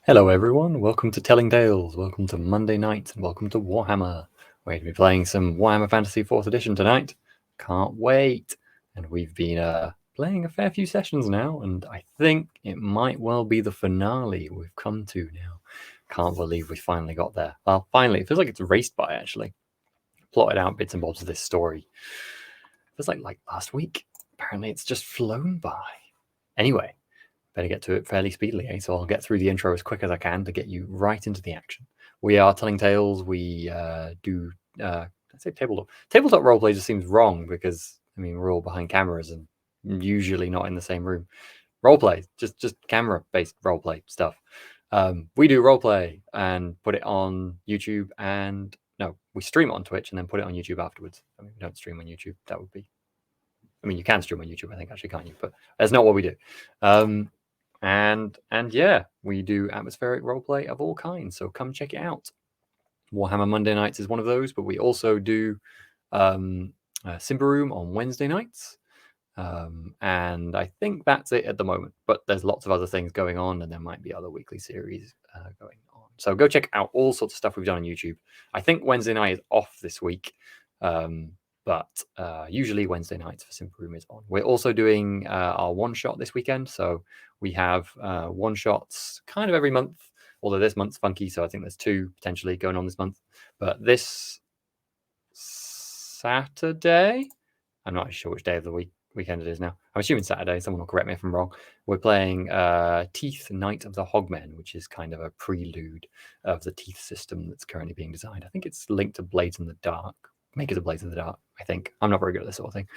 Hello everyone, welcome to Telling Tales, welcome to Monday night, and welcome to Warhammer. We're going to be playing some Warhammer Fantasy 4th Edition tonight. Can't wait! And we've been playing a fair few sessions now, and I think it might well be the finale we've come to now. Can't believe we finally got there. Well, finally, it feels like it's raced by, actually. Plotted out bits and bobs of this story. It feels like last week. Apparently it's just flown by. Anyway. Better get to it fairly speedily, so I'll get through the intro as quick as I can to get you right into the action. We are telling tales. We do, I say tabletop. Tabletop roleplay just seems wrong because, I mean, we're all behind cameras and usually not in the same room. Roleplay, just camera-based roleplay stuff. We do roleplay and put it on YouTube and, no, we stream it on Twitch and then put it on YouTube afterwards. I mean, we don't stream on YouTube. That would be, I mean, you can stream on YouTube, I think, actually, can't you? But that's not what we do. And yeah, we do atmospheric roleplay of all kinds, so come check it out. Warhammer Monday nights is one of those, but we also do Simba Room on Wednesday nights, and I think that's it at the moment. But there's lots of other things going on, and there might be other weekly series going on. So go check out all sorts of stuff we've done on YouTube. I think Wednesday night is off this week. But usually Wednesday nights for Simple Room is on. We're also doing our one-shot this weekend. So we have one-shots kind of every month, although this month's funky, so I think there's 2 potentially going on this month. But this Saturday, I'm not sure which day of the weekend it is now. I'm assuming Saturday. Someone will correct me if I'm wrong. We're playing Teeth Knight of the Hogmen, which is kind of a prelude of the Teeth system that's currently being designed. I think it's linked to Blades in the Dark. Makers of Blades in the Dark, I think. I'm not very good at this sort of thing.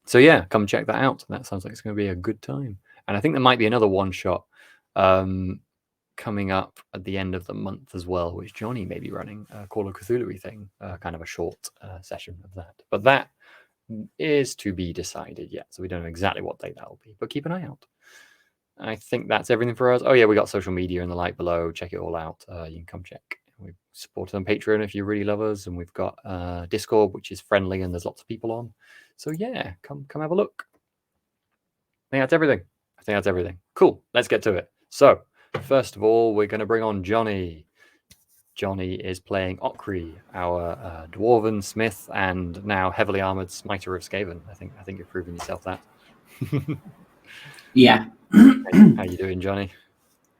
So yeah, come check that out. That sounds like it's going to be a good time. And I think there might be another one-shot coming up at the end of the month as well, which Jonny may be running, a Call of Cthulhu thing, kind of a short session of that. But that is to be decided yet, so we don't know exactly what date that will be, but keep an eye out. I think that's everything for us. Oh yeah, we got social media in the light below. Check it all out. You can come check. We support us on Patreon if you really love us, and we've got Discord, which is friendly and there's lots of people on. So yeah, come have a look. I think that's everything. Cool, let's get to it. So first of all, we're going to bring on Jonny. Jonny is playing Okri, our dwarven smith and now heavily armored smiter of Skaven. I think you've proven yourself that. Yeah. How you doing, Jonny?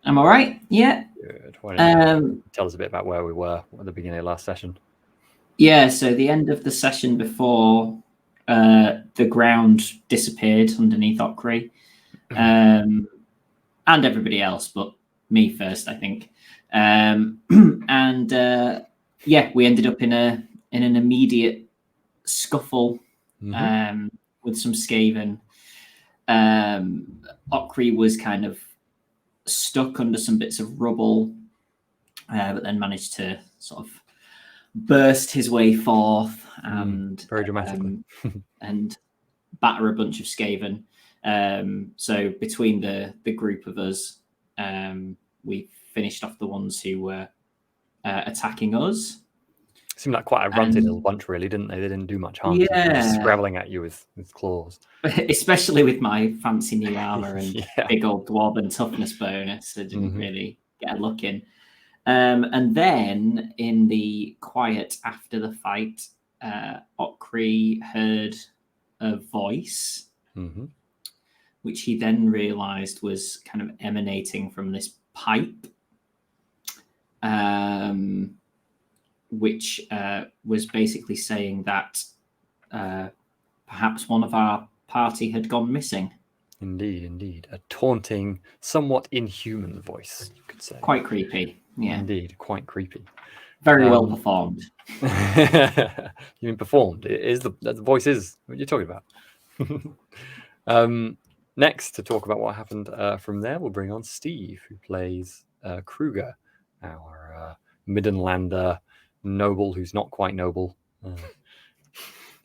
I'm all right. Yeah. Good. Why don't you tell us a bit about where we were at the beginning of last session? Yeah. So the end of the session before the ground disappeared underneath Okri, and everybody else, but me first, I think. And yeah, we ended up in an immediate scuffle with some Skaven. Okri was kind of stuck under some bits of rubble, but then managed to sort of burst his way forth and very dramatically and batter a bunch of Skaven. So between the group of us, we finished off the ones who were attacking us. Seemed like quite a runty little bunch, really, didn't they? They didn't do much harm. Yeah, just scrabbling at you with claws. Especially with my fancy new armor and big old dwarven toughness bonus, I didn't really get a look in. And then in the quiet after the fight, Okri heard a voice, which he then realized was kind of emanating from this pipe, which was basically saying that perhaps one of our party had gone missing. Indeed. A taunting, somewhat inhuman voice, you could say. Quite creepy, yeah. Indeed, quite creepy. Very well performed. You mean performed? It is the voice is what you're talking about. Next, to talk about what happened from there, we'll bring on Steve, who plays Kruger, our Middenlander noble who's not quite noble.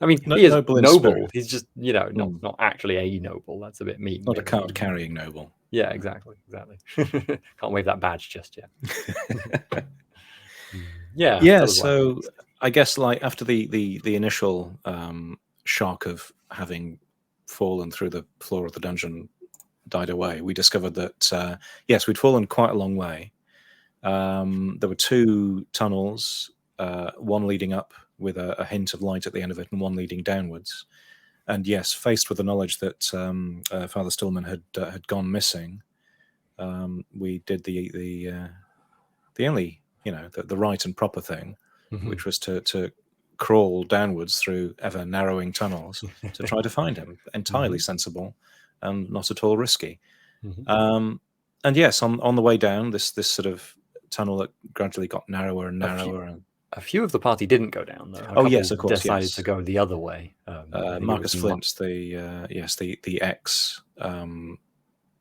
I mean, he is noble. He's just, not actually a noble. That's a bit mean. Not a card-carrying noble. Yeah, exactly. Can't wave that badge just yet. Yeah. So I guess like after the initial shock of having fallen through the floor of the dungeon died away, we discovered that yes, we'd fallen quite a long way. There were 2 tunnels, one leading up with a hint of light at the end of it, and one leading downwards. And yes, faced with the knowledge that Father Stillman had gone missing, we did the only, the right and proper thing, which was to crawl downwards through ever narrowing tunnels to try to find him. Entirely sensible and not at all risky. And yes, on the way down, this sort of tunnel that gradually got narrower and narrower. A few of the party didn't go down, though. Oh yes, of course. Decided to go the other way. Marcus Flint's the ex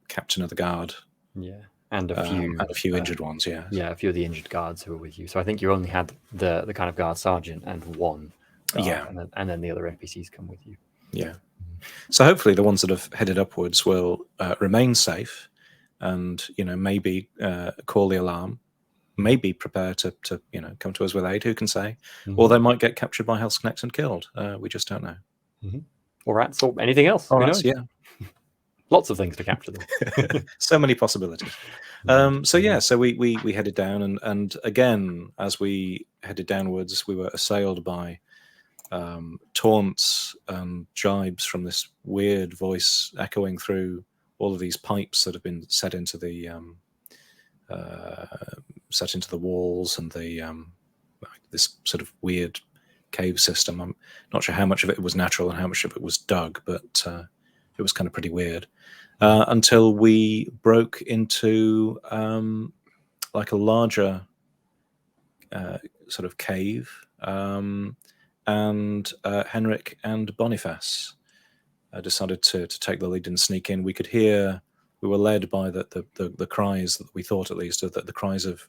captain of the guard. Yeah, and a few injured ones. Yeah, a few of the injured guards who were with you. So I think you only had the kind of guard sergeant and one. And then the other NPCs come with you. Yeah. So hopefully the ones that have headed upwards will remain safe, and maybe call the alarm. Maybe prepare to come to us with aid. Who can say? Or they might get captured by Hellsknechts and killed. We just don't know. Or rats, or anything else. Or rats, yeah. Lots of things to capture them. So many possibilities. So we headed down, and again, as we headed downwards, we were assailed by taunts and jibes from this weird voice echoing through all of these pipes that have been set into the walls and this sort of weird cave system. I'm not sure how much of it was natural and how much of it was dug, but it was kind of pretty weird until we broke into like a larger sort of cave, and Henrik and Boniface decided to take the lead and sneak in. We were led by the cries that we thought, at least, the cries of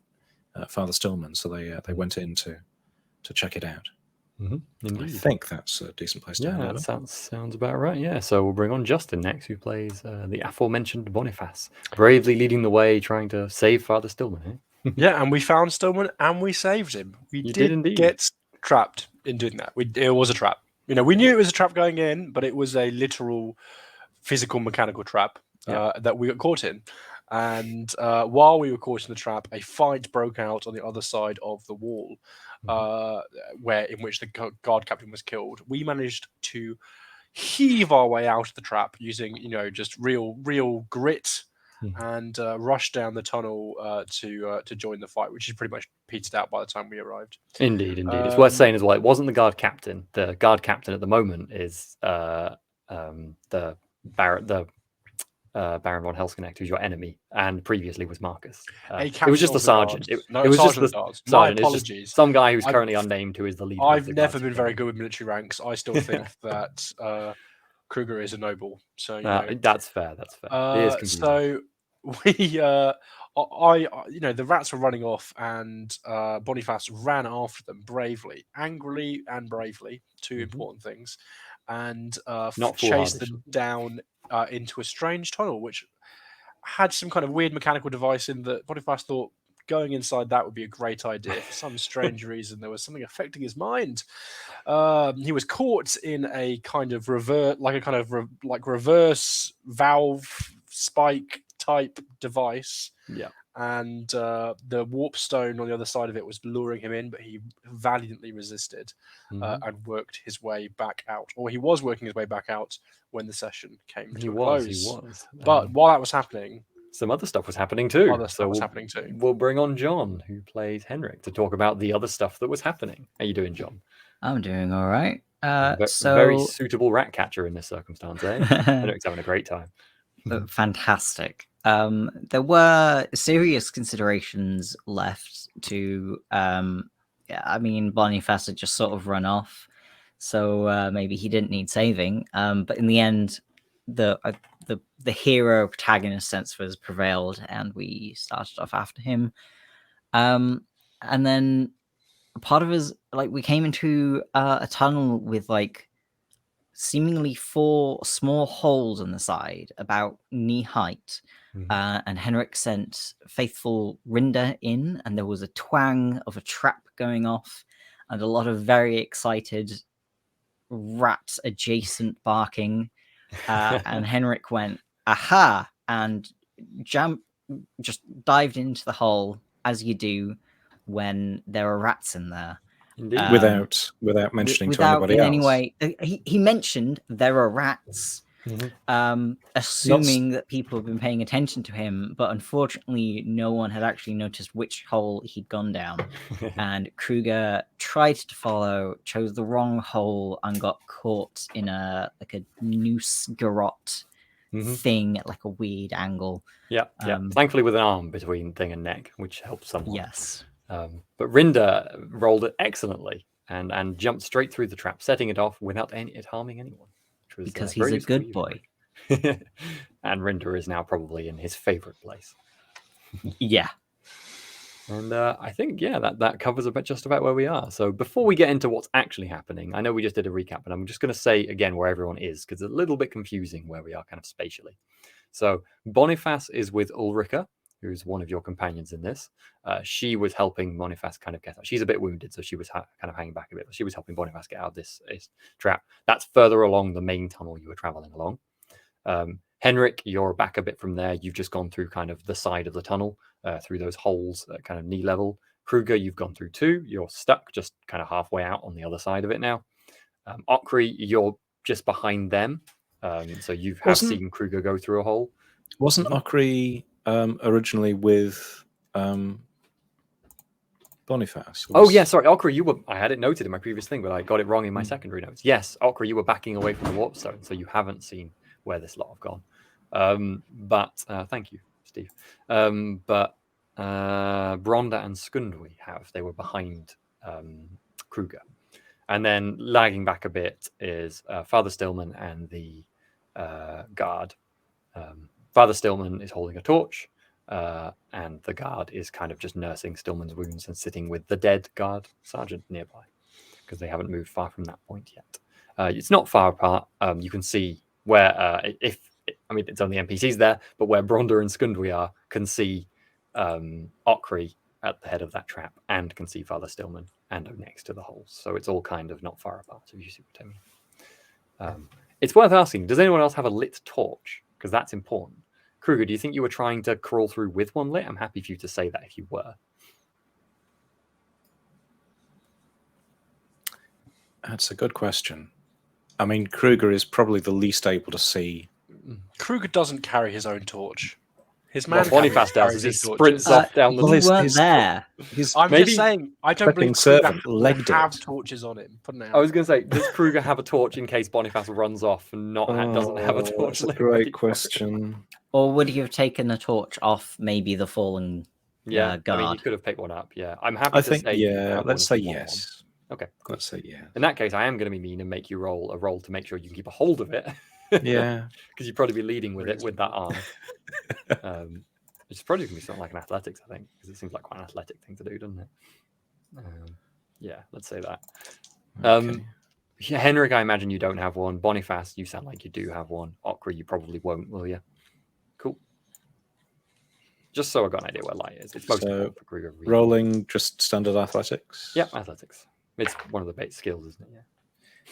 Father Stillman. So they went in to check it out. I think that's a decent place to handle it. Yeah, that sounds about right. Yeah, so we'll bring on Justin next, who plays the aforementioned Boniface, bravely leading the way, trying to save Father Stillman. Yeah, and we found Stillman and we saved him. We did indeed get trapped in doing that. It was a trap. We knew it was a trap going in, but it was a literal, physical, mechanical trap. That we got caught in, and while we were caught in the trap, a fight broke out on the other side of the wall, in which the guard captain was killed. We managed to heave our way out of the trap using, just real grit, and rush down the tunnel to join the fight, which is pretty much petered out by the time we arrived. Indeed. It's worth saying as well, it wasn't the guard captain. The guard captain at the moment is the Baron von Hellsknecht, who's your enemy, and previously was Marcus. It was just a sergeant. It was just the sergeant. My apologies. Some guy who's currently unnamed, who is the leader. I've never been very good with military ranks. I still think that Kruger is a noble. So that's fair. It is so we, the rats were running off, and Boniface ran after them angrily and bravely. Two important things, and chased them down into a strange tunnel, which had some kind of weird mechanical device in that Boniface thought going inside that would be a great idea. For some strange reason, there was something affecting his mind. He was caught in a kind of reverse valve spike type device. Yeah. And the warp stone on the other side of it was luring him in, but he valiantly resisted and worked his way back out. Or he was working his way back out when the session came to a close. He was. But while that was happening, some other stuff was happening too. We'll bring on John, who plays Henrik, to talk about the other stuff that was happening. How you doing, John? I'm doing all right. Very suitable rat catcher in this circumstance, eh? Henrik's having a great time. Fantastic. There were serious considerations left to. Boniface had just sort of run off, so maybe he didn't need saving. But in the end, the hero protagonist sense was prevailed, and we started off after him. And then part of us, we came into a tunnel with seemingly 4 small holes on the side, about knee height. And Henrik sent faithful Rinder in, and there was a twang of a trap going off, and a lot of very excited rat adjacent barking. And Henrik went, "Aha! and just dived into the hole as you do when there are rats in there. Indeed. Without mentioning to without anybody in else. any way, he mentioned there are rats, assuming that people have been paying attention to him, but unfortunately no one had actually noticed which hole he'd gone down. And Kruger tried to follow, chose the wrong hole, and got caught in a noose garrote thing at like a weird angle. Yeah. Thankfully with an arm between thing and neck, which helps somewhat. Yes. But Rinda rolled it excellently and jumped straight through the trap, setting it off without it harming anyone. Which was, because he's a good boy. And Rinda is now probably in his favorite place. Yeah. And I think, that covers just about where we are. So before we get into what's actually happening, I know we just did a recap, but I'm just going to say again where everyone is, because it's a little bit confusing where we are kind of spatially. So Boniface is with Ulrika, who's one of your companions in this. She was helping Boniface kind of get out. She's a bit wounded, so she was kind of hanging back a bit. But she was helping Boniface get out of this trap. That's further along the main tunnel you were traveling along. Henrik, you're back a bit from there. You've just gone through kind of the side of the tunnel, through those holes at kind of knee level. Kruger, you've gone through too. You're stuck just kind of halfway out on the other side of it now. Okri, you're just behind them. So you have seen Kruger go through a hole. Wasn't Okri originally with Boniface? Oh yeah, sorry, Okri, you were. I had it noted in my previous thing, but I got it wrong in my secondary notes. Yes, Okri, you were backing away from the warp stone, so you haven't seen where this lot have gone. But thank you, Steve. But Bronda and Skundwi have. They were behind Kruger, and then lagging back a bit is Father Stillman and the guard. Father Stillman is holding a torch, and the guard is kind of just nursing Stillman's wounds and sitting with the dead guard sergeant nearby, because they haven't moved far from that point yet. It's not far apart. You can see where, it's only NPCs there, but where Bronda and Skundwi are, can see Okri at the head of that trap, and can see Father Stillman and next to the holes. So it's all kind of not far apart, if you see what I mean. It's worth asking, does anyone else have a lit torch? Because that's important. Kruger, do you think you were trying to crawl through with one lit? I'm happy for you to say that if you were. That's a good question. I mean, Kruger is probably the least able to see. Kruger doesn't carry his own torch. His man Boniface does as he sprints off down the... You weren't there. I'm just saying, I don't believe Kruger would have torches on him. I was going to say, does Kruger have a torch in case Boniface runs off and doesn't have a torch? That's a great question. Or would he have taken a torch off maybe the fallen guard? I mean, he could have picked one up, yeah. I'm happy to say... let's say yes. Okay, cool. Let's say yeah. In that case, I am going to be mean and make you roll a roll to make sure you can keep a hold of it. Yeah. Because you'd probably be leading with it with that arm. It's probably going to be something like an athletics, I think, because it seems like quite an athletic thing to do, doesn't it? Yeah, let's say that. Okay. Henrik, I imagine you don't have one. Boniface, you sound like you do have one. Okra, you probably won't, will you? Cool. Just so I've got an idea where light is. It's mostly for Kruger. Rolling just standard athletics? Yeah, athletics. It's one of the base skills, isn't it? Yeah.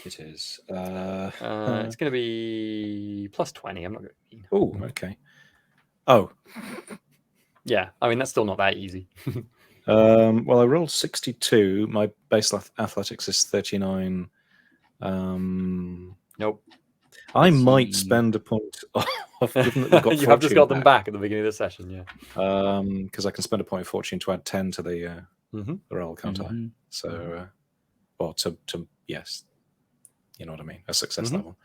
It is. It's going to be plus 20. I'm not going to be mean. Oh, okay. Oh. Yeah, I mean, that's still not that easy. Well, I rolled 62. My base athletics is 39. Nope. I might spend a point off. Given that we've got you have just got them back at the beginning of the session, yeah. Because I can spend a point of fortune to add 10 to the roll, can't I? So, or to yes, you know what I mean, a success level.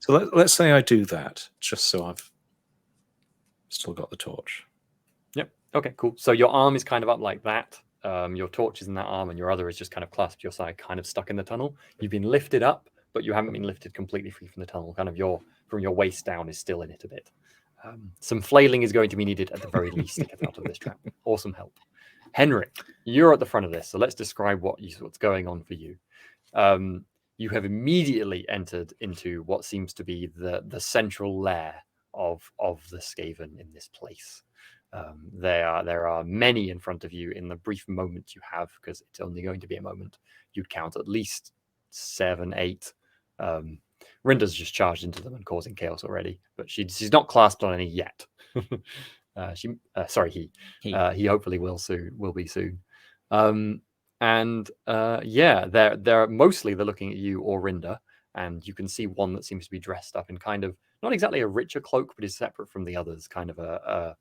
So let's say I do that, just so I've still got the torch. Yep. Okay, cool. So your arm is kind of up like that. Your torch is in that arm, and your other is just kind of clasped your side, kind of stuck in the tunnel. You've been lifted up, but you haven't been lifted completely free from the tunnel. Kind of from your waist down is still in it a bit. Some flailing is going to be needed at the very least to get out of this trap. Awesome help. Henrik, you're at the front of this, so let's describe what's going on for you. You have immediately entered into what seems to be the central lair of the Skaven in this place. There are many in front of you in the brief moment you have, because it's only going to be a moment. You'd count at least 7, 8. Rinda's just charged into them and causing chaos already, but she's not clasped on any yet. He hopefully will be soon. They're mostly looking at you or Rinda, and you can see one that seems to be dressed up in kind of not exactly a richer cloak, but is separate from the others, kind of a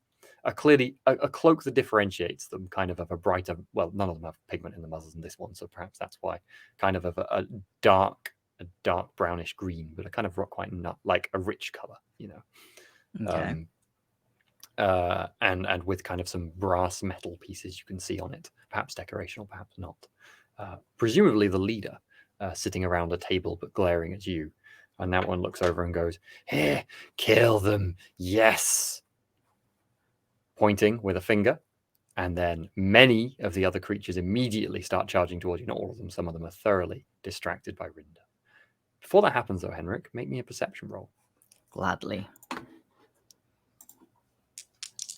cloak that differentiates them, kind of a brighter. Well, none of them have pigment in them other than this one, so perhaps that's why. Kind of a dark brownish green, but a kind of quite like a rich color, you know. Okay. And with kind of some brass metal pieces you can see on it, perhaps decorational, perhaps not. Presumably the leader, sitting around a table but glaring at you, and that one looks over and goes, "Here, kill them, yes," pointing with a finger, and then many of the other creatures immediately start charging towards you. Not all of them, some of them are thoroughly distracted by Rinda. Before that happens though, Henrik, make me a perception roll. Gladly.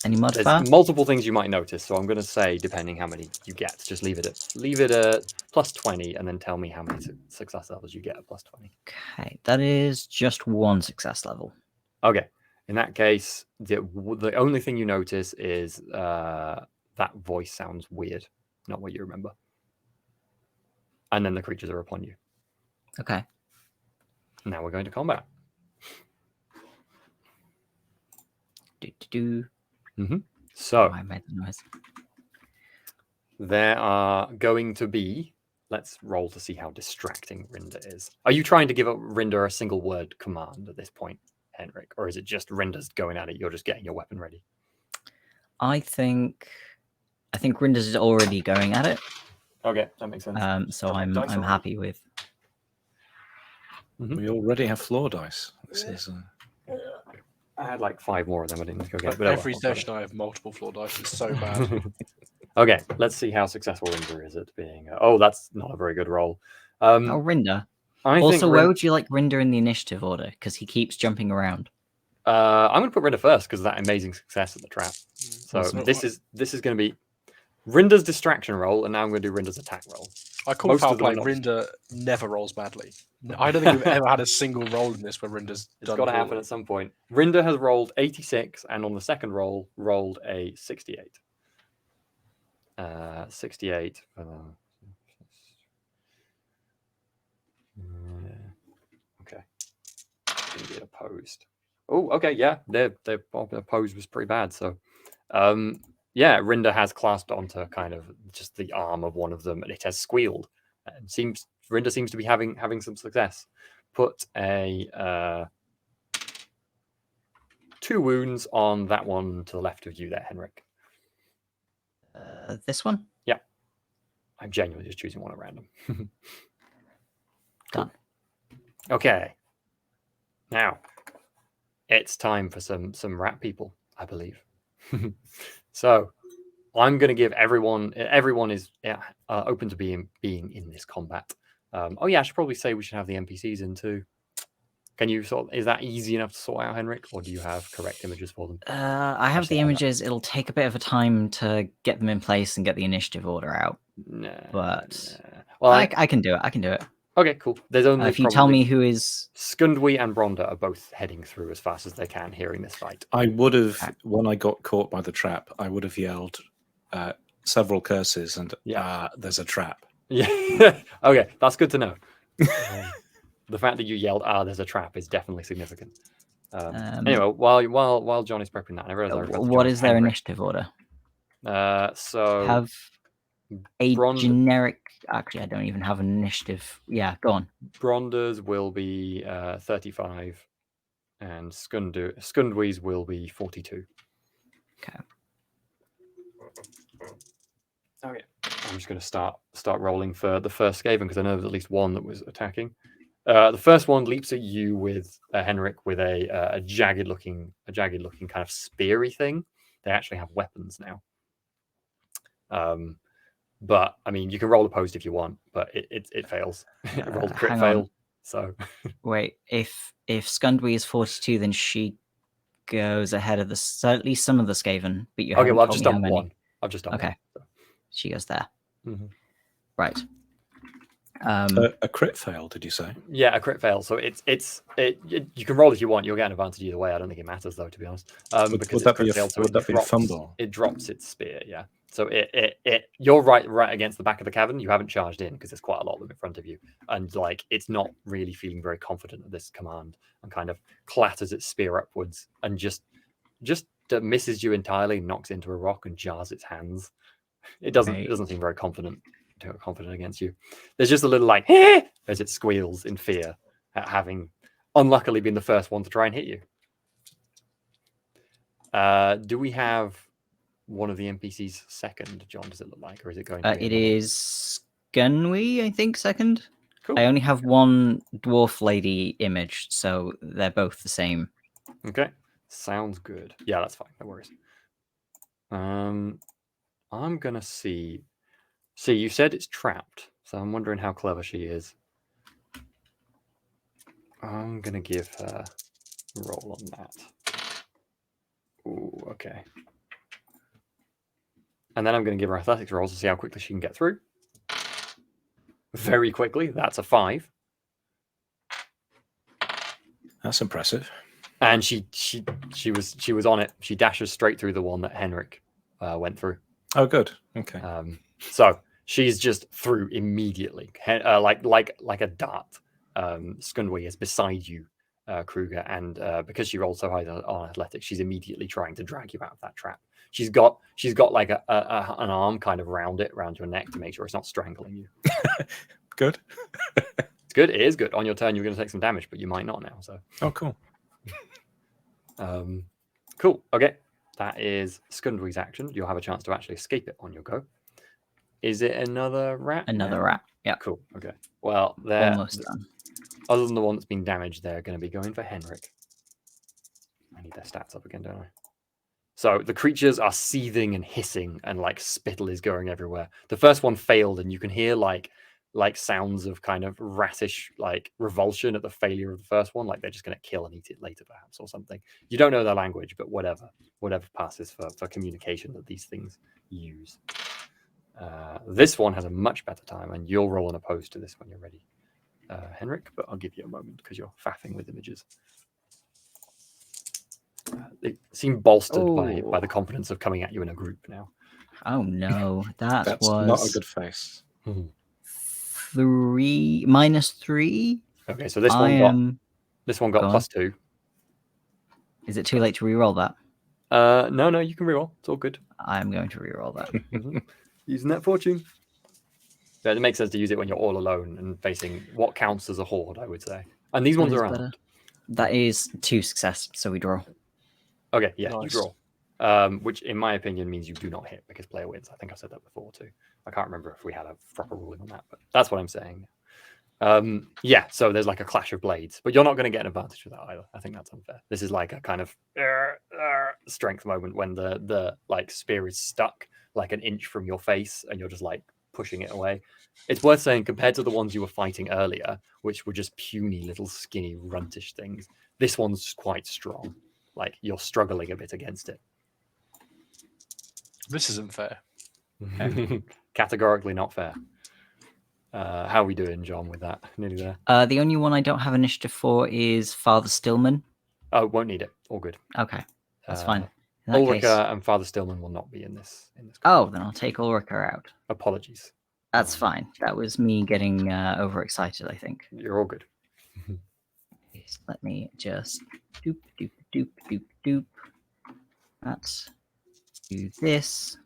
Any modifier? There's multiple things you might notice, so I'm going to say, depending how many you get, just leave it at plus 20, and then tell me how many success levels you get at plus 20. Okay, that is just one success level. Okay, in that case, the only thing you notice is that voice sounds weird, not what you remember. And then the creatures are upon you. Okay. Now we're going to combat. So I made the noise. There are going to be. Let's roll to see how distracting Rinda is. Are you trying to give Rinda a single word command at this point, Henrik, or is it just Rinda's going at it? You're just getting your weapon ready. I think Rinda's already going at it. Okay, that makes sense. So I'm happy with. We already have floor dice. This is. I had like 5 more of them. I didn't go get. Every session I have multiple floor dice. It's so bad. Okay, let's see how successful Rinda is at being. That's not a very good roll. Rinda. Where would you like Rinda in the initiative order? Because he keeps jumping around. I'm going to put Rinda first because of that amazing success at the trap. So this is going to be Rinda's distraction roll, and now I'm going to do Rinda's attack roll. I call foul play. Rinda never rolls badly. I don't think we've ever had a single roll in this where Rinda's done. It's got to happen at some point. Rinda has rolled 86, and on the second roll, rolled a 68. 68. Okay. Gonna get opposed. Oh, okay, yeah. Their opposed was pretty bad. So, Rinda has clasped onto kind of just the arm of one of them, and it has squealed. Rinda seems to be having some success. Put a 2 wounds on that one to the left of you there, Henrik. This one? Yeah. I'm genuinely just choosing one at random. Done. Okay. Now, it's time for some rat people, I believe. So, I'm going to give everyone is open to being in this combat. I should probably say we should have the NPCs in too. Can you is that easy enough to sort out, Henrik, or do you have correct images for them? I have the images. It'll take a bit of a time to get them in place and get the initiative order out. Well, I can do it. Okay, cool. There's only if you tell me who is Skundwy and Bronda are both heading through as fast as they can, hearing this fight. I would have, when I got caught by the trap, I would have yelled several curses and there's a trap. Yeah. Okay, that's good to know. The fact that you yelled there's a trap is definitely significant. Anyway, while Jonny's prepping that, I realize what is their initiative order? So have a generic. Actually, I don't even have an initiative. Yeah, go on. Bronda's will be 35, and Skundwy's will be 42. Okay. Okay. I'm just going to start rolling for the first Skaven because I know there's at least one that was attacking. The first one leaps at you with Henrik with a jagged looking kind of speary thing. They actually have weapons now. But I mean, you can roll opposed if you want, but it fails. It rolled crit fail. So wait, if Skundwy is 42, then she goes ahead of at least some of the Skaven. But you I've just done one. I've just done one. So. She goes there. Mm-hmm. Right. A crit fail, did you say? Yeah, a crit fail. So you can roll if you want. You'll get an advantage either way. I don't think it matters though, to be honest. Because would that be a fumble? It drops its spear. Yeah. So you're right against the back of the cavern. You haven't charged in because there's quite a lot of them in front of you, and like it's not really feeling very confident of this command, and kind of clatters its spear upwards and just misses you entirely, knocks into a rock and jars its hands. It doesn't seem very confident against you. There's just a little like as it squeals in fear at having unluckily been the first one to try and hit you. Do we have one of the NPCs second, John? Does it look like, or is it going to be it is Gunwy, I think, second. Cool. I only have one dwarf lady image, so they're both the same. Okay, sounds good. Yeah, that's fine. No worries. I'm gonna see. See, you said it's trapped, so I'm wondering how clever she is. I'm gonna give her a roll on that. Ooh, okay. And then I'm gonna give her athletics rolls to see how quickly she can get through. Very quickly. That's a 5. That's impressive. And she was on it. She dashes straight through the one that Henrik went through. Oh, good. Okay. So she's just through immediately, like a dart. Skundwy is beside you, Kruger, and because she rolled so high on athletics, she's immediately trying to drag you out of that trap. She's got like an arm kind of around your neck to make sure it's not strangling you. Good. It's good. It is good. On your turn, you're going to take some damage, but you might not now. So. Oh, cool. Cool. Okay. That is Skundwy's action. You'll have a chance to actually escape it on your go. Is it another rat? Another rat. Yeah. Cool. Okay. Well, they're almost done. Other than the one that's been damaged, they're going to be going for Henrik. I need their stats up again, don't I? So the creatures are seething and hissing, and like spittle is going everywhere. The first one failed, and you can hear like sounds of kind of ratish like revulsion at the failure of the first one, like they're just going to kill and eat it later perhaps or something. You don't know their language, but whatever passes for communication that these things use. This one has a much better time, and you'll roll an opposed to this when you're ready, Henrik, but I'll give you a moment because you're faffing with images. They seem bolstered by the confidence of coming at you in a group now. Oh no, that's not a good face. -3. Okay, so this one got +2. Is it too late to re-roll that? No, you can re-roll. It's all good. I'm going to re-roll that. Using that fortune. Yeah, it makes sense to use it when you're all alone and facing what counts as a horde, I would say. And these ones are armed. That is 2 success, so we draw. Okay, yeah, nice. You draw. Which, in my opinion, means you do not hit because player wins. I think I said that before too. I can't remember if we had a proper ruling on that, but that's what I'm saying. Yeah, so there's like a clash of blades, but you're not going to get an advantage with that either. I think that's unfair. This is like a kind of strength moment when the like spear is stuck like an inch from your face and you're just like pushing it away. It's worth saying compared to the ones you were fighting earlier, which were just puny little skinny runtish things, this one's quite strong. Like you're struggling a bit against it. This isn't fair. Categorically not fair. How are we doing, John, with that? Nearly there. The only one I don't have initiative for is Father Stillman. Oh, won't need it. All good. Okay, that's fine. Ulrika and Father Stillman will not be in this. Oh, then I'll take Ulrika out. Apologies. That's fine. That was me getting overexcited, I think. You're all good. Let me just doop. Let's do this.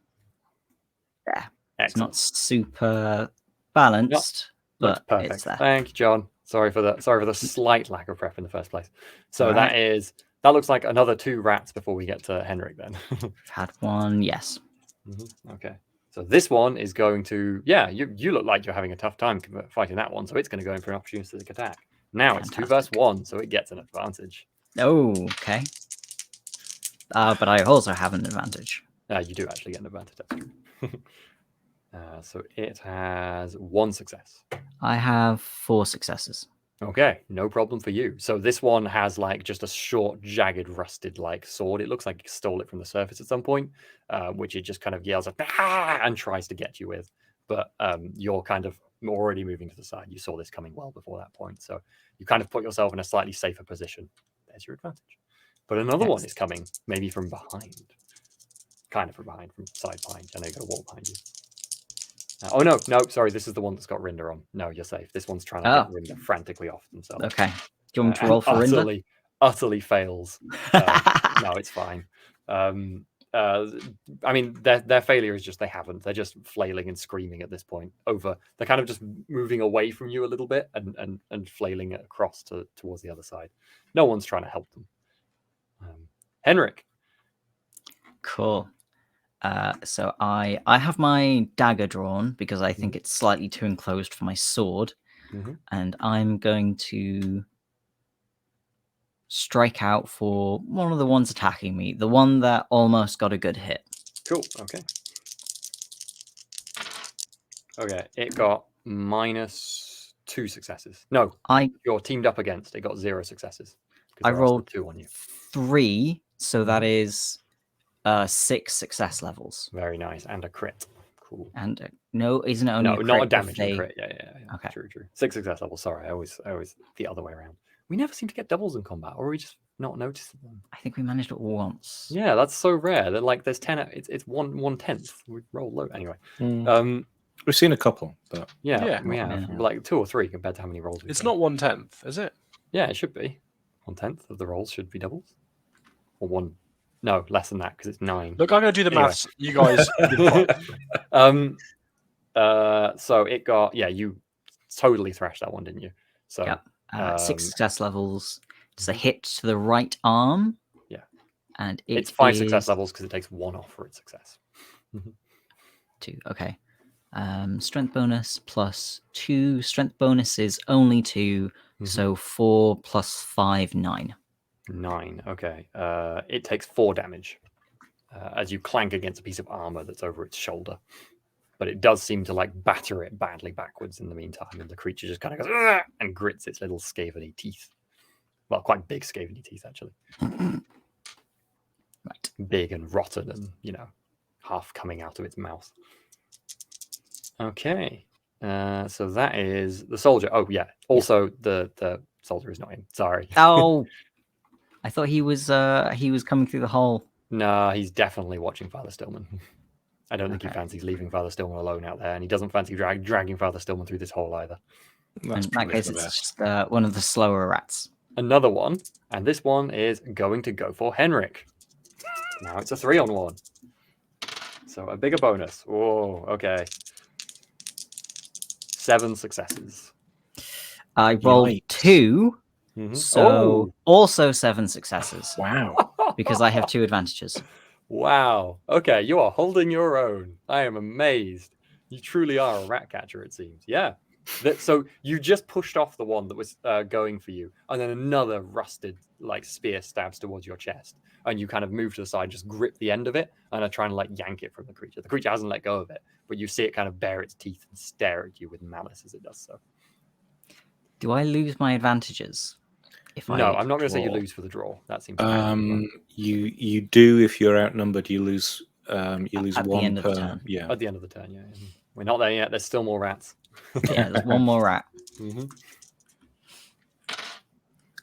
There. Excellent. It's not super balanced, but perfect. It's there. Thank you, John. Sorry for the slight lack of prep in the first place. So that looks like another 2 rats before we get to Henrik then. Had one, yes. Okay. So this one is going to, you look like you're having a tough time fighting that one, so it's going to go in for an opportunistic attack. Now Fantastic. It's 2 versus 1, so it gets an advantage. Oh, okay. But I also have an advantage. You do actually get an advantage, that's true. So it has 1 success. I have 4 successes. Okay, no problem for you. So this one has like just a short, jagged, rusted like sword. It looks like you stole it from the surface at some point, which it just kind of yells at and tries to get you with. But you're kind of already moving to the side. You saw this coming well before that point, so you kind of put yourself in a slightly safer position. There's your advantage. But another one is coming, maybe from behind. Kind of from behind, from side behind. I know you've got a wall behind you. Oh, no, sorry. This is the one that's got Rinder on. No, you're safe. This one's trying to get Rinder frantically off themselves. Okay. Do you want me to roll for Rinder? Utterly fails. No, it's fine. I mean, their failure is just they haven't. They're just flailing and screaming at this point. They're kind of just moving away from you a little bit and flailing across towards the other side. No one's trying to help them. Henrik. Cool. So I have my dagger drawn because I think it's slightly too enclosed for my sword, and I'm going to strike out for one of the ones attacking me, the one that almost got a good hit. Cool. Okay, it got -2 successes. No, you're teamed up against. It got 0 successes. I rolled 2 on you. 3, so that is 6 success levels. Very nice, and a crit. Cool. And no, isn't it only a crit? Not a damaging crit. Yeah. Okay. True. 6 success levels. Sorry, I always the other way around. We never seem to get doubles in combat, or are we just not noticing them? I think we managed it once. Yeah, that's so rare. They're like there's 10. It's 1/10. We roll low anyway. We've seen a couple, but we have like 2 or 3 compared to how many rolls. It's not 1/10, is it? Yeah, it should be 1/10 of the rolls should be doubles, or one. No, less than that because it's 9. Look, I'm going to do the maths. You guys. So it got you totally thrashed that one, didn't you? So 6 success levels. It's a hit to the right arm. Yeah, and it's 5 success levels because it takes 1 off for its success. 2. Okay. Strength bonus plus 2. Strength bonus is only 2, so 4 plus 5, 9. 9. Okay. It takes 4 damage as you clank against a piece of armor that's over its shoulder. But it does seem to like batter it badly backwards in the meantime, and the creature just kind of goes and grits its little scaveny teeth. Well, quite big scaveny teeth actually. Right. Big and rotten, and half coming out of its mouth. Okay. So that is the soldier. Oh yeah. Also, the soldier is not in. Sorry. Oh. I thought he was coming through the hole. No, he's definitely watching Father Stillman. I don't think he fancies leaving Father Stillman alone out there, and he doesn't fancy dragging Father Stillman through this hole either. In that case, it's just one of the slower rats. Another one, and this one is going to go for Henrik. Now it's a 3-on-1. So a bigger bonus. Oh, okay. 7 successes. I rolled 2. So also 7 successes. Wow. Because I have 2 advantages. Wow. Okay, you are holding your own. I am amazed. You truly are a rat catcher, it seems. Yeah. So you just pushed off the one that was going for you, and then another rusted spear stabs towards your chest, and you kind of move to the side, just grip the end of it, and are trying to yank it from the creature. The creature hasn't let go of it, but you see it kind of bare its teeth and stare at you with malice as it does so. Do I lose my advantages? I'm not going to say you lose for the draw. That seems. You do if you're outnumbered. You lose. You lose at 1 the end per. Of the turn. Yeah. At the end of the turn. Yeah. We're not there yet. There's still more rats. Yeah, there's one more rat.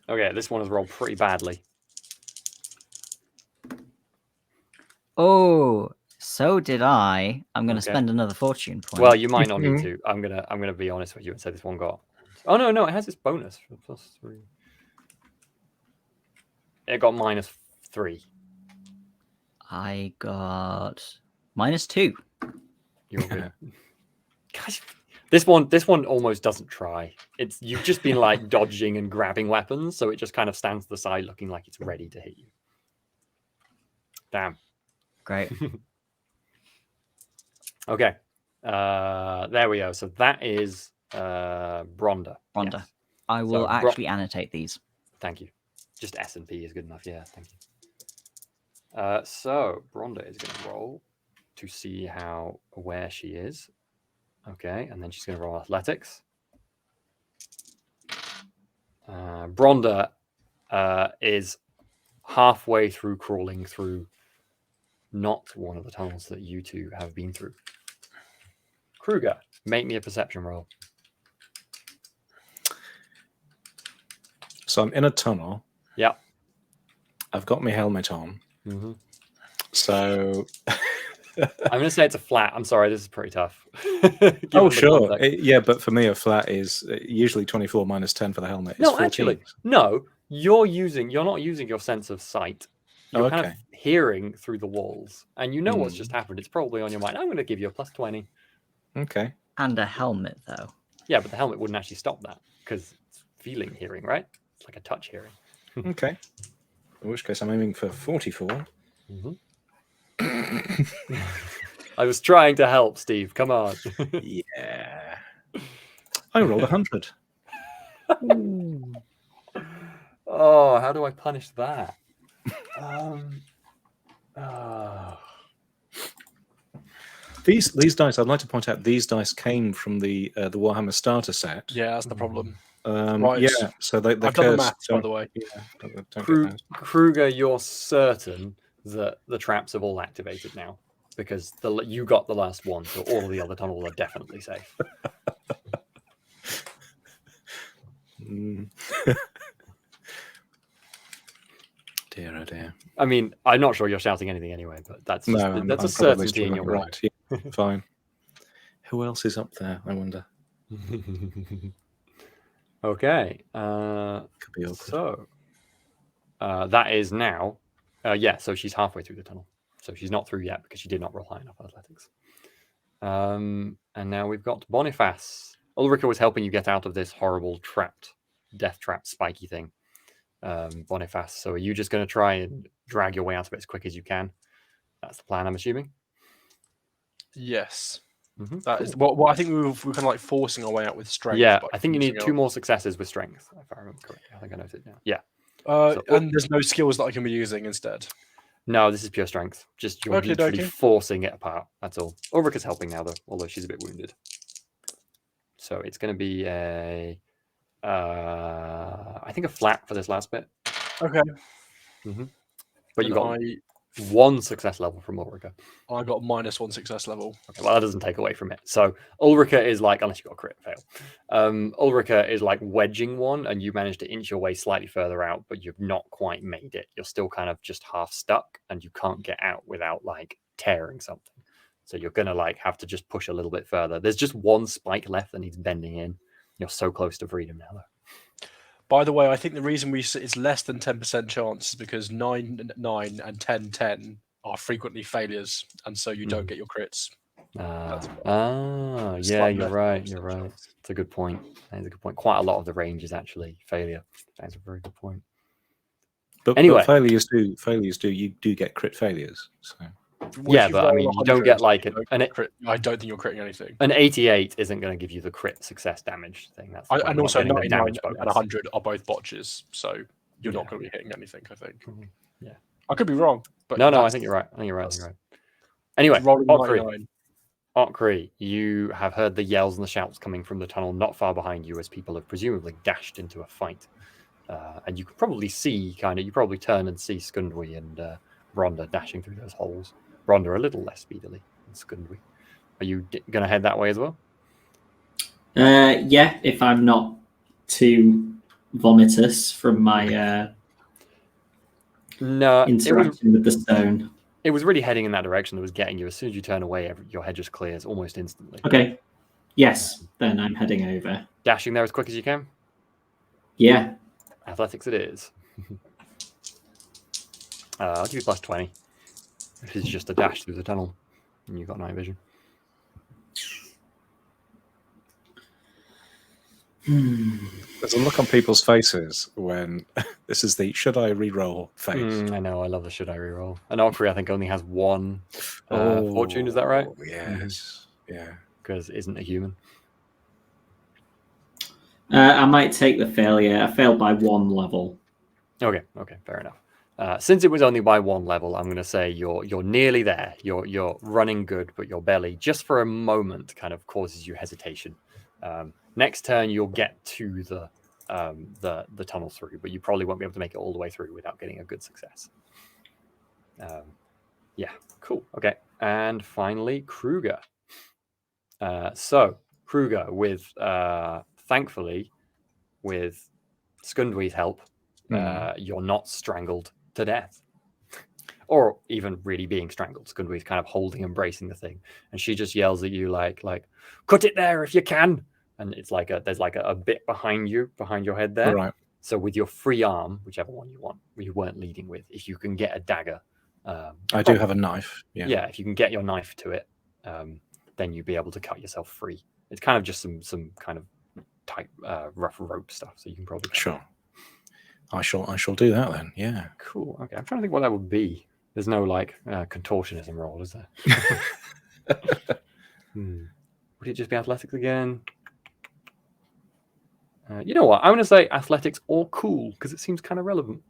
Okay, this one has rolled pretty badly. Oh, so did I. I'm going to spend another fortune point. Well, you might not need to. I'm gonna be honest with you and say this one got. Oh no, it has its bonus for +3. It got -3. I got -2. You're good. Gosh, this one almost doesn't try. You've just been dodging and grabbing weapons, so it just kind of stands to the side, looking like it's ready to hit you. Damn. Great. Okay. There we go. So that is Bronda. Yes. I will actually annotate these. Thank you. Just S&P is good enough. Yeah, thank you. So Bronda is going to roll to see how aware she is. Okay, and then she's going to roll athletics. Bronda is halfway through crawling through not one of the tunnels that you two have been through. Kruger, make me a perception roll. So I'm in a tunnel. Yeah. I've got my helmet on. Mm-hmm. So I'm going to say it's a flat. I'm sorry, this is pretty tough. Oh, sure. Yeah, but for me, a flat is usually 24 minus 10 for the helmet. No, 14. actually, no. You're not using your sense of sight. You're kind of hearing through the walls, and you know what's just happened. It's probably on your mind. I'm going to give you a +20. Okay. And a helmet, though. Yeah, but the helmet wouldn't actually stop that because it's feeling hearing, right? It's like a touch hearing. Okay. In which case, I'm aiming for 44. Mm-hmm. I was trying to help, Steve. Come on. Yeah. I rolled 100. Oh, how do I punish that? These dice, I'd like to point out, these dice came from the Warhammer starter set. Yeah, that's the problem. Right. Yeah, so they're I've done the maths, by the way. Yeah, don't Kruger, you're certain that the traps have all activated now because you got the last one, so all the other tunnels are definitely safe. Dear, oh dear. I mean, I'm not sure you're shouting anything anyway, but that's a certainty in your mind. Right. Yeah, fine. Who else is up there, I wonder? Okay. Could be awkward. So that is now. So she's halfway through the tunnel. So she's not through yet because she did not roll high enough athletics. And now we've got Boniface. Ulrika was helping you get out of this horrible death trap, spiky thing. Boniface. So are you just going to try and drag your way out of it as quick as you can? That's the plan, I'm assuming. Yes. Mm-hmm. That is well. I think we're kind of like forcing our way out with strength. Yeah, I think you need 2 more successes with strength, if I remember correctly. I think I noted it now. Yeah. And there's no skills that I can be using instead. No, this is pure strength. Just you're literally forcing it apart. That's all. Ulrika's helping now, though, although she's a bit wounded. So it's going to be I think a flat for this last bit. Okay. Mm-hmm. But you got 1 success level from Ulrika. I got -1 success level. Okay, well, that doesn't take away from it. So Ulrika is like, unless you got a crit fail, Ulrika is like wedging one, and you manage to inch your way slightly further out, but you've not quite made it. You're still kind of just half stuck, and you can't get out without like tearing something. So you're gonna like have to just push a little bit further. There's just 1 spike left that needs bending in. You're so close to freedom now, though. By the way, I think the reason it's less than 10% chance is because 9, 9, and 10, 10 are frequently failures, and so you don't get your crits. Yeah, you're right. You're right. It's a good point. That's a good point. Quite a lot of the range is actually failure. That's a very good point. But anyway, but failures do you do get crit failures. So. Yeah, but I mean, you don't get like an crit. I don't think you're critting anything. An 88 isn't going to give you the crit success damage thing. That's and also 99 and 100 are both botches, so you're not going to be hitting anything. I think. Yeah, I could be wrong, but no, I think you're right. Anyway, Okri, you have heard the yells and the shouts coming from the tunnel not far behind you as people have presumably dashed into a fight, and you can probably see you probably turn and see Skundwi and Rhonda dashing through those holes. Rhonda a little less speedily than Skundwi. Are you going to head that way as well? Yeah, if I'm not too vomitous from my interaction with the stone. It was really heading in that direction that was getting you. As soon as you turn away, your head just clears almost instantly. Okay. Yes, then I'm heading over. Dashing there as quick as you can? Yeah. Athletics it is. I'll give you +20. This is just a dash through the tunnel, and you've got night vision. There's a look on people's faces when this is the should I re-roll phase. I know, I love the should I re-roll. And Okri, I think, only has 1 fortune, is that right? Yes, yeah. Because it isn't a human. I might take the failure. I failed by 1 level. Okay, fair enough. Since it was only by 1 level, I'm going to say you're nearly there. You're running good, but your belly, just for a moment, kind of causes you hesitation. Next turn, you'll get to the tunnel through, but you probably won't be able to make it all the way through without getting a good success. Yeah, cool. Okay, and finally, Kruger. So Kruger with thankfully with Skundwee's help, you're not strangled to death. Or even really being strangled. Skundwee's kind of holding and bracing the thing. And she just yells at you like, cut it there if you can. And it's like there's like a bit behind your head there. Right. So with your free arm, whichever one you want, you weren't leading with, if you can get a dagger. I do have a knife. Yeah. Yeah, if you can get your knife to it, then you'd be able to cut yourself free. It's kind of just some kind of tight, rough rope stuff. So you can probably... Sure. I shall do that then. Yeah. Cool. Okay. I'm trying to think what that would be. There's no like contortionism roll, is there? Would it just be athletics again? You know what? I'm going to say athletics or cool because it seems kind of relevant.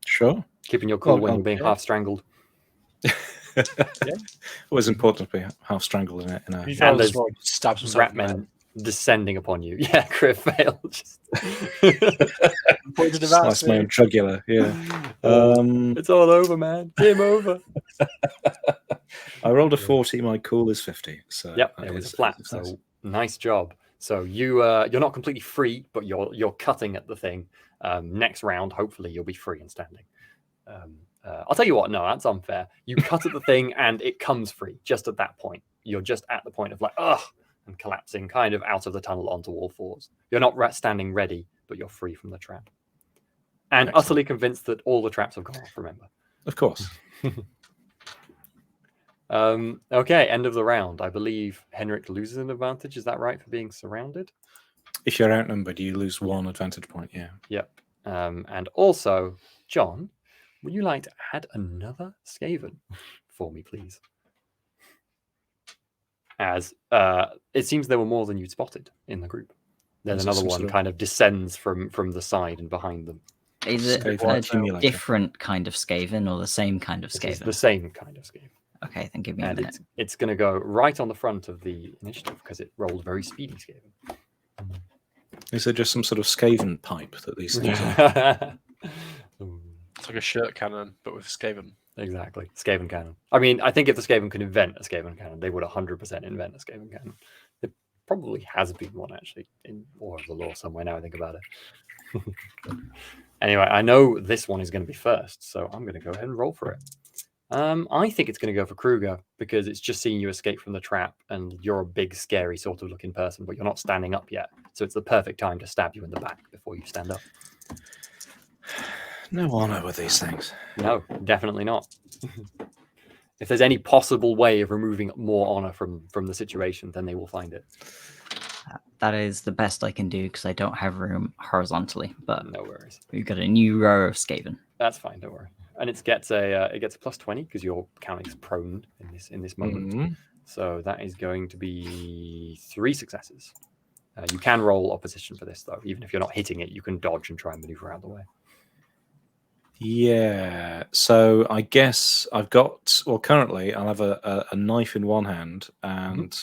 Sure. Keeping your cool when you're being half strangled. Yeah. Always important to be half strangled in it. And there's stabs rat men descending upon you. Yeah, crit fail. Just slice my own jugular. Yeah. It's all over, man. Game over. I rolled a 40. My cool is 50. So yep, it was flat. So nice job. So you're not completely free, but you're cutting at the thing. Next round, hopefully, you'll be free and standing. I'll tell you what. No, that's unfair. You cut at the thing, and it comes free just at that point. You're just at the point of like, ugh, and collapsing kind of out of the tunnel onto all fours. You're not standing ready, but you're free from the trap. And utterly convinced that all the traps have gone off, remember. Of course. Okay, end of the round. I believe Henrik loses an advantage. Is that right, for being surrounded? If you're outnumbered, you lose 1 advantage point, yeah. Yep. And also, John, would you like to add another Skaven for me, please? As it seems there were more than you'd spotted in the group. Then another one kind of descends from the side and behind them. Is it a different kind of Skaven or the same kind of Skaven? It's the same kind of Skaven. Okay, then give me a minute. It's going to go right on the front of the initiative because it rolled very speedy Skaven. Is there just some sort of Skaven pipe that these things are? It's like a shirt cannon, but with Skaven. Exactly. Skaven cannon. I mean, I think if the Skaven could invent a Skaven cannon, they would 100% invent a Skaven cannon. There probably has been one, actually, in War of the Law somewhere, now I think about it. Anyway, I know this one is going to be first, so I'm going to go ahead and roll for it. I think it's going to go for Kruger because it's just seeing you escape from the trap and you're a big, scary sort of looking person, but you're not standing up yet. So it's the perfect time to stab you in the back before you stand up. No honor with these things. No, definitely not. If there's any possible way of removing more honor from the situation, then they will find it. That is the best I can do because I don't have room horizontally. But no worries. We've got a new row of Skaven. That's fine. Don't worry. And it gets a plus 20 because you're counting as prone in this moment. So that is going to be 3 successes. You can roll opposition for this though. Even if you're not hitting it, you can dodge and try and maneuver out of the way. Yeah. So I guess I've got. Well, currently I'll have a knife in one hand and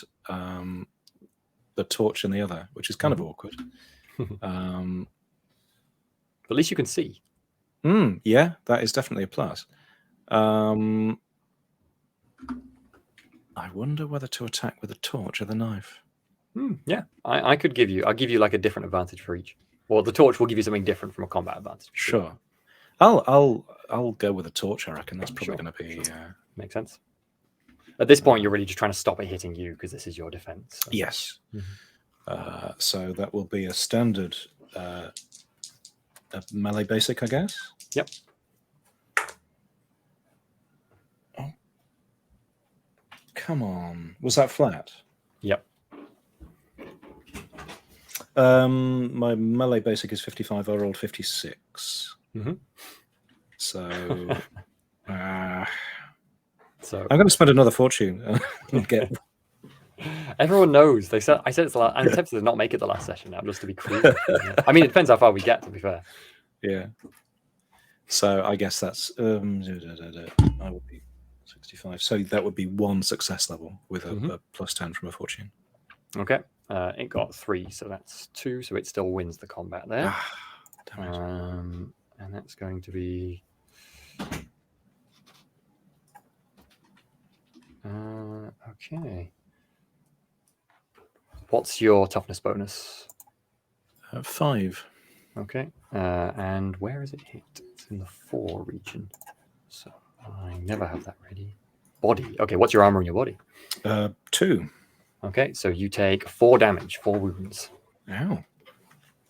the torch in the other, which is kind of awkward. But at least you can see. Yeah, that is definitely a plus. I wonder whether to attack with a torch or the knife. Yeah, I'll give you like a different advantage for each. Well, the torch will give you something different from a combat advantage. Sure. I'll go with a torch. I reckon that's probably going to be makes sense. At this point, you're really just trying to stop it hitting you because this is your defense. So. Yes. So that will be a standard a melee basic, I guess. Yep. Oh, come on! Was that flat? Yep. My melee basic is 55. I rolled 56. So, I'm going to spend another fortune. Get. Everyone knows. I said it's the last. I'm tempted to not make it the last session now, just to be cruel. I mean, it depends how far we get. To be fair. Yeah. So I guess that's I would be 65. So that would be 1 success level with a plus 10 from a fortune. Okay. It got 3, so that's 2. So it still wins the combat there. And that's going to be. Okay. What's your toughness bonus? 5. Okay. And where is it hit? It's in the 4 region. So I never have that ready. Body. Okay, what's your armor in your body? 2. Okay, so you take 4 damage, 4 wounds. Ow.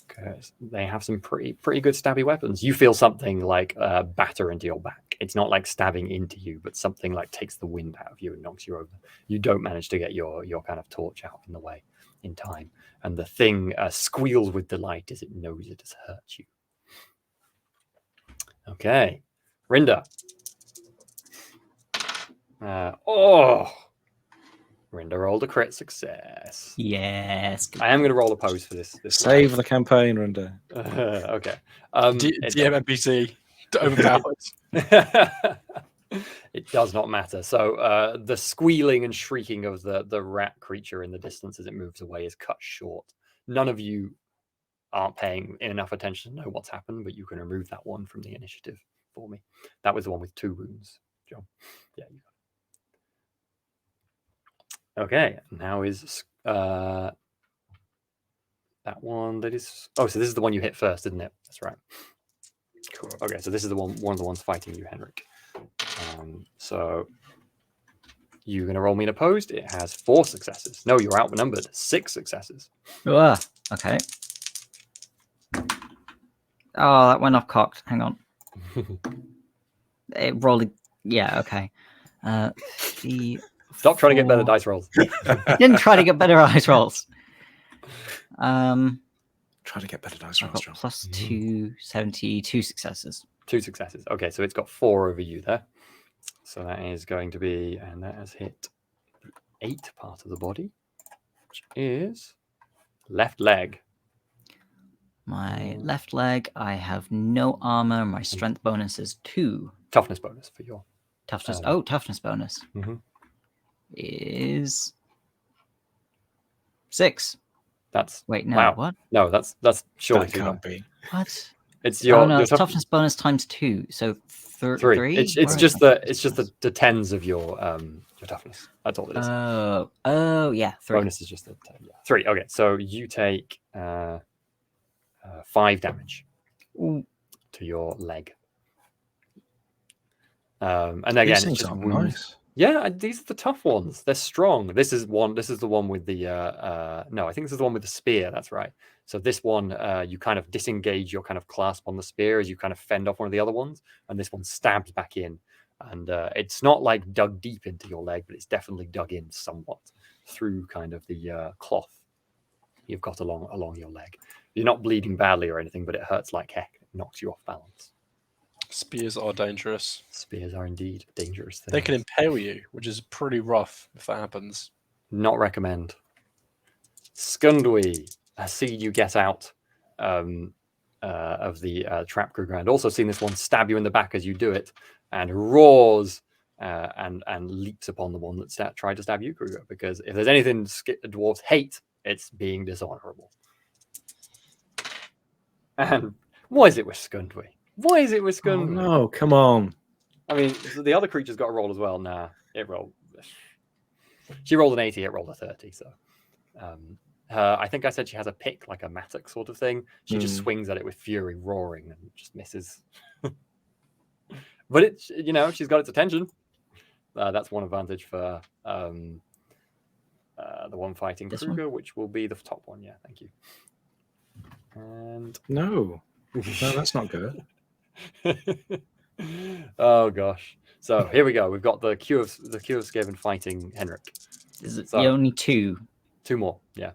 Because they have some pretty good stabby weapons. You feel something like batter into your back. It's not like stabbing into you, but something like takes the wind out of you and knocks you over. You don't manage to get your kind of torch out in the way in time. And the thing squeals with delight as it knows it has hurt you. Okay. Rinda. Rinda rolled a crit success. Yes. I am going to roll a pose for this. Save the campaign, Rinda. Okay. DM NPC overpowered. It does not matter. So the squealing and shrieking of the rat creature in the distance as it moves away is cut short. None of you aren't paying enough attention to know what's happened, but you can remove that one from the initiative for me. That was the one with 2 wounds, John. Yeah, you got it. Okay, now is that one that is... Oh, so this is the one you hit first, isn't it? That's right. Cool. Okay, so this is the one of the ones fighting you, Henrik. So you're going to roll me an opposed. It has 4 successes. No, you're outnumbered. 6 successes. Okay. Oh, that went off cocked. Hang on. It rolled. Yeah, okay. Stop trying to get better dice rolls. Didn't try to get better dice rolls. Try to get better dice rolls, John. Plus 2, 72 successes. 2 successes. Okay, so it's got 4 over you there. So that is going to be, and that has hit the 8 part of the body, which is left leg. My left leg, I have no armor. My strength bonus is 2. Toughness bonus for your toughness. Toughness bonus is 6. That's no. Wow. What? No, that's surely That can't be. What? It's your, no, your it's toughness bonus times 2, so 3. It's just the tens of your toughness. That's all it is. Oh yeah, 3. Bonus is just the 3. Okay, so you take 5 damage to your leg. And again, These it's things just are wounds. nice. Yeah, these are the tough ones. They're strong. This is the one with the no, I think this is the one with the spear. That's right. So this one, you kind of disengage your kind of clasp on the spear as you kind of fend off one of the other ones, and this one stabs back in. And it's not like dug deep into your leg, but it's definitely dug in somewhat through kind of the cloth you've got along your leg. You're not bleeding badly or anything, but it hurts like heck. It knocks you off balance. Spears are dangerous. Spears are indeed dangerous things. They can impale you, which is pretty rough if that happens. Not recommend. Skundwy, a seed you get out of the trap crew ground. Also seen this one stab you in the back as you do it, and roars and leaps upon the one that tried to stab you, Kruger. Because if there's anything dwarves hate, it's being dishonorable. And what is it with Skundwy? Why is it with Skundwy? Oh, no, come on. I mean, so the other creature's got a roll as well. Nah, it rolled. She rolled an 80, it rolled a 30. So I think I said she has a pick, like a mattock sort of thing. She just swings at it with fury, roaring, and just misses. But it, she's got its attention. That's one advantage for the one fighting Kruger, which will be the top one. Yeah, thank you. And no, that's not good. Oh gosh. So here we go. We've got the Q of Skaven fighting Henrik. Is it only 2? 2 more, yeah.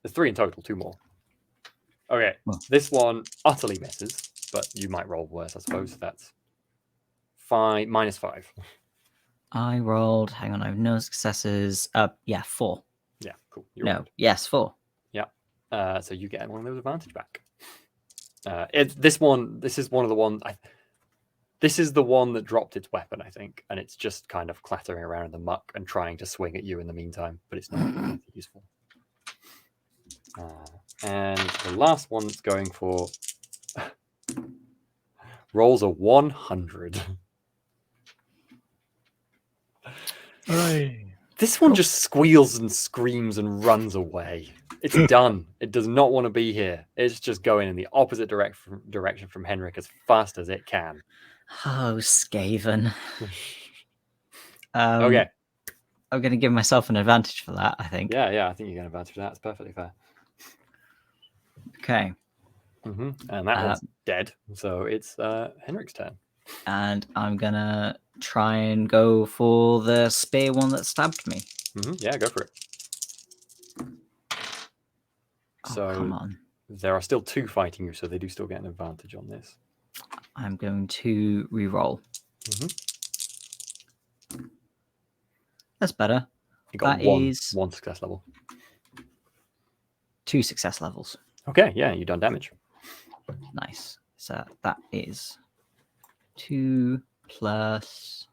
There's 3 in total, 2 more. Okay, this one utterly misses, but you might roll worse, I suppose. That's minus 5. I rolled. Hang on, I have no successes. 4. Yeah, cool. Yes, 4. Yeah. So you get one of those advantage back. This is one of the ones. This is the one that dropped its weapon, I think, and it's just kind of clattering around in the muck and trying to swing at you in the meantime, but it's not really useful. And the last one that's going for rolls a 100. Hooray. This one just squeals and screams and runs away. It's done. It does not want to be here. It's just going in the opposite direction from Henrik as fast as it can. Oh, Skaven. Okay. I'm going to give myself an advantage for that, I think. Yeah, I think you get an advantage for that. It's perfectly fair. Okay. And that one's dead. So it's Henrik's turn. And I'm going to try and go for the spear one that stabbed me. Yeah, go for it. So come on. There are still 2 fighting you, so they do still get an advantage on this. I'm going to re-roll. That's better. You got one success level. 2 success levels. Okay, yeah, you've done damage. Nice. So that is 2 plus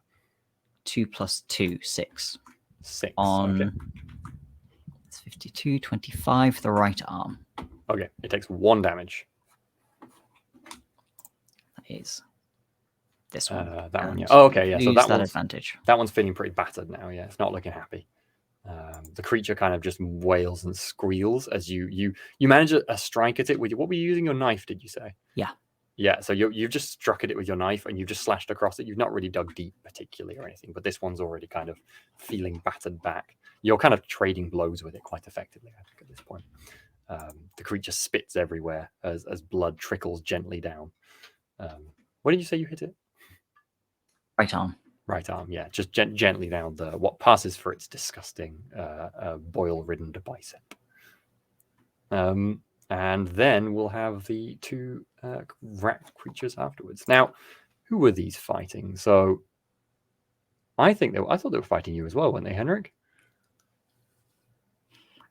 2 plus 2, 6. 6. On okay. It's 52, 25 for the right arm. Okay, it takes 1 damage. That is this one. That one, yeah. Oh, okay, yeah. So that one's advantage. That one's feeling pretty battered now. Yeah, it's not looking happy. The creature kind of just wails and squeals as you manage a strike at it with what were you using your knife? Did you say? Yeah. Yeah. So you've just struck at it with your knife and you've just slashed across it. You've not really dug deep particularly or anything, but this one's already kind of feeling battered back. You're kind of trading blows with it quite effectively, I think, at this point. The creature spits everywhere as blood trickles gently down. What did you say you hit it? Right arm. Right arm, yeah. Just gently down what passes for its disgusting boil-ridden bicep. And then we'll have the 2 rat creatures afterwards. Now, who were these fighting? So I thought they were fighting you as well, weren't they, Henrik?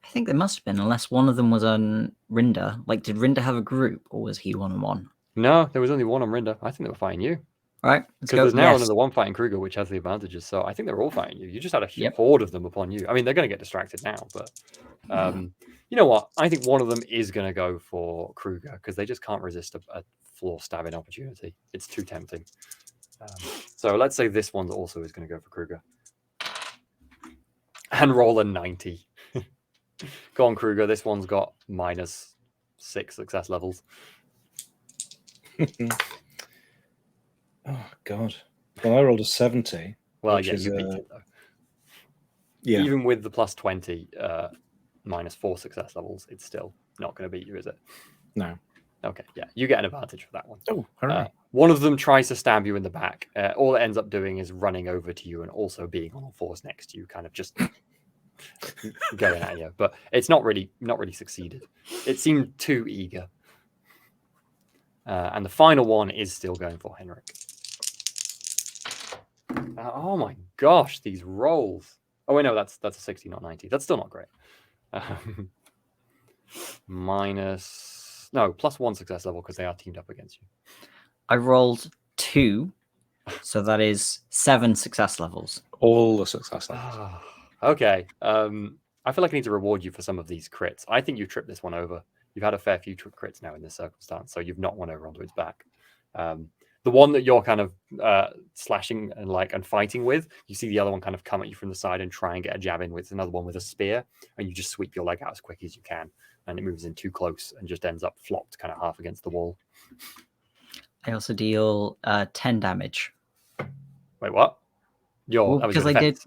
I think they must have been, unless one of them was on Rinda. Like, did Rinda have a group, or was he 1-on-1? No, there was only one on Rinda. I think they were fighting you. All right, because there's now another one fighting Kruger, which has the advantages. So I think they're all fighting you. You just had a horde of them upon you. I mean, they're going to get distracted now, but you know what? I think one of them is going to go for Kruger because they just can't resist a floor stabbing opportunity. It's too tempting. So let's say this one also is going to go for Kruger and roll a 90. Go on, Kruger. This one's got -6 success levels. Oh, God. Well, I rolled a 70. Well, yeah, you beat it, though. Yeah. Even with the +20, -4 success levels, it's still not going to beat you, is it? No. Okay, yeah. You get an advantage for that one. Oh, all right. One of them tries to stab you in the back. All it ends up doing is running over to you and also being on all fours next to you, kind of just going at you. But it's not really succeeded. It seemed too eager. And the final one is still going for Henrik. Oh my gosh, these rolls. Oh wait, no, that's a 60, not 90. That's still not great. +1 success level because they are teamed up against you. I rolled 2, so that is 7 success levels. All the success levels. Okay. I feel like I need to reward you for some of these crits. I think you tripped this one over. You've had a fair few crits now in this circumstance, so you've not won over onto its back. The one that you're kind of slashing and fighting with, you see the other one kind of come at you from the side and try and get a jab in with another one with a spear, and you just sweep your leg out as quick as you can, and it moves in too close and just ends up flopped kind of half against the wall. I also deal 10 damage. Wait, what? Because I did.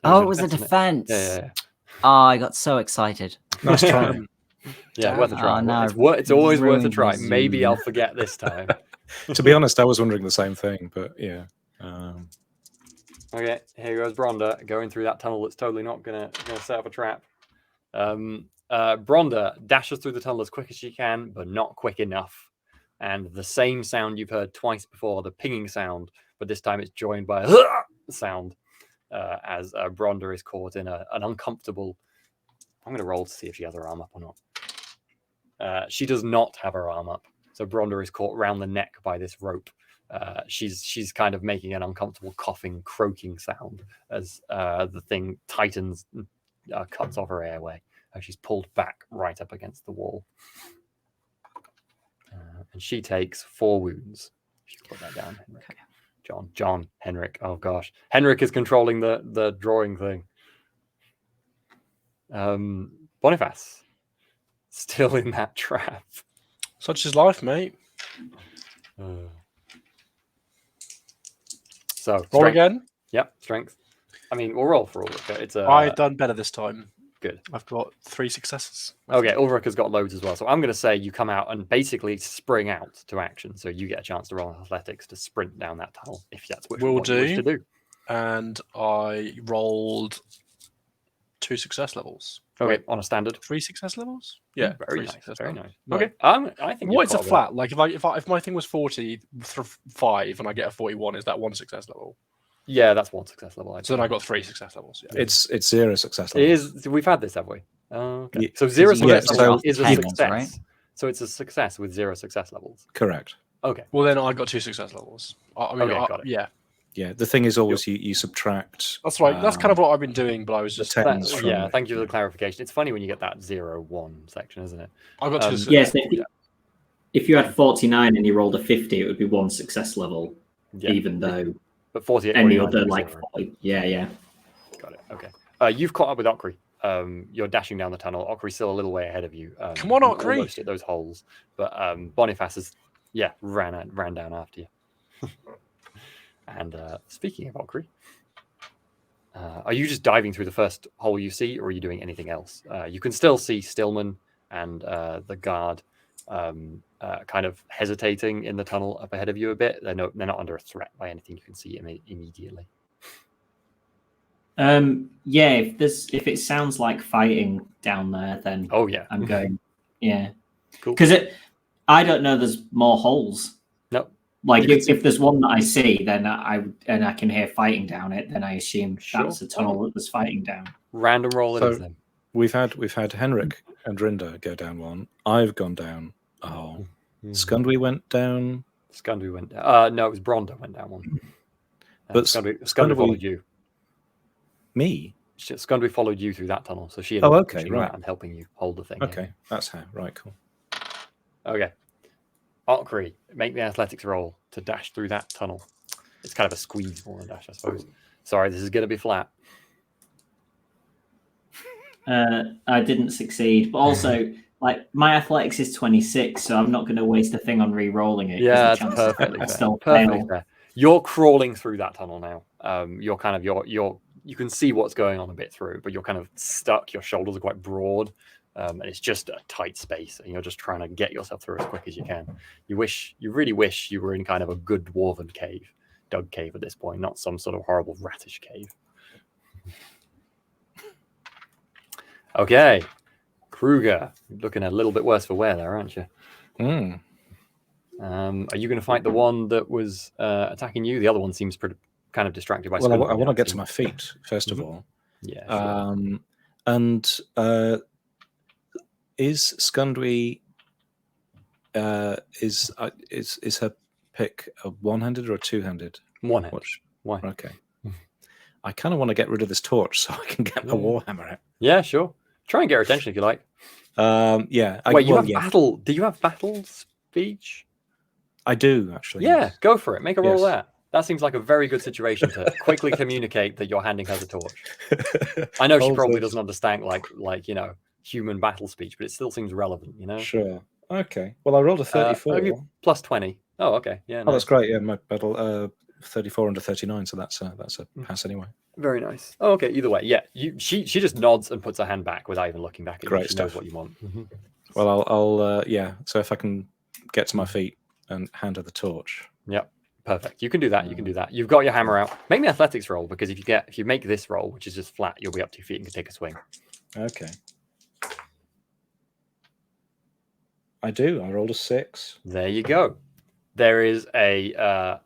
Oh, it was a defense. Yeah. Oh, I got so excited. Nice try. Yeah, worth a try. It's always worth a try. Maybe I'll forget this time. To be honest, I was wondering the same thing, but yeah. Okay, here goes Bronda going through that tunnel that's totally not gonna set up a trap. Bronda dashes through the tunnel as quick as she can, but not quick enough. And the same sound you've heard twice before, the pinging sound, but this time it's joined by a sound as Bronda is caught in an uncomfortable. I'm going to roll to see if she has her arm up or not. She does not have her arm up. So Bronda is caught round the neck by this rope. She's kind of making an uncomfortable coughing, croaking sound as the thing tightens, cuts off her airway. She's pulled back right up against the wall. And she takes 4 wounds. She's put that down, Henrik. Okay. John, Henrik. Oh gosh. Henrik is controlling the drawing thing. Boniface, still in that trap. Such is life, mate. So roll strength. again. Yep, strength. I mean, we'll roll for Ulrika. It's I've done better this time. Good. I've got 3 successes. Okay, Ulrika's got loads as well. So I'm going to say you come out and basically spring out to action. So you get a chance to roll athletics to sprint down that tunnel if that's what you wish to do. And I rolled 2 success levels. Okay, Wait, on a standard. 3 success levels? Yeah, very nice. Very nice. No. Okay, I think. What is a flat? Like if my thing was 45 and I get a 41, is that 1 success level? Yeah, that's 1 success level. So then I got 3 success levels. Yeah. It's 0 success levels. It is. We've had this, have we? Okay. Yeah. So 0 success level is a 10, success. right? So it's a success with 0 success levels. Correct. Okay. Well, then I got 2 success levels. I mean, got it. Yeah. Yeah. The thing is always you subtract. That's right. That's kind of what I've been doing, but I was just. tens from- Yeah. Thank you for the clarification. It's funny when you get that 0-1 section, isn't it? I got 2. Yes. If you had 49 and you rolled a 50, it would be 1 success level, even though. But 48. Any other like 40. Yeah. Got it. Okay. You've caught up with Okri. You're dashing down the tunnel. Okri's still a little way ahead of you. Come on, Okri! Almost at those holes, but Boniface has ran down after you. And speaking of Okri, are you just diving through the first hole you see, or are you doing anything else? You can still see Stillman and the guard kind of hesitating in the tunnel up ahead of you a bit. They're not under a threat by anything you can see immediately. Yeah, if it sounds like fighting down there, then I'm going. Yeah, cool. Because I don't know. There's more holes. No, like if there's one that I see, then I can hear fighting down it. Then I assume that's the tunnel that there's fighting down. Random roll it is then. We've had Henrik and Rinda go down one. I've gone down a hole. Skundwy went down. No, it was Bronda went down one. But Skundwy followed you. Me? Skundwy followed you through that tunnel, so she ended up pushing you out and helping you hold the thing. Okay, that's how. Right, cool. Okay. Okri, make the athletics roll to dash through that tunnel. It's kind of a squeeze more than dash, I suppose. Sorry, this is going to be flat. I didn't succeed, but also, like, my athletics is 26, so I'm not going to waste a thing on re-rolling it. Yeah, that's perfectly fair. You're crawling through that tunnel now. You can see what's going on a bit through, but you're kind of stuck. Your shoulders are quite broad, and it's just a tight space, and you're just trying to get yourself through as quick as you can. You really wish you were in kind of a good dwarven cave, dug cave at this point, not some sort of horrible ratish cave. Okay, Kruger, you're looking a little bit worse for wear there, aren't you? Are you going to fight the one that was attacking you? The other one seems pretty kind of distracted by. Well, I want to get to my feet first of all. Yeah. Sure. And is Skundwy is her pick a one-handed or a two-handed? One-handed. Why? Okay. I kind of want to get rid of this torch so I can get my Warhammer out. Yeah, sure. Try and get her attention if you like. Yeah. Battle. Do you have battle speech? I do, actually. Yeah, yes. Go for it. Make a roll there. That seems like a very good situation to quickly communicate that you're handing her the torch. I know she probably doesn't understand like human battle speech, but it still seems relevant, Sure. Okay. Well, I rolled a 34. Plus 20. Oh, okay. Yeah. Oh, that's great. Yeah, my battle 34 under 39, so that's a pass anyway. Very nice. Oh, okay. Either way, yeah. She just nods and puts her hand back without even looking back at you. Great she stuff. knows what you want. Mm-hmm. Well, I'll So if I can get to my feet and hand her the torch. Yep. Perfect. You can do that. You can do that. You've got your hammer out. Make me athletics roll, because if you make this roll, which is just flat, you'll be up 2 feet and can take a swing. Okay. I do. I rolled a 6. There you go. There is a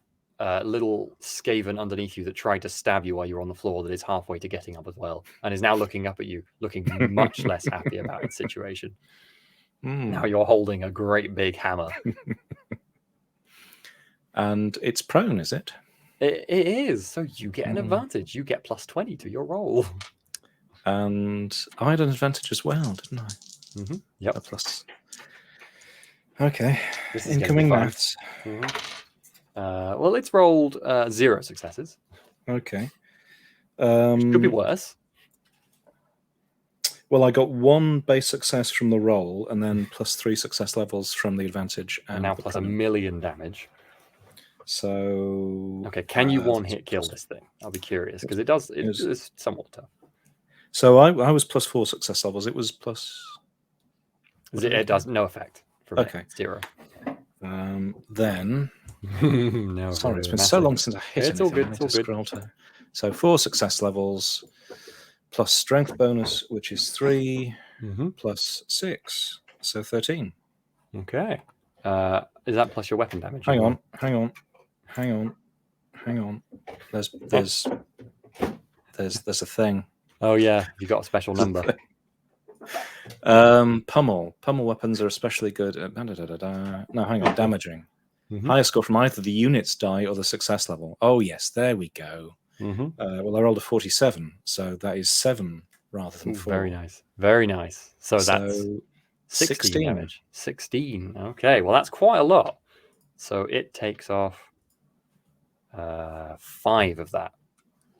little skaven underneath you that tried to stab you while you're on the floor that is halfway to getting up as well, and is now looking up at you, looking much less happy about its situation. Now you're holding a great big hammer. And it's prone, is it? It is. So you get an advantage. You get plus 20 to your roll. And I had an advantage as well, didn't I? Mm-hmm. Yep. A plus. Okay. Incoming maths. Well, it's rolled 0 successes. Okay. Could be worse. Well, I got 1 base success from the roll, and then plus 3 success levels from the advantage. And now plus 1,000,000 damage. So okay, can you one-hit kill this thing? I'll be curious because it's somewhat tough. So I was plus 4 success levels. It was plus. It does no effect. Okay, 0. Then. No, sorry, it's been so long since I hit it's anything. All good. It's all good. So 4 success levels, plus strength bonus, which is 3, plus 6, so 13. Okay. Is that plus your weapon damage? Hang on. There's a thing. Oh yeah, you got a special number. Pummel weapons are especially good at no, hang on, damaging. Highest score from either the unit's die or the success level. Oh yes, there we go. Well, I rolled a 47, so that is 7 rather than 4. Very nice. So that's 16 damage. 16. Okay, well that's quite a lot. So it takes off 5 of that.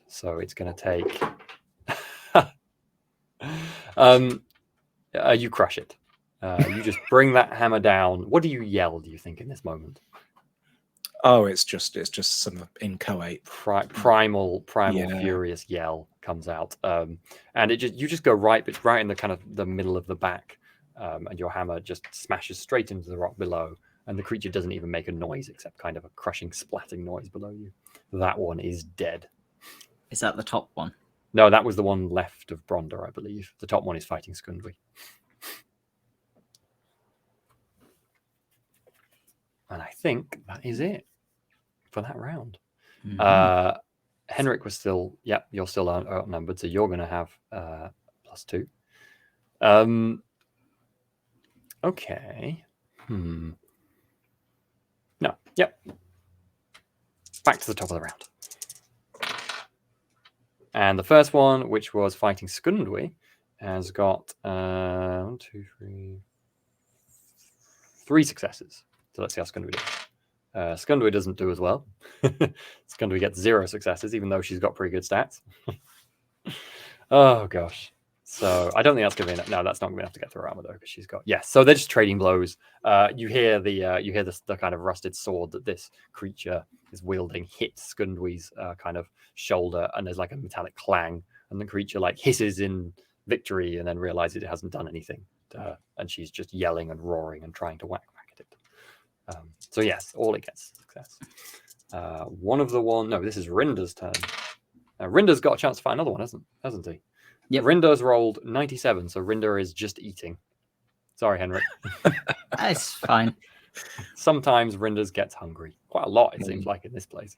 So it's going to take. You crush it. You just bring that hammer down. What do you yell? Do you think in this moment? Oh, it's just some inchoate primal furious yell comes out, and you just go right in the kind of the middle of the back, and your hammer just smashes straight into the rock below, and the creature doesn't even make a noise except kind of a crushing, splatting noise below you. That one is dead. Is that the top one? No, that was the one left of Bronder, I believe. The top one is fighting Skundwy. And I think that is it for that round. Henrik was still, you're still outnumbered, so you're going to have +2. Okay. No, back to the top of the round. And the first one, which was fighting Skundwy, has got 1, 2, 3 successes. So let's see how Skundwy does. Skundwy doesn't do as well. Skundwy gets 0 successes, even though she's got pretty good stats. Oh gosh. So I don't think that's going to be enough. No, that's not going to be enough to get through her armor though, because she's got So they're just trading blows. You hear the kind of rusted sword that this creature is wielding hit Skundwy's kind of shoulder, and there's like a metallic clang, and the creature like hisses in victory, and then realizes it hasn't done anything, and she's just yelling and roaring and trying to whack at it. So yes, all it gets success. This is Rinder's turn. Rinder's got a chance to fight another one, hasn't he? Yep. Rinder's rolled 97, so Rinder is just eating. Sorry, Henrik. It's fine. Sometimes Rinder's gets hungry. Quite a lot, it seems like, in this place.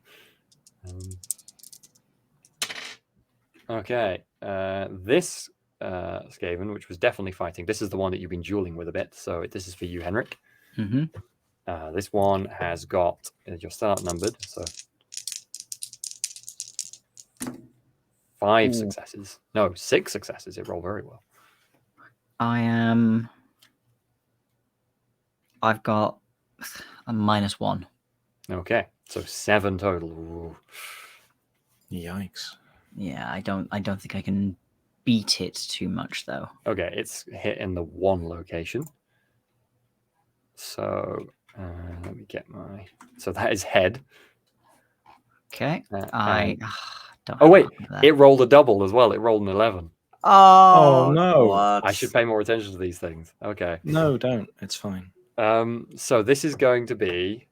Okay. This Skaven, which was definitely fighting, this is the one that you've been dueling with a bit, so this is for you, Henrik. This one has got, you're still outnumbered, so 5 successes. No, 6 successes. It rolled very well. I've got a -1. Okay, so 7 total. Ooh. Yikes. Yeah, I don't think I can beat it too much though. Okay, it's hit in the 1 location. So let me get so that is head. Okay. Wait, it rolled a double as well. It rolled an 11. Oh no! What? I should pay more attention to these things. Okay. No, don't. It's fine. So this is going to be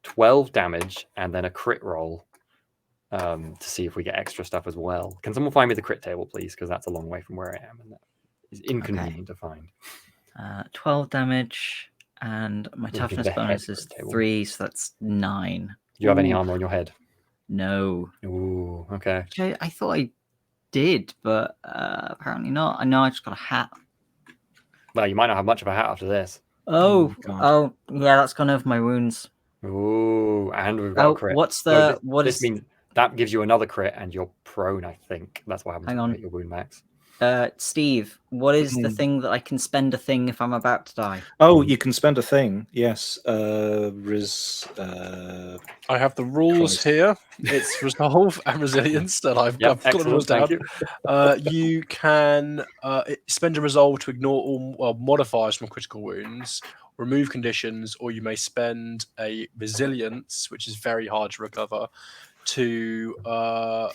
12 damage and then a crit roll to see if we get extra stuff as well. Can someone find me the crit table, please? Because that's a long way from where I am, and that is inconvenient to find. 12 damage, and my toughness bonus is 3, so that's 9. Do you have any armor on your head? No. Ooh, okay. Which I thought I did, but apparently not. I know I just got a hat. Well, you might not have much of a hat after this. Oh, yeah, that's gone over my wounds. Ooh, and we've got a crit. This means that gives you another crit, and you're prone. I think that's what happens when you hit your wound max. Steve, what is the thing that I can spend a thing if I'm about to die? Oh, you can spend a thing. Yes. I have the rules here. It's resolve and resilience, and I've got the rules down. You can spend a resolve to ignore all modifiers from critical wounds, remove conditions, or you may spend a resilience, which is very hard to recover, to I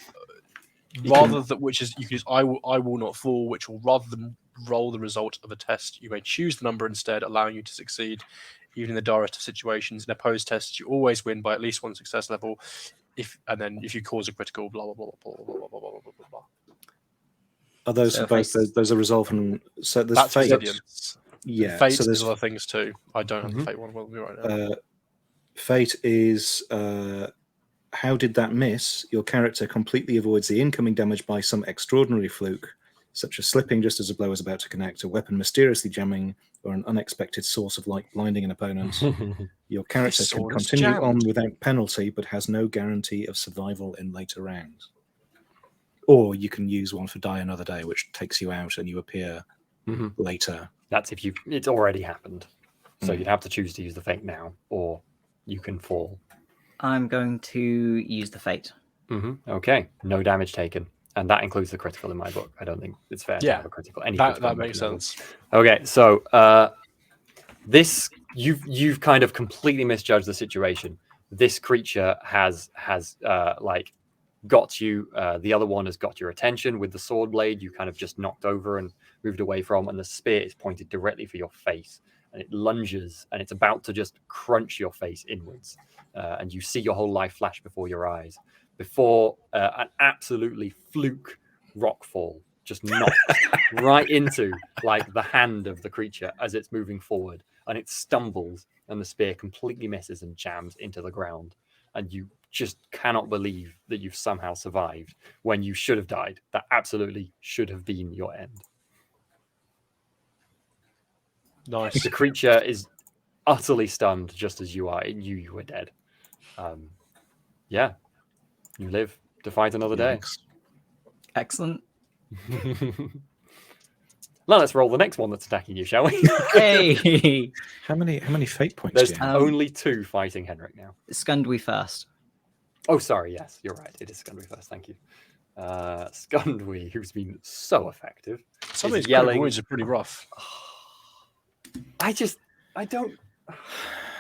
will not fall, which will rather than roll the result of a test, you may choose the number instead, allowing you to succeed even in the direst of situations. In opposed tests, you always win by at least one success level. If you cause a critical, blah blah blah blah blah blah blah blah blah blah. Are those for both? There's a resolve and so there's that's fate. Resilience. Yeah, fate so there's other things too. I don't have the fate one with me right now. Fate is how did that miss? Your character completely avoids the incoming damage by some extraordinary fluke, such as slipping just as a blow is about to connect, a weapon mysteriously jamming, or an unexpected source of light blinding an opponent. Your character can continue on without penalty, but has no guarantee of survival in later rounds. Or you can use one for Die Another Day, which takes you out and you appear later. That's if it's already happened. So you'd have to choose to use the fate now, or you can fall. I'm going to use the fate. Okay, no damage taken. And that includes the critical in my book. I don't think it's fair to have a critical. That makes sense. Okay, so this you've kind of completely misjudged the situation. This creature has like got you. The other one has got your attention with the sword blade. You kind of just knocked over and moved away from, and the spear is pointed directly for your face, and it lunges, and it's about to just crunch your face inwards, and you see your whole life flash before your eyes. Before an absolutely fluke rockfall just knocks right into like the hand of the creature as it's moving forward, and it stumbles, and the spear completely misses and jams into the ground, and you just cannot believe that you've somehow survived when you should have died. That absolutely should have been your end. Nice. The creature is utterly stunned, just as you are. It knew you were dead. Yeah. You live to fight another day. Excellent. Now let's roll the next one that's attacking you, shall we? Hey! How many fate points There's do you have? only 2 fighting Henrik now. Skundwe first. Oh, sorry. Yes, you're right. It is Skundwe first. Thank you. Skundwe, who's been so effective. Some of these critical wounds are pretty rough. I don't.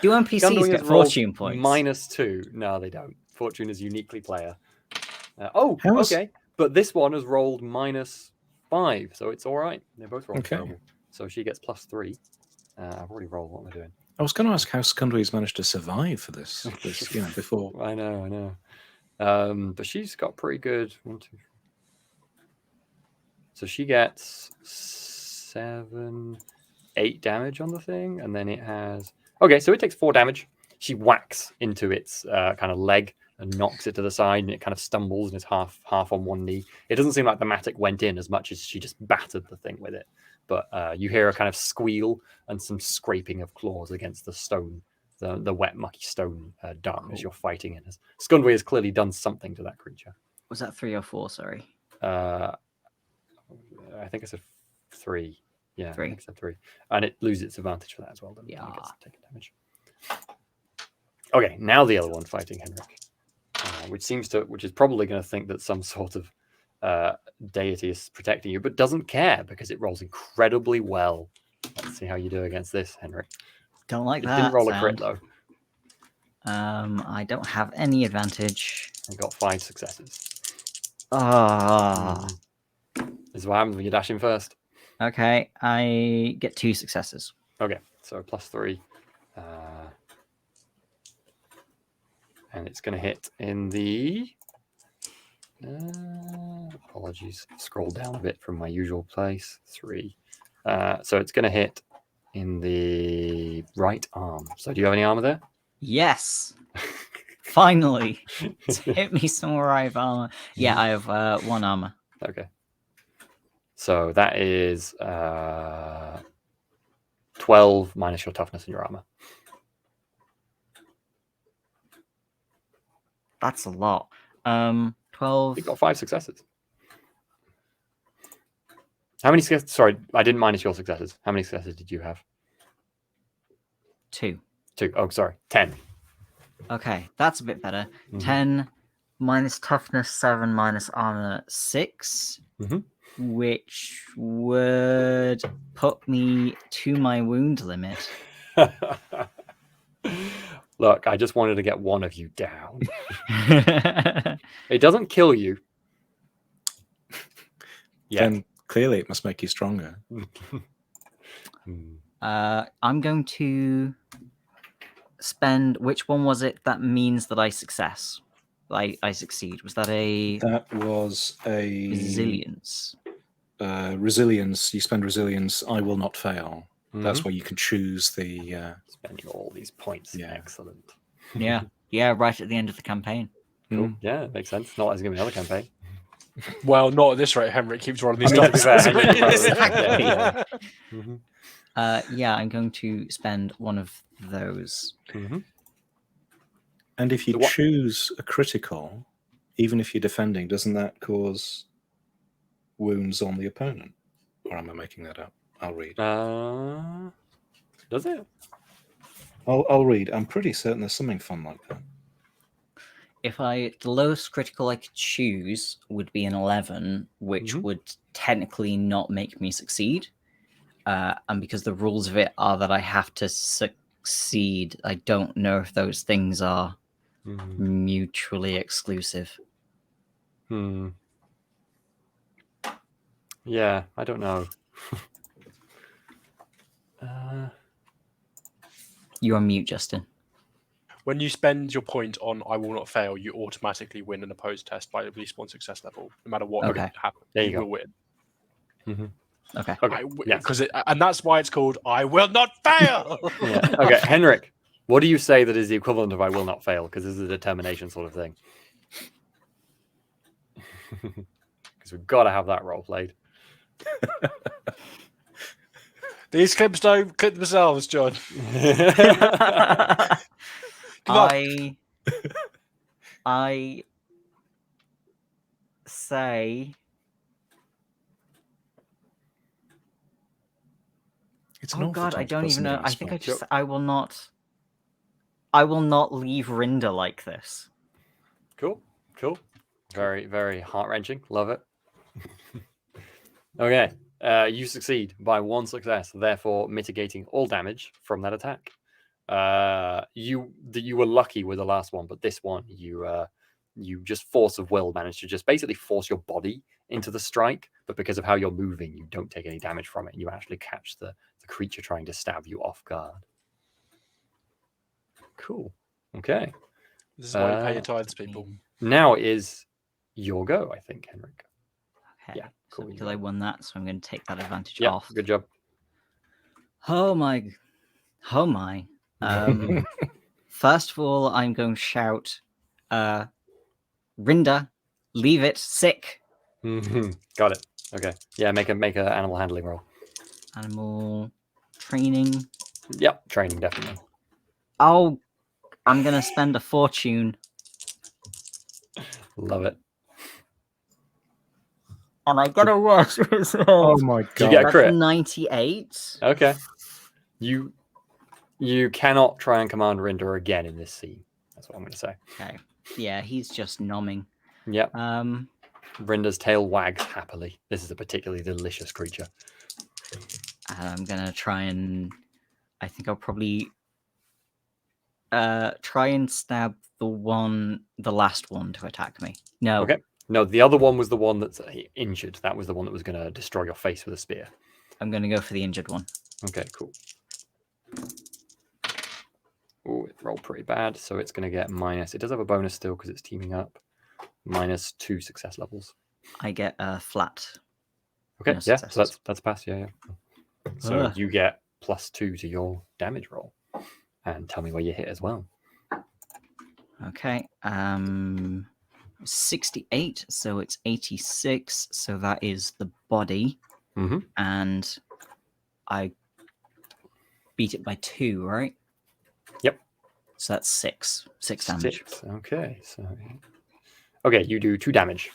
Do NPCs get fortune points? -2. No, they don't. Fortune is uniquely player. Okay. But this one has rolled -5, so it's all right. They both rolled terrible. So she gets +3. I've already rolled what we're doing. I was going to ask how Skundwe's managed to survive for this before. I know. But she's got pretty good. 1, 2, 3. So she gets 7, 8 damage on the thing, and then it has. Okay, so it takes 4 damage. She whacks into its kind of leg and knocks it to the side, and it kind of stumbles and is half on one knee. It doesn't seem like the mattock went in as much as she just battered the thing with it. But you hear a kind of squeal and some scraping of claws against the stone, the wet, mucky stone darkness you're fighting in. Skundwe has clearly done something to that creature. Was that 3 or 4? Sorry. I think it's a 3. Yeah, 3. I think it's a 3. And it loses its advantage for that as well. Yeah. It gets taken damage. Okay, now the other one fighting Henrik. Which is probably going to think that some sort of deity is protecting you, but doesn't care because it rolls incredibly well. Let's see how you do against this, Henrik. Don't like that. It didn't roll a crit though. I don't have any advantage. I got 5 successes. This is what happens when you dash in first. Okay, I get 2 successes. Okay, so +3. And it's going to hit in the... apologies. Scroll down a bit from my usual place. 3. So it's going to hit in the right arm. So do you have any armor there? Yes. Finally. Hit me some more right armor. Yeah, I have 1 armor. Okay. So that is 12 minus your toughness and your armor. That's a lot. 12. You got 5 successes. How many successes? Sorry, I didn't minus your successes. How many successes did you have? 2. 2. Oh, sorry. 10. Okay, that's a bit better. Mm-hmm. 10 minus toughness 7 minus armor 6, which would put me to my wound limit. Look, I just wanted to get one of you down. It doesn't kill you. Then clearly it must make you stronger. I'm going to spend. Which one was it that means that I success? I succeed. Was that a? That was a resilience. Resilience. You spend resilience. I will not fail. That's where you can choose the spending all these points. Yeah, excellent. Yeah, right at the end of the campaign. Cool. Yeah, it makes sense. Not like there's gonna be another campaign. Well, not at this rate. Henrik keeps rolling these dice. I'm going to spend one of those. And if you choose a critical, even if you're defending, doesn't that cause wounds on the opponent? Or am I making that up? I'll read. Does it? I'll read. I'm pretty certain there's something fun like that. If the lowest critical I could choose would be an 11, which would technically not make me succeed. And because the rules of it are that I have to succeed, I don't know if those things are mutually exclusive. Yeah, I don't know. You are mute, Justin. When you spend your point on I will not fail, you automatically win an opposed test by at least one success level. No matter what happens, you will win. Okay. Because and that's why it's called I will not fail. Okay, Henrik, what do you say that is the equivalent of I will not fail? Because this is a determination sort of thing. Because we've got to have that role played. These clips don't clip themselves, John. I say it's an God, I don't even know. I think I will not leave Rinda like this. Cool. Very, very heart-wrenching. Love it. Okay. You succeed by 1 success, therefore mitigating all damage from that attack. You were lucky with the last one, but this one you just force of will managed to just basically force your body into the strike, but because of how you're moving, you don't take any damage from it. You actually catch the creature trying to stab you off guard. Cool. Okay. This is why you pay your tithes, people. Now is your go, I think, Henrik. Okay. Yeah. Cool. So because I won that, so I'm going to take that advantage Yeah, off. Good job. Oh my. First of all, I'm going to shout, Rinda, leave it, sick. Got it. Okay. Yeah, make a animal handling roll. Animal training. Yep, training definitely. Oh, I'm gonna spend a fortune. Love it. And I get a worse result. Oh my god! Did you get a crit? 98. Okay. You cannot try and command Rinda again in this scene. That's what I'm going to say. Okay. Yeah, he's just nomming. Yep. Rinda's tail wags happily. This is a particularly delicious creature. I'm going to try and... I think I'll probably try and stab the last one to attack me. No. Okay. No, the other one was the one that's injured. That was the one that was going to destroy your face with a spear. I'm going to go for the injured one. Okay, cool. Oh, it rolled pretty bad, so it's going to get minus. It does have a bonus still because it's teaming up. -2 success levels. I get a flat. Okay, yeah, so that's a pass. Yeah. So you get +2 to your damage roll, and tell me where you hit as well. Okay. 68, so it's 86. So that is the body, and I beat it by 2, right? Yep. So that's 6 damage. 6. Okay, so you do 2 damage.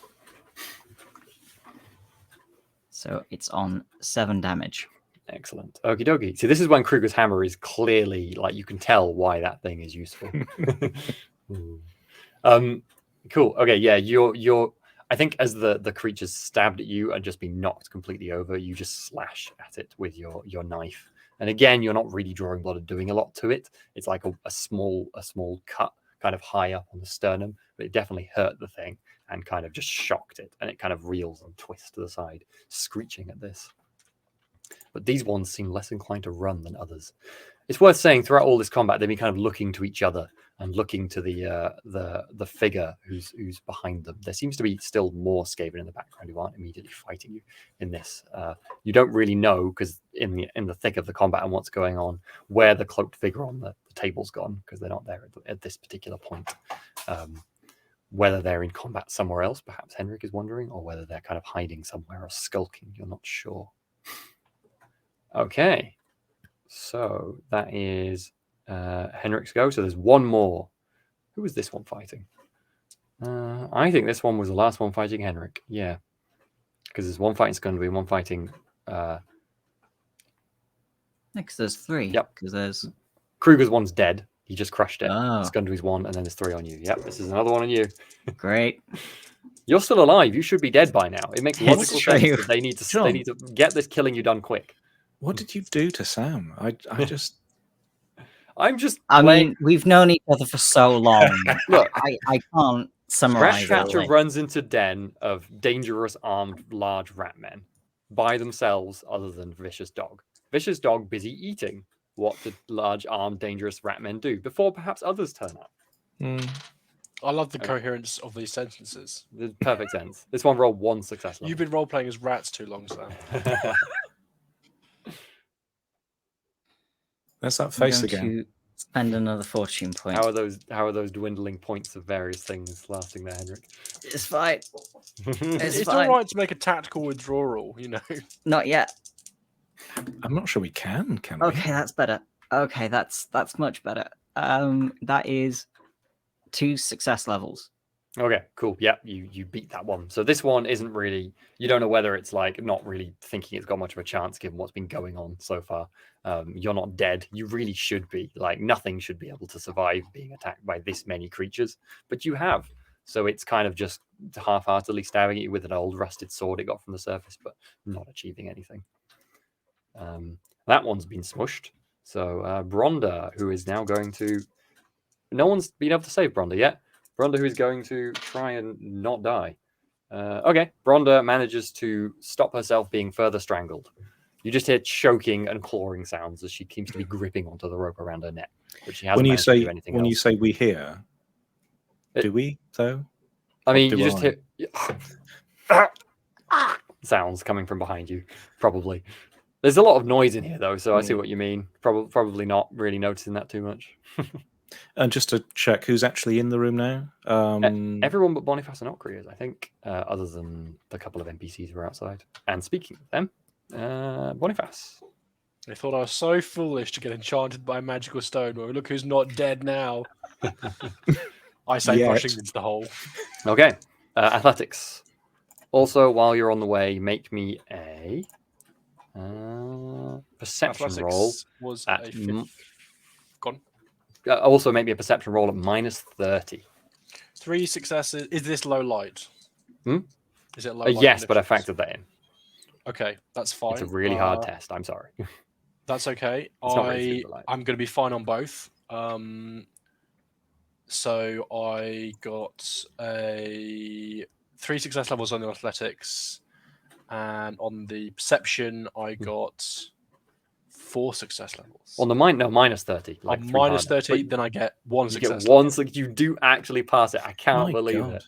So it's on 7 damage. Excellent. Okie dokie. See, this is when Kruger's hammer is clearly, like, you can tell why that thing is useful. Cool. Okay, yeah, you're I think as the creature's stabbed at you and just been knocked completely over, you just slash at it with your knife. And again, you're not really drawing blood or doing a lot to it. It's like a small cut kind of high up on the sternum, but it definitely hurt the thing and kind of just shocked it. And it kind of reels and twists to the side, screeching at this. But these ones seem less inclined to run than others. It's worth saying throughout all this combat, they've been kind of looking to each other and looking to the figure who's behind them. There seems to be still more Skaven in the background who aren't immediately fighting you in this. You don't really know, because in the thick of the combat and what's going on, where the cloaked figure on the table's gone, because they're not there at this particular point. Whether they're in combat somewhere else, perhaps Henrik is wondering, or whether they're kind of hiding somewhere or skulking, you're not sure. Okay, so that is Henrik's go. So there's one more. Who was this one fighting? I think this one was the last one fighting Henrik. Yeah, because there's one fighting Skundby and one fighting. Next, there's 3. Yep. Because there's Kruger's one's dead. He just crushed it. Oh. Skundby's 1, and then there's 3 on you. Yep, this is another one on you. Great. You're still alive. You should be dead by now. It makes logical sense that they need to get this killing you done quick. What did you do to Sam? I just. I mean, we've known each other for so long. Look, I can't summarize. Scratch runs into den of dangerous armed large rat men by themselves, other than Vicious Dog. Vicious Dog busy eating. What did large armed dangerous rat men do before perhaps others turn up? I love the coherence of these sentences. Perfect sense. This one rolled 1 success level. You've been role playing as rats too long, Sam. That's that face I'm again. to spend another fortune point. How are those dwindling points of various things lasting there, Henrik? It's fine. It's all right to make a tactical withdrawal, you know. Not yet. I'm not sure we can we? Okay, that's better. Okay, that's much better. That is 2 success levels. Okay, cool. Yeah, you beat that one. So this one isn't really, you don't know whether it's like not really thinking it's got much of a chance given what's been going on so far. You're not dead. You really should be. Like, nothing should be able to survive being attacked by this many creatures, but you have. So it's kind of just half-heartedly stabbing at you with an old rusted sword it got from the surface, but not achieving anything. That one's been smushed. So Bronda, who is now going to... No one's been able to save Bronda yet. Bronda, who is going to try and not die. Okay, Bronda manages to stop herself being further strangled. You just hear choking and clawing sounds as she seems to be gripping onto the rope around her neck, but she hasn't managed to do anything else. When you say we hear, do we, though? I mean, you just hear sounds coming from behind you, probably. There's a lot of noise in here, though, so I see what you mean. Probably not really noticing that too much. And just to check, who's actually in the room now? Everyone but Boniface and Okri is, I think, other than the couple of NPCs who are outside. And speaking of them, Boniface. I thought I was so foolish to get enchanted by a magical stone. Well, look who's not dead now. I say rushing into the hole. Okay, athletics. Also, while you're on the way, make me a perception roll. Was at gone. Also, make me a perception roll at -30. 3 successes. Is this low light? Is it low light? Yes, but I factored that in. Okay, that's fine. It's a really hard test. I'm sorry. That's okay. Really I'm going to be fine on both. So I got a 3 success levels on the athletics, and on the perception I got 4 success levels. On the -30. Like -30, then I get 1 success. You get 1, so you do actually pass it. I can't believe it.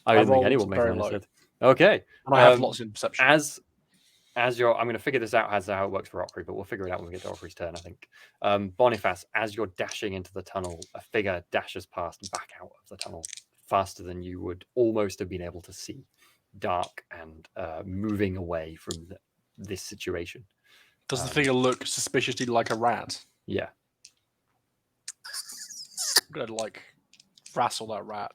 I don't think anyone makes it. Okay. And I have lots in perception. As you're, I'm going to figure this out as how it works for Okri, but we'll figure it out when we get to Okri's turn, I think. Boniface, as you're dashing into the tunnel, a figure dashes past back out of the tunnel faster than you would almost have been able to see. Dark and moving away from this situation. Does the figure look suspiciously like a rat? Yeah. I'm going to wrestle that rat.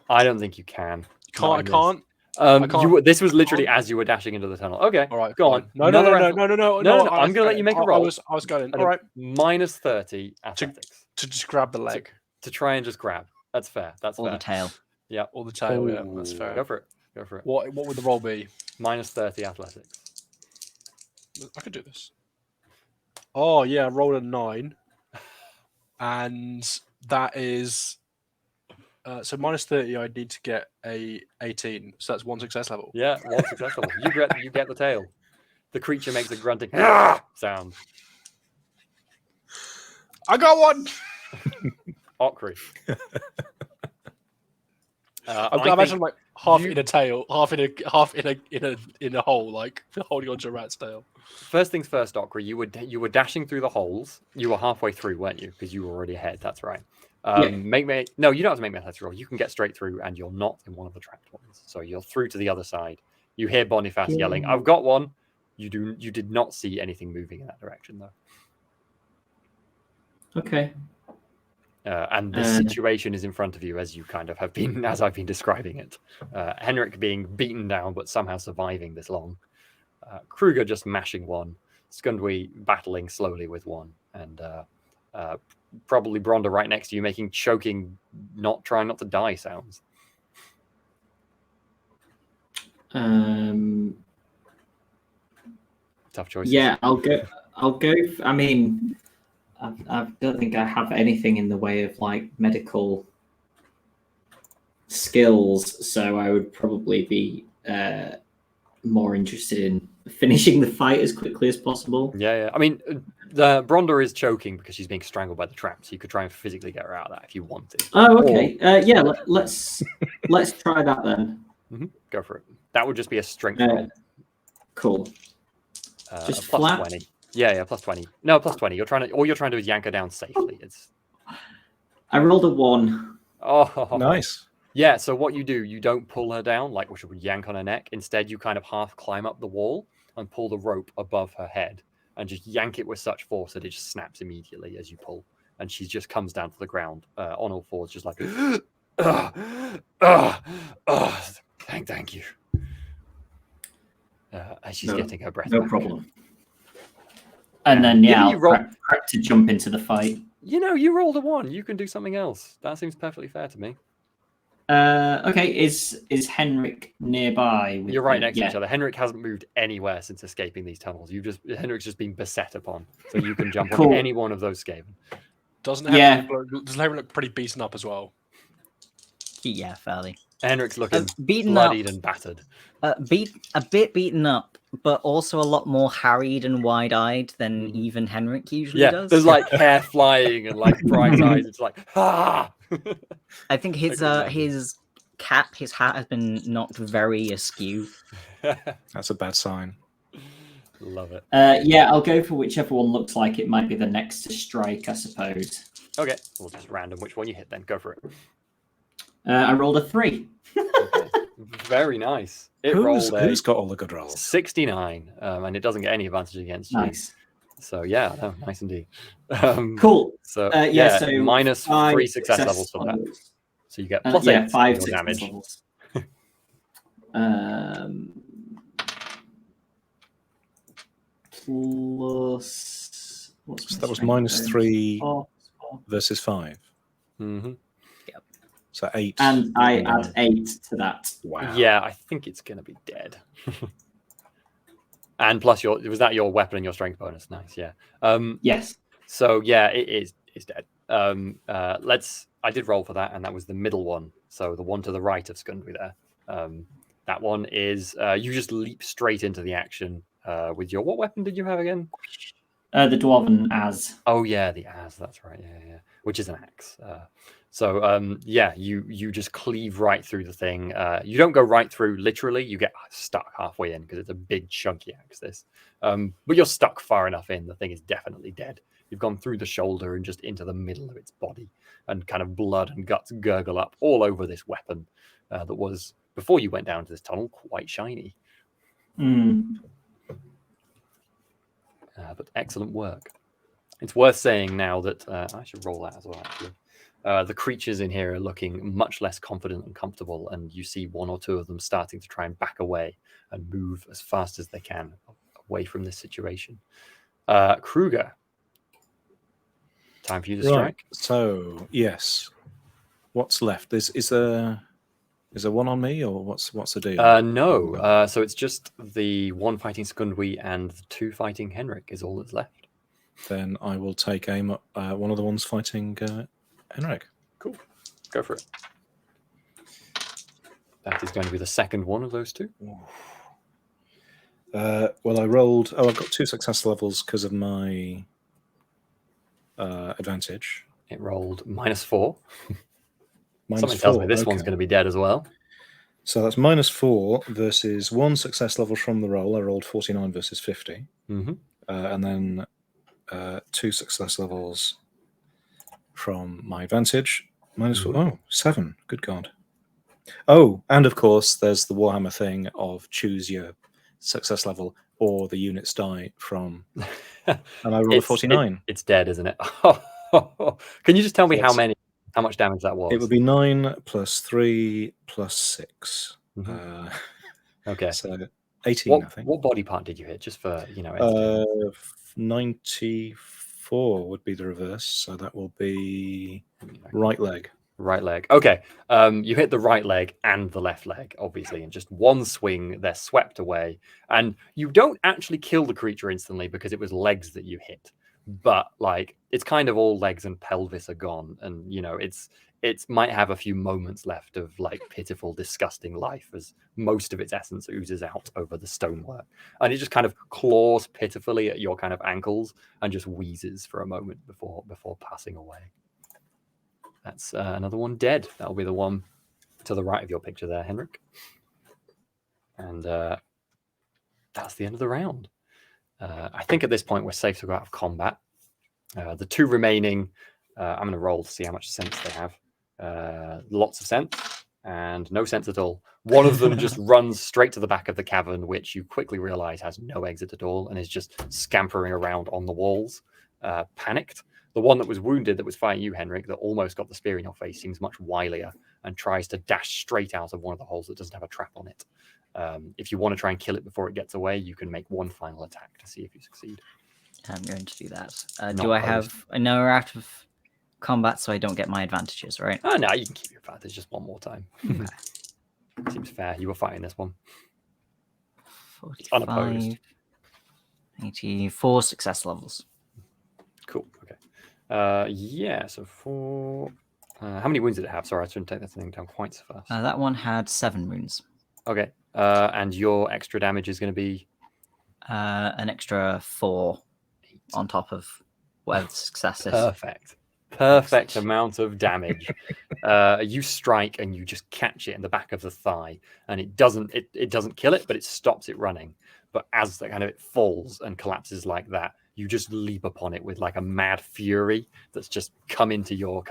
I don't think you can. I can't? This was literally as you were dashing into the tunnel. Okay, all right, go on. No. I'm gonna let you make a roll. I was going. All right, minus 30 athletics to just grab the leg. To try and just grab. That's fair. That's or fair. the tail. Yeah, or the tail. Yeah, that's fair. Go for it. What would the roll be? Minus 30 athletics. I could do this. Oh yeah, I rolled a 9, and that is so minus 30. I need to get a 18, so that's 1 success level. Yeah, 1 success level. You get the tail. The creature makes a grunting sound. I got one. Ockery. I imagine like half in a tail, half in a hole, like holding onto a rat's tail. First things first, Ockery. You were dashing through the holes. You were halfway through, weren't you? Because you were already ahead. That's right. No, you don't have to make me a athletic roll. You can get straight through, and you're not in one of the trapped ones. So you're through to the other side. You hear Boniface yelling, "I've got one." You did not see anything moving in that direction, though. Okay. And the situation is in front of you as you kind of have been, as I've been describing it. Henrik being beaten down, but somehow surviving this long. Kruger just mashing one. Skundwe battling slowly with one. And probably Bronda right next to you making choking, trying not to die sounds. Tough choices. Yeah, I'll go. I mean, I don't think I have anything in the way of like medical skills, so I would probably be more interested in finishing the fight as quickly as possible. Yeah. I mean, the Bronda is choking because she's being strangled by the trap, so you could try and physically get her out of that if you wanted. Oh, okay. Yeah, let's try that then. Mm-hmm. Go for it. That would just be a strength roll. Cool. Just plus flat? 20. Yeah, plus 20. No, plus 20. All you're trying to do is yank her down safely. I rolled a 1. Oh, nice. Yeah, so what you do, you don't pull her down like which would yank on her neck. Instead, you kind of half climb up the wall and pull the rope above her head and just yank it with such force that it just snaps immediately as you pull. And she just comes down to the ground on all fours, just like, thank you. As she's getting her breath back. No problem. And then, I'll prep to jump into the fight. You rolled a 1. You can do something else. That seems perfectly fair to me. Okay, is Henrik nearby? You're right next to each other. Henrik hasn't moved anywhere since escaping these tunnels. Henrik's just been beset upon, so you can jump on any one of those Skaven. Doesn't Henrik look pretty beaten up as well? Yeah, fairly. Henrik's looking beaten bloodied up, and battered. A bit beaten up, but also a lot more harried and wide-eyed than even Henrik usually does. There's like hair flying and like bright eyes. It's like, ah! I think his hat has been knocked very askew. That's a bad sign. Love it. I'll go for whichever one looks like it might be the next to strike, I suppose. Okay, we'll just random which one you hit then. Go for it. I rolled a 3. Okay. Very nice. Who's got all the good rolls? 69, and it doesn't get any advantage against you. Nice. So nice indeed. Cool. So so minus 3 success levels for that. So you get plus 8 5 damage. Levels. Plus. So that was minus 3 versus 5. Mm-hmm. Yep. So 8. And I add 8 to that. Wow. Yeah, I think it's going to be dead. And plus, was that your weapon and your strength bonus? Nice, yeah. Yes. So yeah, it's dead. I did roll for that, and that was the middle one. So the one to the right of Skundwe there. That one is you just leap straight into the action with your what weapon did you have again? The dwarven as. Oh yeah, the as. That's right. Yeah. Which is an axe. You just cleave right through the thing. You don't go right through literally. You get stuck halfway in because it's a big chunky axe. But you're stuck far enough in. The thing is definitely dead. You've gone through the shoulder and just into the middle of its body, and kind of blood and guts gurgle up all over this weapon that was before you went down to this tunnel quite shiny. But excellent work. It's worth saying now that I should roll that as well. Actually, The creatures in here are looking much less confident and comfortable, and you see one or two of them starting to try and back away and move as fast as they can away from this situation. Kruger, time for you to strike. Right. So yes, what's left? Is there one on me, or what's the deal? No. So it's just the one fighting Skundwi and the two fighting Henrik is all that's left. Then I will take aim at one of the ones fighting Henrik. Cool. Go for it. That is going to be the second one of those two. Well, I rolled... Oh, I've got 2 success levels because of my advantage. It rolled -4. Something -4. tells me this one's going to be dead as well. So that's -4 versus 1 success level from the roll. I rolled 49 versus 50. Mm-hmm. And then 2 success levels from my advantage. -4. Oh, 7. Good God. Oh, and of course, there's the Warhammer thing of choose your success level or the units die from. And I rolled 49. It's dead, isn't it? Can you just tell me how much damage that was? It would be 9 plus 3 plus 6. Mm-hmm. Okay. So 18, I think. What body part did you hit? Just for 94 would be the reverse. So that will be right leg. Right leg. Okay. You hit the right leg and the left leg, obviously, in just one swing. They're swept away, and you don't actually kill the creature instantly because it was legs that you hit. But like, it's kind of all legs and pelvis are gone, and it might have a few moments left of like pitiful, disgusting life as most of its essence oozes out over the stonework, and it just kind of claws pitifully at your kind of ankles and just wheezes for a moment before passing away. That's another one dead. That'll be the one to the right of your picture there, Henrik. And that's the end of the round. I think at this point we're safe to go out of combat. The two remaining, I'm going to roll to see how much sense they have. Lots of sense and no sense at all. One of them just runs straight to the back of the cavern, which you quickly realize has no exit at all and is just scampering around on the walls, panicked. The one that was wounded, that was fighting you, Henrik, that almost got the spear in your face, seems much wilier and tries to dash straight out of one of the holes that doesn't have a trap on it. If you want to try and kill it before it gets away, you can make one final attack to see if you succeed. I'm going to do that. Do I have... I know we're out of combat, so I don't get my advantages, right? Oh, no, you can keep your advantage just one more time. Okay. Seems fair. You were fighting this one. 45, unopposed. 84 success levels. Cool. Okay. Yeah, so 4... how many wounds did it have? Sorry, I shouldn't take that thing down quite so fast. That one had 7 wounds. Okay. And your extra damage is going to be? An extra 4 on top of whatever the success is. Perfect amount of damage. You strike and you just catch it in the back of the thigh, and it doesn't kill it, but it stops it running. But as the kind of it falls and collapses like that, you just leap upon it with like a mad fury that's just come into your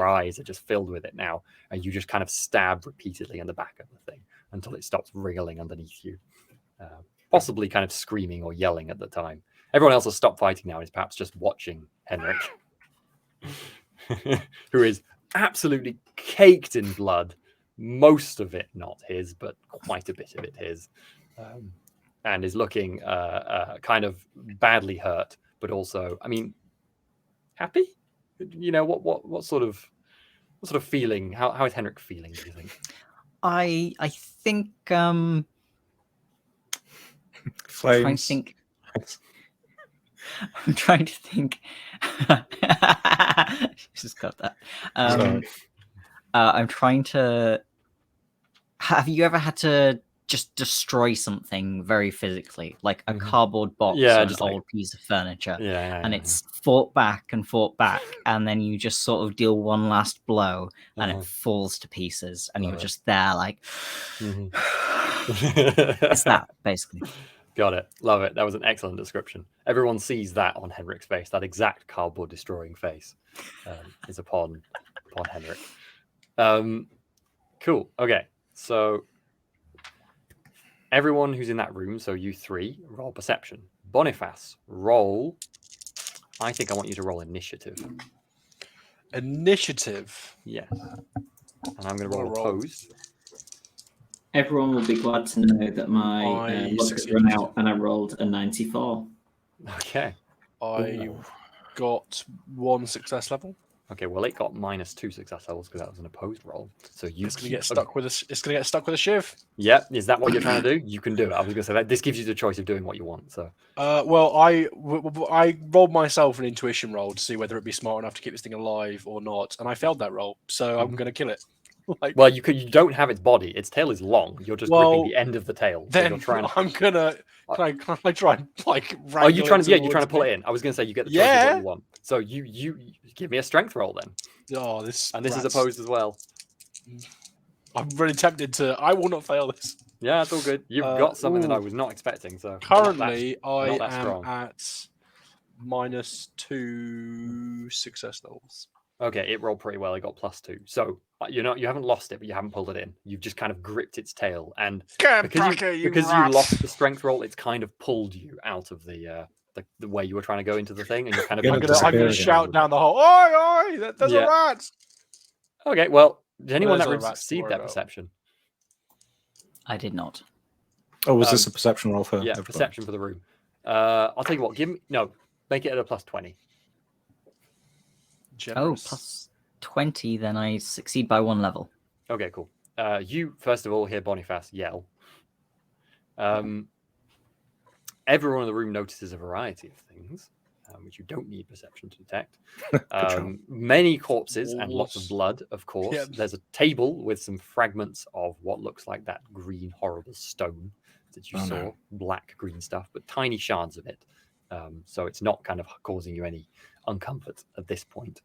eyes are just filled with it now, and you just kind of stab repeatedly in the back of the thing until it stops wriggling underneath you, possibly kind of screaming or yelling at the time. Everyone else has stopped fighting now and is perhaps just watching Henrik, who is absolutely caked in blood, most of it not his, but quite a bit of it his. And is looking kind of badly hurt, but also, I mean, happy. What sort of feeling? How is Henrik feeling? Do you think? I think Flames. I'm trying to think. Just got that. I'm trying to. Have you ever had to just destroy something very physically, like a cardboard box or an old piece of furniture, and it's fought back, and then you just sort of deal one last blow, and it falls to pieces, and you're just there like, it's that, basically. Got it. Love it. That was an excellent description. Everyone sees that on Henrik's face. That exact cardboard destroying face is upon Henrik. Cool. Okay. So everyone who's in that room, so you 3, roll perception. Boniface, roll. I think I want you to roll initiative. Initiative. Yes. And I'm going to roll opposed. Everyone will be glad to know that my luck has run out and I rolled a 94. Okay. I got 1 success level. Okay, well, it got -2 success levels because that was an opposed roll. So it's gonna get stuck with a shiv. Yeah, is that what you're trying to do? You can do it. I was going to say that this gives you the choice of doing what you want. So, well, I rolled myself an intuition roll to see whether it'd be smart enough to keep this thing alive or not, and I failed that roll. So I'm going to kill it. Well, you don't have its body. Its tail is long. You're just gripping the end of the tail. Then so you're trying to... I'm gonna. Can I try and like? Are you trying to? Yeah, you're trying to pull it in. I was going to say you get the choice of what you want. So you give me a strength roll then. Oh, this is opposed as well. I'm really tempted to. I will not fail this. Yeah, it's all good. You've got something that I was not expecting. So currently, I am at -2 success levels. Okay, it rolled pretty well. It got +2. So you haven't lost it, but you haven't pulled it in. You've just kind of gripped its tail, and because you lost the strength roll, it's kind of pulled you out of the way you were trying to go into the thing, and you're kind of. I'm gonna shout down the hole. Oi, oi! There's a rat. Okay, well, did anyone that room succeed that perception? I did not. Oh, was this a perception roll for? Yeah, everybody? Perception for the room. I'll tell you what. Make it at a +20. Generous. Oh, +20, then I succeed by 1 level. Okay, cool. You, first of all, hear Boniface yell. Everyone in the room notices a variety of things, which you don't need perception to detect. Many corpses and lots of blood, of course. Yep. There's a table with some fragments of what looks like that green, horrible stone that you saw. Black green stuff, but tiny shards of it. So it's not kind of causing you any uncomfort at this point.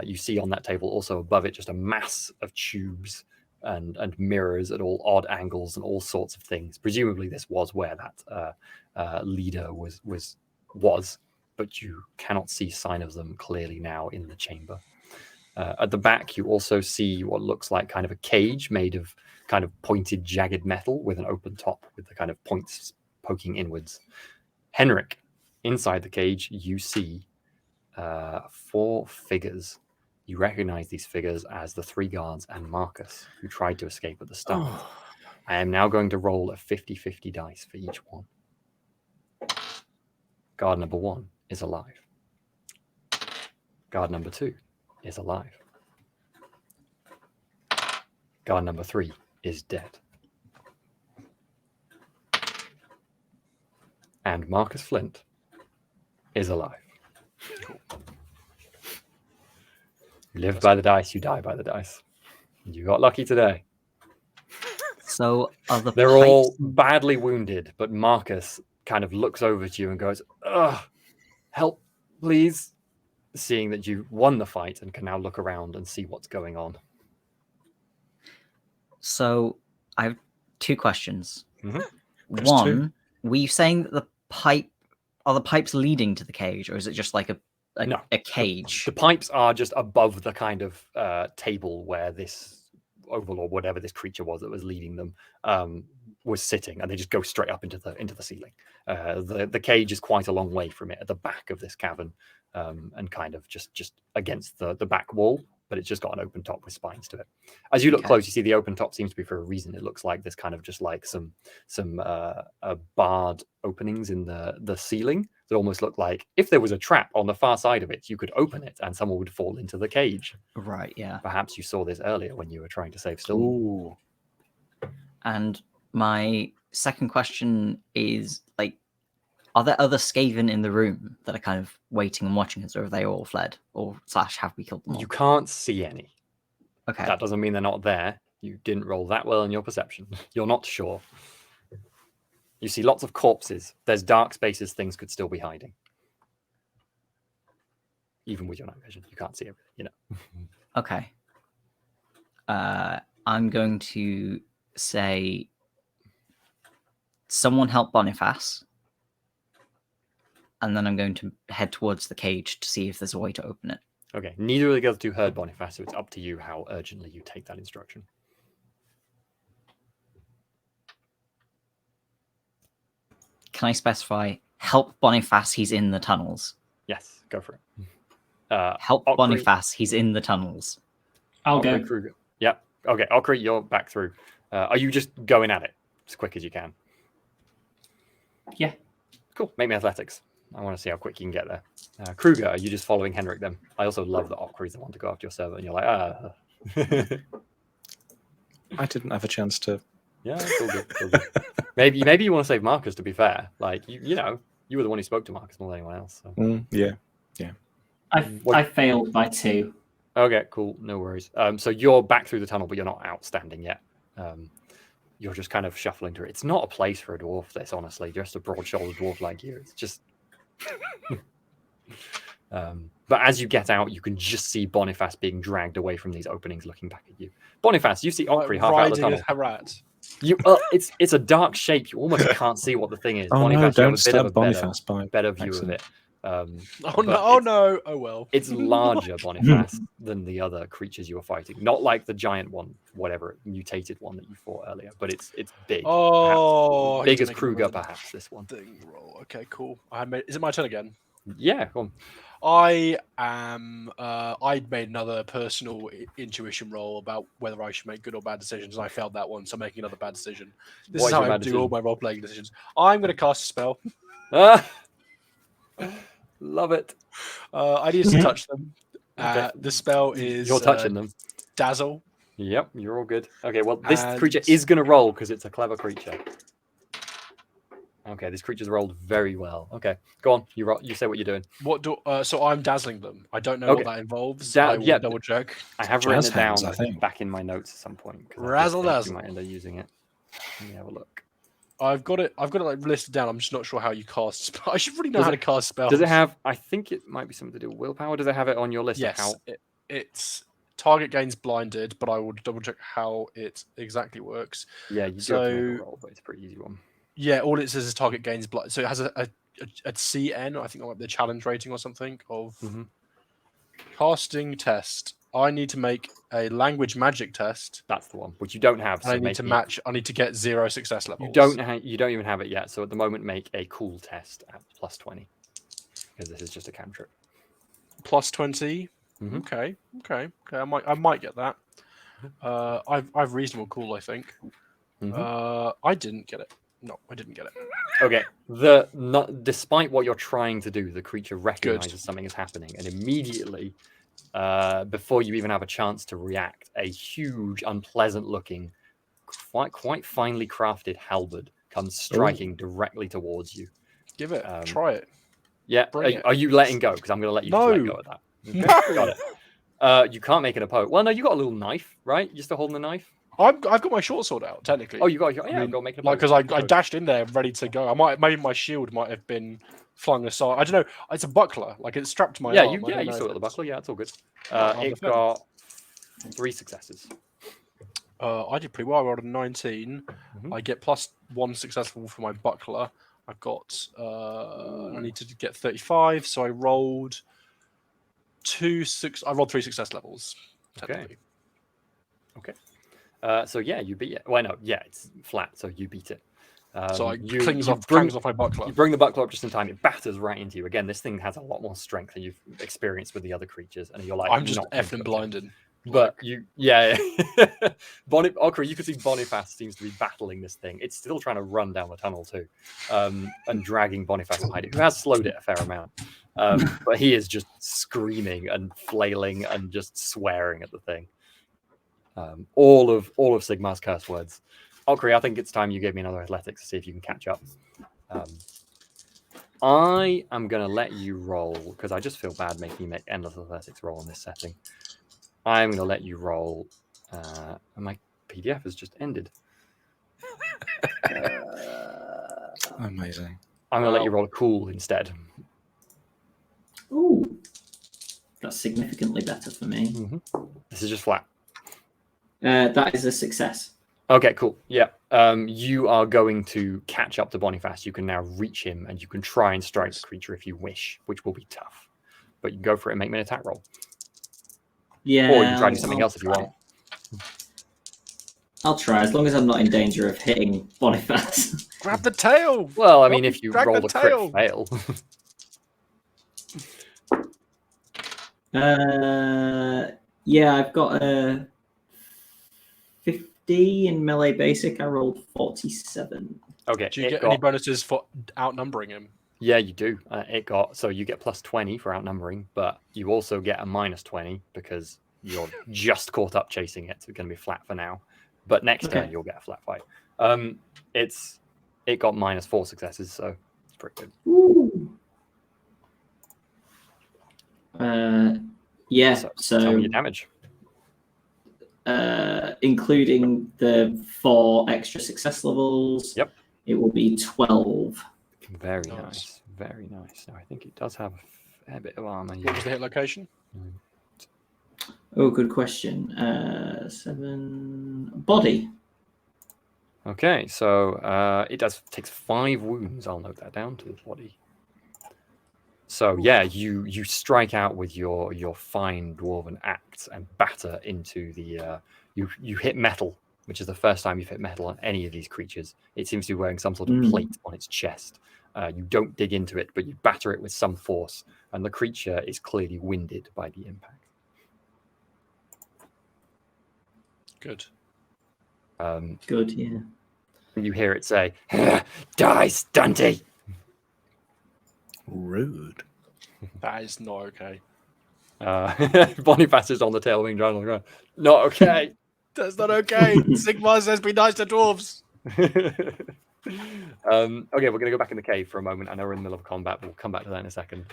You see on that table also above it just a mass of tubes and mirrors at all odd angles and all sorts of things. Presumably this was where that leader was, but you cannot see sign of them clearly now in the chamber. At the back, you also see what looks like kind of a cage made of kind of pointed, jagged metal with an open top with the kind of points poking inwards. Henrik, inside the cage, you see 4 figures. You recognize these figures as the 3 guards and Marcus, who tried to escape at the start. I am now going to roll a 50-50 dice for each one. Guard number 1 is alive. Guard number 2 is alive. Guard number 3 is dead. And Marcus Flint is alive. Cool. You live by the dice, you die by the dice. You got lucky today. So they're all badly wounded, but Marcus kind of looks over to you and goes, "Ugh, help, please," seeing that you won the fight and can now look around and see what's going on. So I have 2 questions. Mm-hmm. One, were you saying that the pipes leading to the cage, or is it just like a cage? The pipes are just above the kind of table where this overlord, whatever this creature was that was leading them, was sitting, and they just go straight up into the ceiling. The cage is quite a long way from it, at the back of this cavern, and kind of just against the back wall, but it's just got an open top with spines to it. As you look close, you see the open top seems to be for a reason. It looks like there's kind of just like some barred openings in the ceiling that almost look like if there was a trap on the far side of it, you could open it and someone would fall into the cage. Right, yeah. Perhaps you saw this earlier when you were trying to save Stillman. Ooh. And my second question is, like, are there other Skaven in the room that are kind of waiting and watching us, or have they all fled? Or / have we killed them all? You can't see any. Okay. That doesn't mean they're not there. You didn't roll that well in your perception. You're not sure. You see lots of corpses. There's dark spaces things could still be hiding. Even with your night vision, you can't see everything, Okay. I'm going to say someone help Boniface. And then I'm going to head towards the cage to see if there's a way to open it. Okay. Neither of the other 2 heard Boniface, so it's up to you how urgently you take that instruction. Can I specify help Boniface? He's in the tunnels. Yes, go for it. Help Okri. Boniface. He's in the tunnels. I'll Okri, go. Kruger. Yep. Okay, Okri, you're back through. Are you just going at it as quick as you can? Yeah. Cool. Make me athletics. I want to see how quick you can get there. Kruger, are you just following Henrik then? I also love that Okri's the one to go after your servant, and you're like, I didn't have a chance to. Yeah, it's all good. It's all good. Maybe you want to save Marcus, to be fair. Like, you know, you were the one who spoke to Marcus more than anyone else. So. Yeah. I failed by 2. Okay, cool. No worries. So you're back through the tunnel, but you're not outstanding yet. You're just kind of shuffling through. It's not a place for a dwarf, this, honestly. Just a broad-shouldered dwarf like you. It's just... but as you get out, you can just see Boniface being dragged away from these openings, looking back at you. Boniface, you see Okri half out of the tunnel. A rat. It's a dark shape. You almost can't see what the thing is. Oh Boniface, no! you have Don't a bit stab of a Boniface by better view accident. of it. Oh no! Oh well. It's larger, Boniface, than the other creatures you were fighting. Not like the giant one, whatever mutated one that you fought earlier, but it's big. Oh, perhaps. Big as Kruger, perhaps. This one. Thing roll. Okay, cool. Is it my turn again? Yeah, go on. I made another personal intuition roll about whether I should make good or bad decisions, and I failed that one, so I'm making another bad decision. This is how I do all my role-playing decisions. I'm going to cast a spell. Love it. I need to touch them. Okay. The spell is... You're touching them. Dazzle. Yep, you're all good. Okay, well, this creature is going to roll because it's a clever creature. Okay, this creature's rolled very well. Okay, go on. You say what you're doing. So I'm dazzling them. I don't know what that involves. I will double check. I have written it down back in my notes at some point. Razzle dazzle. You might end up using it. Let me have a look. I've got it like listed down. I'm just not sure how you cast spell. I should really know how to cast spells. Does it have? I think it might be something to do with willpower. Does it have it on your list? Yes. It's target gains blinded, but I will double check how it exactly works. Yeah, you do have to make a roll, but it's a pretty easy one. Yeah, all it says is target gains blind. So it has a CN, I think, like the challenge rating or something of casting test. I need to make a language magic test. That's the one, which you don't have. So I need to match. I need to get 0 success levels. You don't even have it yet. So at the moment, make a cool test at +20, because this is just a cantrip. +20. Okay. I might get that. I've reasonable cool, I think. I didn't get it. No, I didn't get it. Okay. Despite what you're trying to do, the creature recognizes something is happening, and immediately, before you even have a chance to react, a huge, unpleasant-looking, quite finely crafted halberd comes striking directly towards you. Give it. Try it. Yeah. Are you letting go? Because I'm going to let you just let go of that. Okay? No. Got it. You can't make an opponent. Well, no, you got a little knife, right? You're still holding the knife. I've got my short sword out, technically. Oh, you got go make an opponent. Because I dashed in there ready to go. Maybe my shield might have been flung aside. I don't know. It's a buckler. Like it's strapped to my arm. You still got the buckler. Yeah, it's all good. It got 3 successes. I did pretty well. I rolled a 19. I get +1 successful for my buckler. I've got. I need to get 35, so I rolled 3 success levels. Okay. So yeah, you beat it. Well, no, yeah, it's flat, so you beat it. So it clangs off my buckler. You bring the buckler up just in time. It batters right into you. Again, this thing has a lot more strength than you've experienced with the other creatures, and you're like, I'm just effing blinded. But Okri, you can see Boniface seems to be battling this thing. It's still trying to run down the tunnel too, and dragging Boniface behind it, who has slowed it a fair amount. But he is just screaming and flailing and just swearing at the thing. All of Sigmar's curse words. Okri, I think it's time you gave me another athletics to see if you can catch up. I am going to let you roll, because I just feel bad making you make endless athletics roll in this setting. I'm going to let you roll. And my PDF has just ended. Amazing. I'm going to let you roll a cool instead. Ooh. That's significantly better for me. This is just flat. That is a success. Okay, cool. Yeah. You are going to catch up to Boniface. You can now reach him, and you can try and strike the creature if you wish, which will be tough. But you can go for it and make me an attack roll. Yeah. Or you can try to do something else if you want. I'll try, as long as I'm not in danger of hitting Boniface. Grab the tail! Well, I mean, if you roll a crit fail. Yeah, I've got a 50 in melee basic. I rolled 47. Okay. Do you get any bonuses for outnumbering him? Yeah, you do. So you get plus 20 for outnumbering, but you also get a minus 20 because you're just caught up chasing it. So it's going to be flat for now. But next turn you'll get a flat fight. It got minus 4 successes, so it's pretty good. Ooh. Yeah. So tell me your damage. Including the 4 extra success levels. Yep. It will be 12. Very nice. Very nice. Now, I think it does have a fair bit of armor. What was the hit location? Oh, good question. 7 body. Okay, so it takes 5 wounds. I'll note that down to the body. So yeah, you strike out with your fine dwarven axe and batter into the. You hit metal, which is the first time you've hit metal on any of these creatures. It seems to be wearing some sort of plate on its chest. You don't dig into it, but you batter it with some force, and the creature is clearly winded by the impact. Good. Good, yeah. You hear it say, "Die, stunty!" Rude. That is not okay. Boniface is on the tailwing dragon. Not okay. That's not okay. Sigmar says be nice to dwarves. Okay, we're going to go back in the cave for a moment. I know we're in the middle of combat, but we'll come back to that in a second.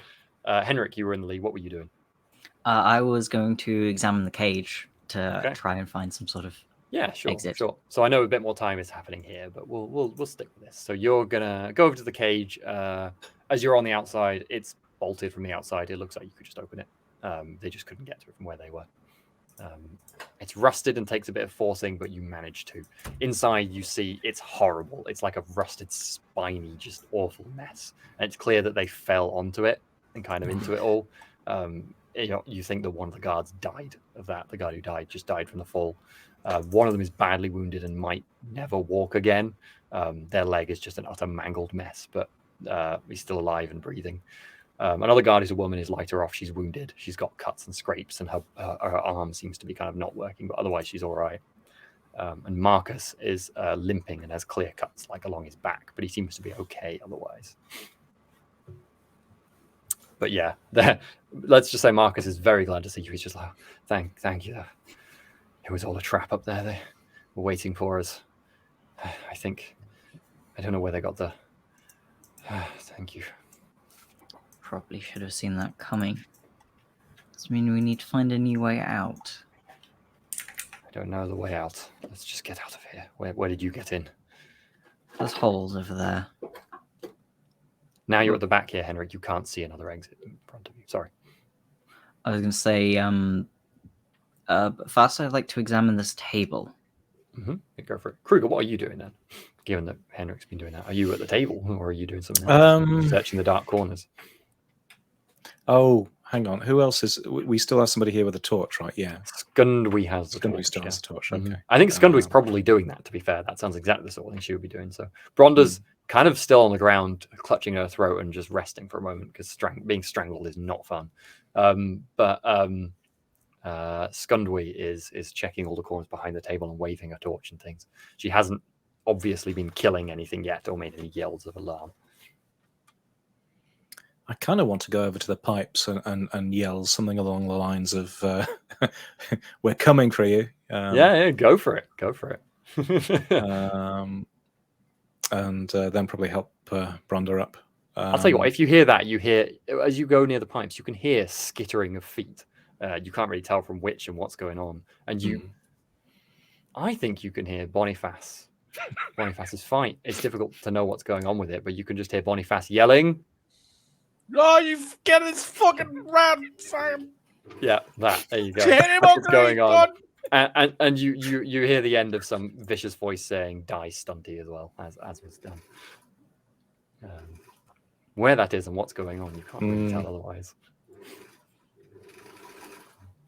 Henrik, you were in the lead. What were you doing? I was going to examine the cage to try and find some sort of exit. Sure. So I know a bit more time is happening here, but we'll stick with this. So you're gonna go over to the cage. As you're on the outside, it's bolted from the outside. It looks like you could just open it. They just couldn't get to it from where they were. It's rusted and takes a bit of forcing, but you manage to. Inside, you see it's horrible. It's like a rusted, spiny, just awful mess. And it's clear that they fell onto it and kind of into it all. You think that one of the guards died of that. The guard who died just died from the fall. One of them is badly wounded and might never walk again. Their leg is just an utter mangled mess, but he's still alive and breathing. Another guard is a woman, is lighter off. She's wounded. She's got cuts and scrapes, and her arm seems to be kind of not working, but otherwise she's all right. And Marcus is limping and has clear cuts like along his back, but he seems to be okay otherwise. But yeah, let's just say Marcus is very glad to see you. He's just like, thank you. It was all a trap up there. They were waiting for us. I don't know where they got the... Thank you. Probably should have seen that coming. Does mean we need to find a new way out? I don't know the way out. Let's just get out of here. Where did you get in? There's holes over there. Now you're at the back here, Henrik. You can't see another exit in front of you. Sorry. I was going to say, but first I'd like to examine this table. Mm-hmm. Go for it. Kruger, what are you doing then? Given that Henrik's been doing that. Are you at the table or are you doing something else? Searching the dark corners. Oh, hang on. Who else is... We still have somebody here with a torch, right? Yeah. Skundwy has the torch. Skundwy still has the torch, okay. I think Skundwy's probably doing that, to be fair. That sounds exactly the sort of thing she would be doing. So Bronda's kind of still on the ground, clutching her throat and just resting for a moment, because being strangled is not fun. But Skundwy is checking all the corners behind the table and waving her torch and things. She hasn't obviously been killing anything yet or made any yells of alarm. I kind of want to go over to the pipes and yell something along the lines of "We're coming for you." Yeah, go for it. Go for it. And then probably help Bronda up. I'll tell you what, if you hear that, as you go near the pipes, you can hear skittering of feet. You can't really tell from which and what's going on. And I think you can hear Boniface's fight. It's difficult to know what's going on with it, but you can just hear Boniface yelling. Oh, you get this fucking rat, Sam. Yeah, that. There you go. What's going on? And you hear the end of some vicious voice saying "Die, stunty" as well, as was done. Where that is and what's going on, you can't really tell otherwise.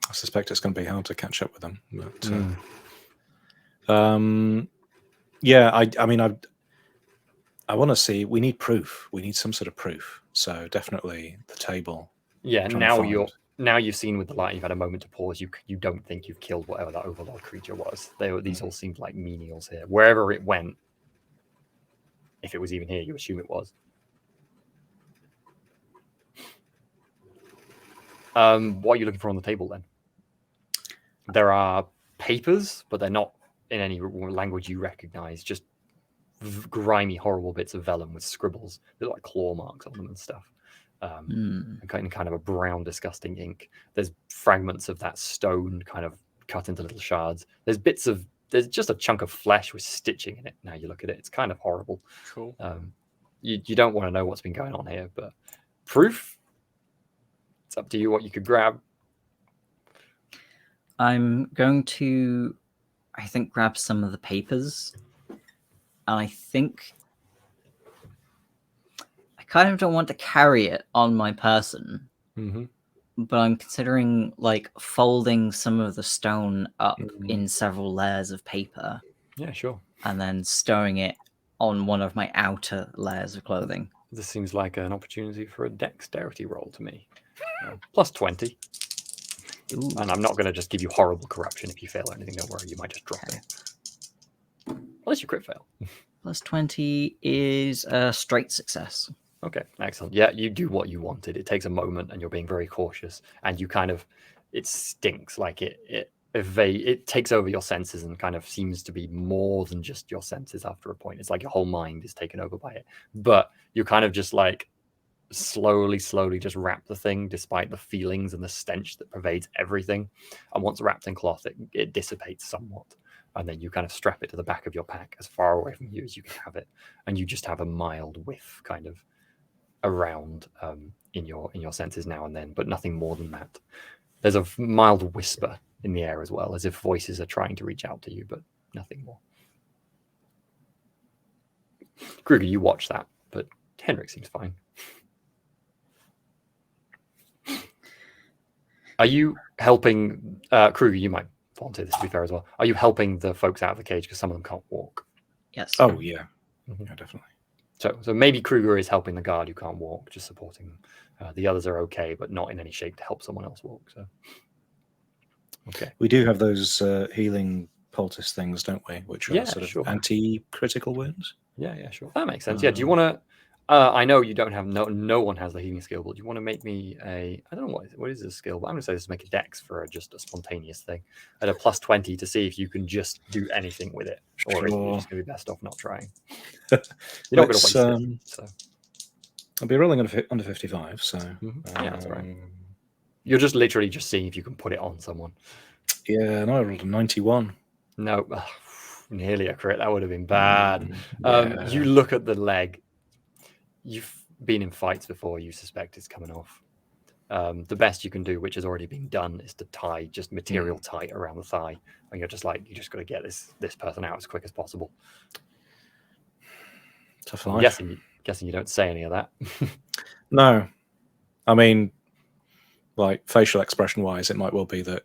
I suspect it's going to be hard to catch up with them. But, yeah, I mean, I want to see. We need proof. We need some sort of proof. So definitely the table. Yeah, now you're now you've seen with the light, you've had a moment to pause. You don't think you've killed whatever that overlord creature was. These all seemed like menials here. Wherever it went, if it was even here, you assume it was. What are you looking for on the table then? There are papers, but they're not in any language you recognize. Just grimy, horrible bits of vellum with scribbles. They're like claw marks on them and stuff. And kind of a brown, disgusting ink. There's fragments of that stone kind of cut into little shards. There's just a chunk of flesh with stitching in it. Now you look at it, it's kind of horrible. Cool. You don't want to know what's been going on here, but proof, it's up to you what you could grab. I'm going to, I think, grab some of the papers. And I think I kind of don't want to carry it on my person. But I'm considering like folding some of the stone up in several layers of paper. Yeah, sure. And then stowing it on one of my outer layers of clothing. This seems like an opportunity for a dexterity roll to me. Plus 20. Ooh. And I'm not going to just give you horrible corruption if you fail or anything. Don't worry, you might just drop it. Unless you crit fail. Plus 20 is a straight success. Okay, excellent. Yeah, you do what you wanted. It takes a moment and you're being very cautious. And you kind of, it stinks. Like it takes over your senses and kind of seems to be more than just your senses after a point. It's like your whole mind is taken over by it. But you kind of just like slowly just wrap the thing despite the feelings and the stench that pervades everything. And once wrapped in cloth, it dissipates somewhat. And then you kind of strap it to the back of your pack as far away from you as you can have it. And you just have a mild whiff kind of around in your senses now and then, but nothing more than that. There's a mild whisper in the air as well, as if voices are trying to reach out to you, but nothing more. Kruger, you watch that, but Henrik seems fine. Are you helping Kruger? You might volunteer this to be fair as well. Are you helping the folks out of the cage because some of them can't walk? Yes. Oh yeah, yeah, definitely. So maybe Kruger is helping the guard who can't walk, just supporting them. The others are okay, but not in any shape to help someone else walk. So, okay. We do have those healing poultice things, don't we? Which are sort of anti-critical wounds. Yeah, sure. That makes sense. Yeah. Do you want to? I know you don't have no one has the healing skill, but do you want to make me a? I don't know what is this skill, but I'm going to say this is make a dex for just a spontaneous thing at a plus 20 to see if you can just do anything with it, or if you're just going to be best off not trying. You're not going to waste it. So. I'll be rolling under 55, so yeah, that's right. You're just literally just seeing if you can put it on someone. Yeah, and I rolled a 91. No, nearly a crit. That would have been bad. You look at the leg. You've been in fights before. You suspect it's coming off. The best you can do, which has already been done, is to tie just material tight around the thigh. And you're just like, you just got to get this person out as quick as possible. Tough life. I'm guessing you don't say any of that. No. I mean, like facial expression wise, it might well be that,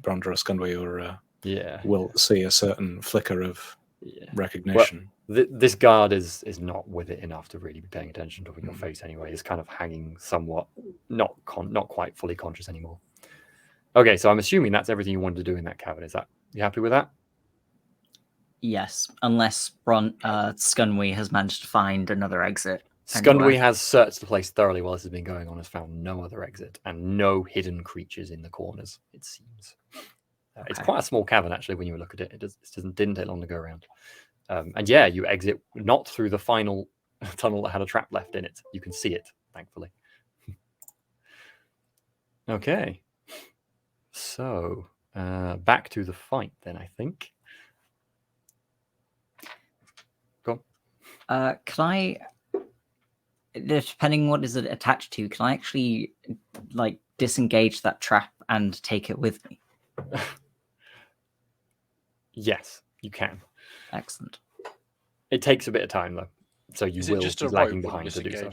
Brandra or Scundwy or will see a certain flicker of recognition. Well, this guard is not with it enough to really be paying attention to your face anyway. It's kind of hanging somewhat, not quite fully conscious anymore. Okay, so I'm assuming that's everything you wanted to do in that cavern. Is that you happy with that? Yes, unless Scundwy has managed to find another exit. Scundwy has searched the place thoroughly while this has been going on, has found no other exit and no hidden creatures in the corners, it seems. It's quite a small cavern, actually, when you look at it. It didn't take long to go around. And yeah, you exit not through the final tunnel that had a trap left in it. You can see it, thankfully. Okay. So, back to the fight then, I think. Go on. Can I, depending what is it attached to, can I actually disengage that trap and take it with me? Yes, you can. Excellent. It takes a bit of time though, so you will be lagging behind to do so.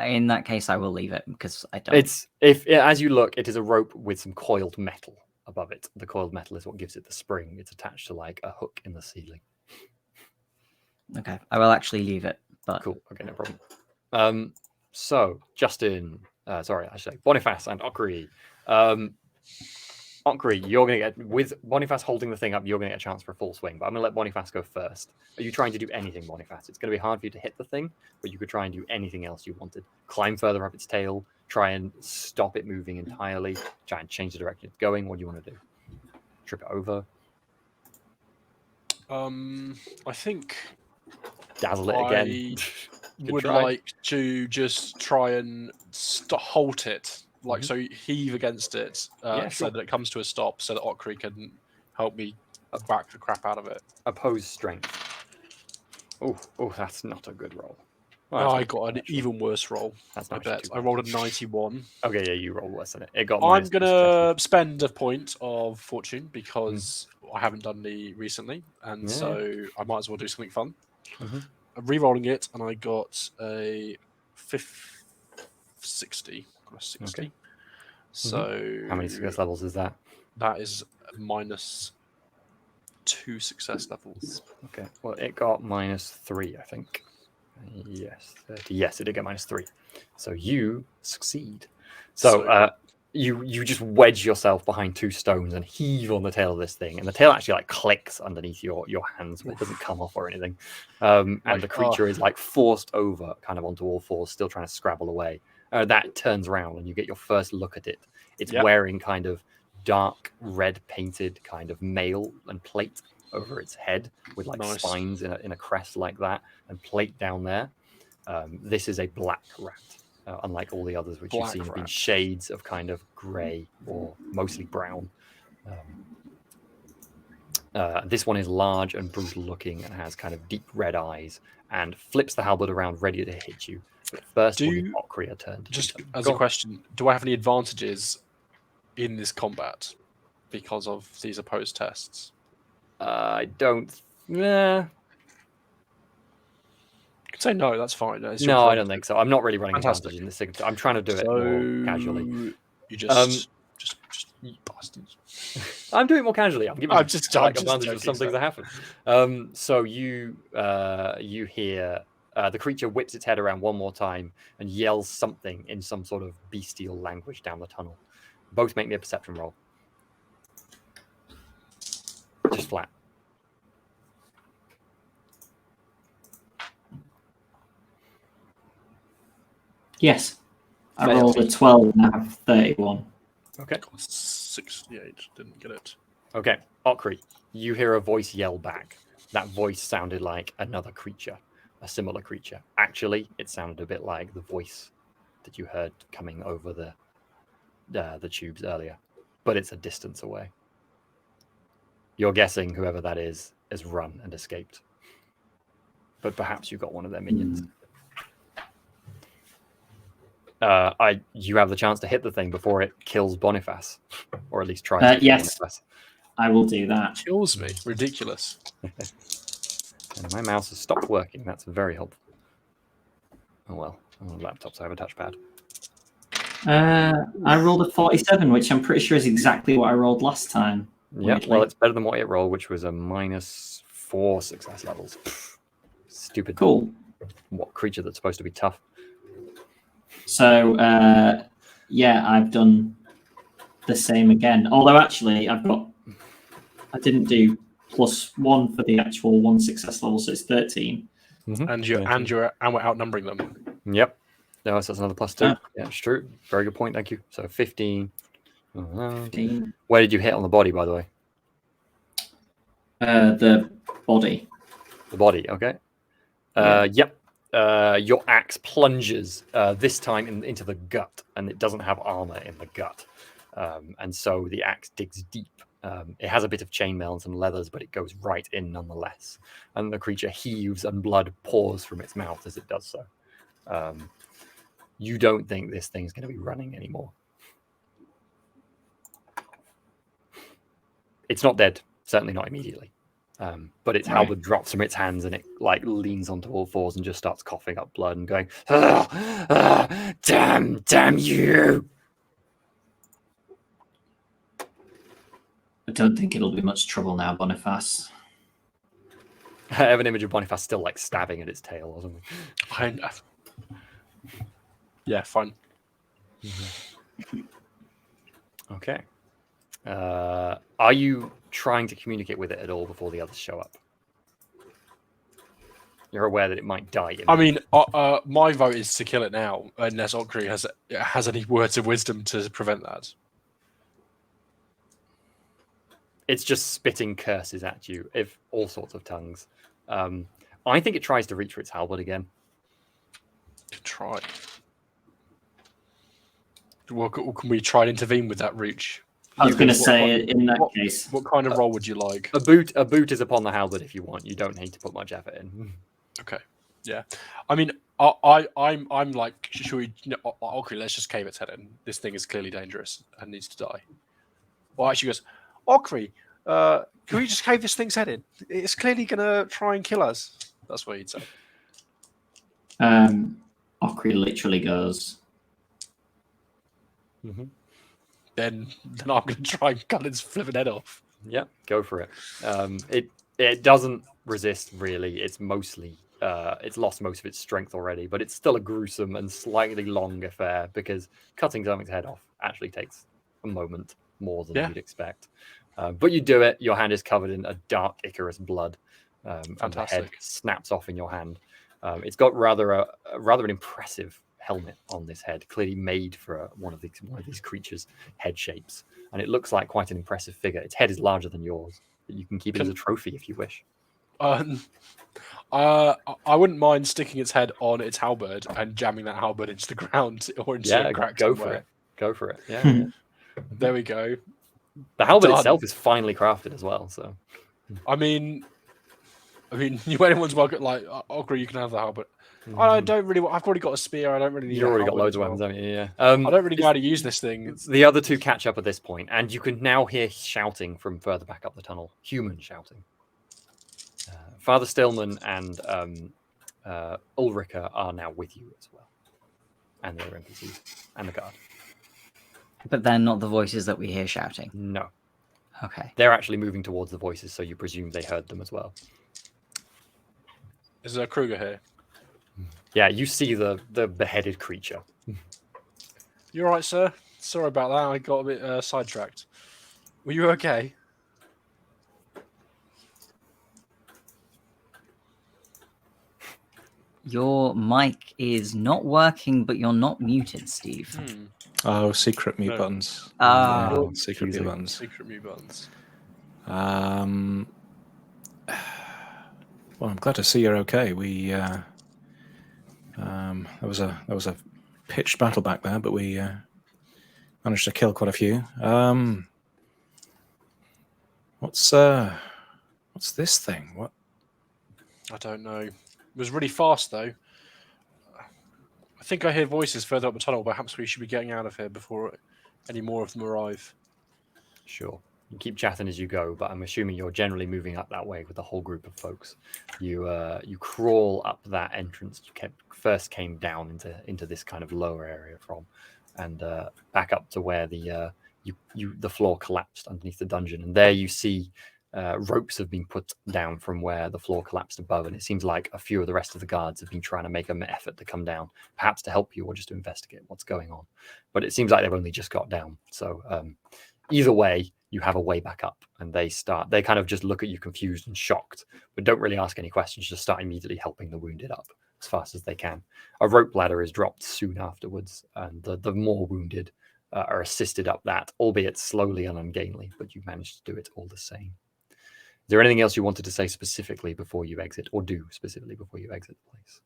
In that case, I will leave it because I don't. As you look, it is a rope with some coiled metal above it. The coiled metal is what gives it the spring. It's attached to like a hook in the ceiling. Okay, I will actually leave it. But cool. Okay, no problem. So Justin, Sorry, I should say Boniface and Okri. Okri, you're going to get, with Boniface holding the thing up, you're going to get a chance for a full swing, but I'm going to let Boniface go first. Are you trying to do anything, Boniface? It's going to be hard for you to hit the thing, but you could try and do anything else you wanted. Climb further up its tail, try and stop it moving entirely, try and change the direction it's going. What do you want to do? Trip it over? I think Dazzle it again? would like to just try and halt it. Like, so heave against it so that it comes to a stop, so that Okri can help me whack the crap out of it. Oppose strength. Oh, that's not a good roll. Well, I got an even worse roll. That's I bet. I rolled a 91. Okay, yeah, you rolled worse than it. It got. I'm gonna spend a point of fortune because I haven't done the recently, and so I might as well do something fun. I'm re-rolling it, and I got a 60. Got a 60. Okay. So how many success levels is that? That is -2 success levels. Okay. Well, it got -3, I think. Yes, 30. Yes, it did get -3. So you succeed. So you just wedge yourself behind 2 stones and heave on the tail of this thing, and the tail actually like clicks underneath your hands, but it doesn't come off or anything. And the creature is like forced over, kind of onto all fours, still trying to scrabble away. That turns around and you get your first look at it. It's wearing kind of dark red painted kind of mail and plate over its head with like spines in a crest like that, and plate down there. This is a black rat, unlike all the others which you've seen have been shades of kind of grey or mostly brown. This one is large and brutal looking and has kind of deep red eyes and flips the halberd around ready to hit you. But first, Okri a turn. Just as a question, do I have any advantages in this combat because of these opposed tests? I don't. Nah. You can say no. That's fine. No, I don't think so. I'm not really running advantage in this. I'm trying to do it more casually. You just bastards. I'm doing it more casually. I'm giving just advantage of some things that happen. So you hear the creature whips its head around one more time and yells something in some sort of bestial language down the tunnel. Both make me a perception roll. Just flat. Yes. I rolled a 12 and I have 31. Okay. 68. Didn't get it. Okay. Okri, you hear a voice yell back. That voice sounded like another creature, a similar creature. Actually, it sounded a bit like the voice that you heard coming over the tubes earlier, but it's a distance away. You're guessing whoever that is has run and escaped. But perhaps you got one of their minions. You have the chance to hit the thing before it kills Boniface, or at least tries to kill Boniface. I will do that. Kills me. Ridiculous. And my mouse has stopped working. That's very helpful. Oh well, I'm on laptop, so I have a touchpad. I rolled a 47, which I'm pretty sure is exactly what I rolled last time. Yeah, well, it's better than what it rolled, which was a -4 success levels. Stupid. Cool. What creature that's supposed to be tough? So, I've done the same again. Although, actually, I didn't do +1 for the actual 1 success level, so it's 13. Mm-hmm. And we're outnumbering them. Yep. No, so that's another +2. Yeah, it's true. Very good point. Thank you. So 15. 15. Where did you hit on the body, by the way? The body. The body. Okay. Yep. Your axe plunges this time into the gut, and it doesn't have armor in the gut, and so the axe digs deep. It has a bit of chainmail and some leathers, but it goes right in nonetheless. And the creature heaves, and blood pours from its mouth as it does so. You don't think this thing's going to be running anymore. It's not dead, certainly not immediately. But its halberd drops from its hands, and it like leans onto all fours and just starts coughing up blood and going, damn you! I don't think it'll be much trouble now, Boniface. I have an image of Boniface still like stabbing at its tail or something. Yeah, fine. Mm-hmm. Okay. Are you trying to communicate with it at all before the others show up? You're aware that it might die. I mean, my vote is to kill it now, unless Okri has any words of wisdom to prevent that. It's just spitting curses at you, if all sorts of tongues. I think it tries to reach for its halberd again. Can try. Well, can we try and intervene with that reach? I was going to say, in that case, what kind of role would you like? A boot is upon the halberd if you want. You don't need to put much effort in. Okay, yeah. I mean, I'm like, should we? Okay, let's just cave its head in. This thing is clearly dangerous and needs to die. Well, actually, goes, Okri, can we just cave this thing's head in? It's clearly going to try and kill us. That's what he'd say. Okri literally goes. Mm-hmm. Then I'm going to try and cut its flipping head off. Yeah, go for it. It doesn't resist really. It's mostly it's lost most of its strength already, but it's still a gruesome and slightly long affair because cutting something's head off actually takes a moment more than you'd expect. But you do it. Your hand is covered in a dark Icarus blood. And the head snaps off in your hand. It's got rather an impressive helmet on this head, clearly made for one of these creatures' head shapes, and it looks like quite an impressive figure. Its head is larger than yours, but you can keep it as a trophy if you wish. I wouldn't mind sticking its head on its halberd and jamming that halberd into the ground or into a crack somewhere. Go for it. Yeah. There we go. The halberd itself is finely crafted as well. So, I mean, anyone's welcome. Like, Okri, you can have the halberd. I don't really. I've already got a spear. I don't really need. You've already got loads of weapons, haven't you? Yeah. I don't really know how to use this thing. The other two catch up at this point, and you can now hear shouting from further back up the tunnel. Human shouting. Father Stillman and Ulrika are now with you as well, and the other NPCs and the guard. But they're not the voices that we hear shouting. No. Okay. They're actually moving towards the voices, so you presume they heard them as well. Is there a Kruger here? Yeah, you see the beheaded creature. You're right, sir. Sorry about that. I got a bit sidetracked. Were you okay? Your mic is not working, but you're not muted, Steve. Oh, secret mute buttons. Secret mute buttons. Secret mute buttons. Well, I'm glad to see you're okay. We there was a pitched battle back there, but we managed to kill quite a few. What's this thing? What? I don't know. It was really fast though. I think I hear voices further up the tunnel. Perhaps we should be getting out of here before any more of them arrive. Sure. You keep chatting as you go, but I'm assuming you're generally moving up that way with a whole group of folks. You crawl up that entrance you first came down into this kind of lower area from, and back up to where the floor collapsed underneath the dungeon, and there you see ropes have been put down from where the floor collapsed above, and it seems like a few of the rest of the guards have been trying to make an effort to come down, perhaps to help you or just to investigate what's going on. But it seems like they've only just got down. So either way, you have a way back up, and they kind of just look at you confused and shocked, but don't really ask any questions, just start immediately helping the wounded up as fast as they can. A rope ladder is dropped soon afterwards, and the more wounded are assisted up that, albeit slowly and ungainly, but you managed to do it all the same. Is there anything else you wanted to say specifically before you exit, or do specifically before you exit the place?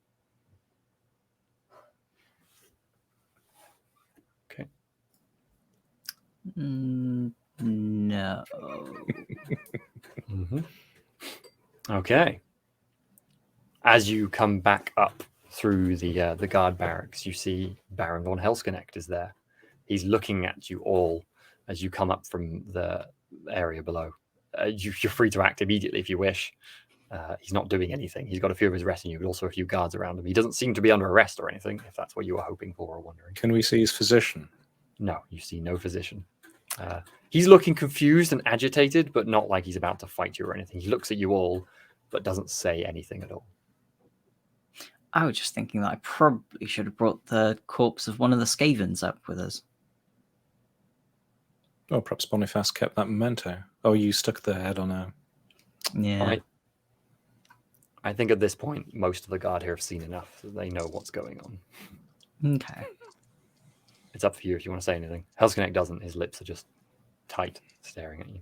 Okay. No. Okay. As you come back up through the guard barracks, you see Baron von Helsknecht is there. He's looking at you all as you come up from the area below. You're free to act immediately if you wish. He's not doing anything. He's got a few of his retinue, but also a few guards around him. He doesn't seem to be under arrest or anything, if that's what you were hoping for or wondering. Can we see his physician? No, you see no physician. He's looking confused and agitated, but not like he's about to fight you or anything. He looks at you all, but doesn't say anything at all. I was just thinking that I probably should have brought the corpse of one of the Skavens up with us. Oh, perhaps Boniface kept that memento. Oh, you stuck the head on a... Yeah. I think at this point, most of the guard here have seen enough, so they know what's going on. Okay. It's up for you if you want to say anything. Helsknecht doesn't. His lips are just tight, staring at you.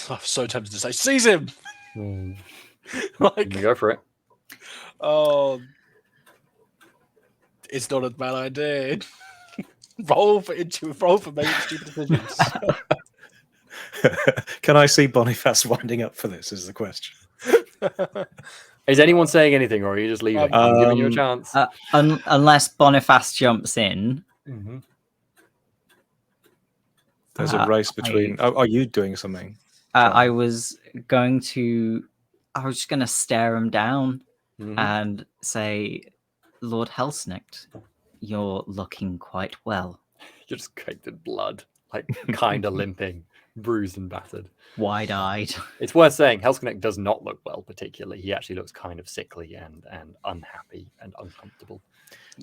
I'm so tempted to say, seize him! Like, you go for it. Oh, it's not a bad idea. roll for making stupid decisions. Can I see Boniface winding up for this? Is the question. Is anyone saying anything, or are you just leaving? I'm giving you a chance. Unless Boniface jumps in. Mm-hmm. There's a race between. Are you doing something? I was just going to stare him down and say, Lord Helsknecht, you're looking quite well. You're just caked in blood, like kind of limping, bruised and battered. Wide-eyed. It's worth saying, Helsknecht does not look well particularly. He actually looks kind of sickly and unhappy and uncomfortable.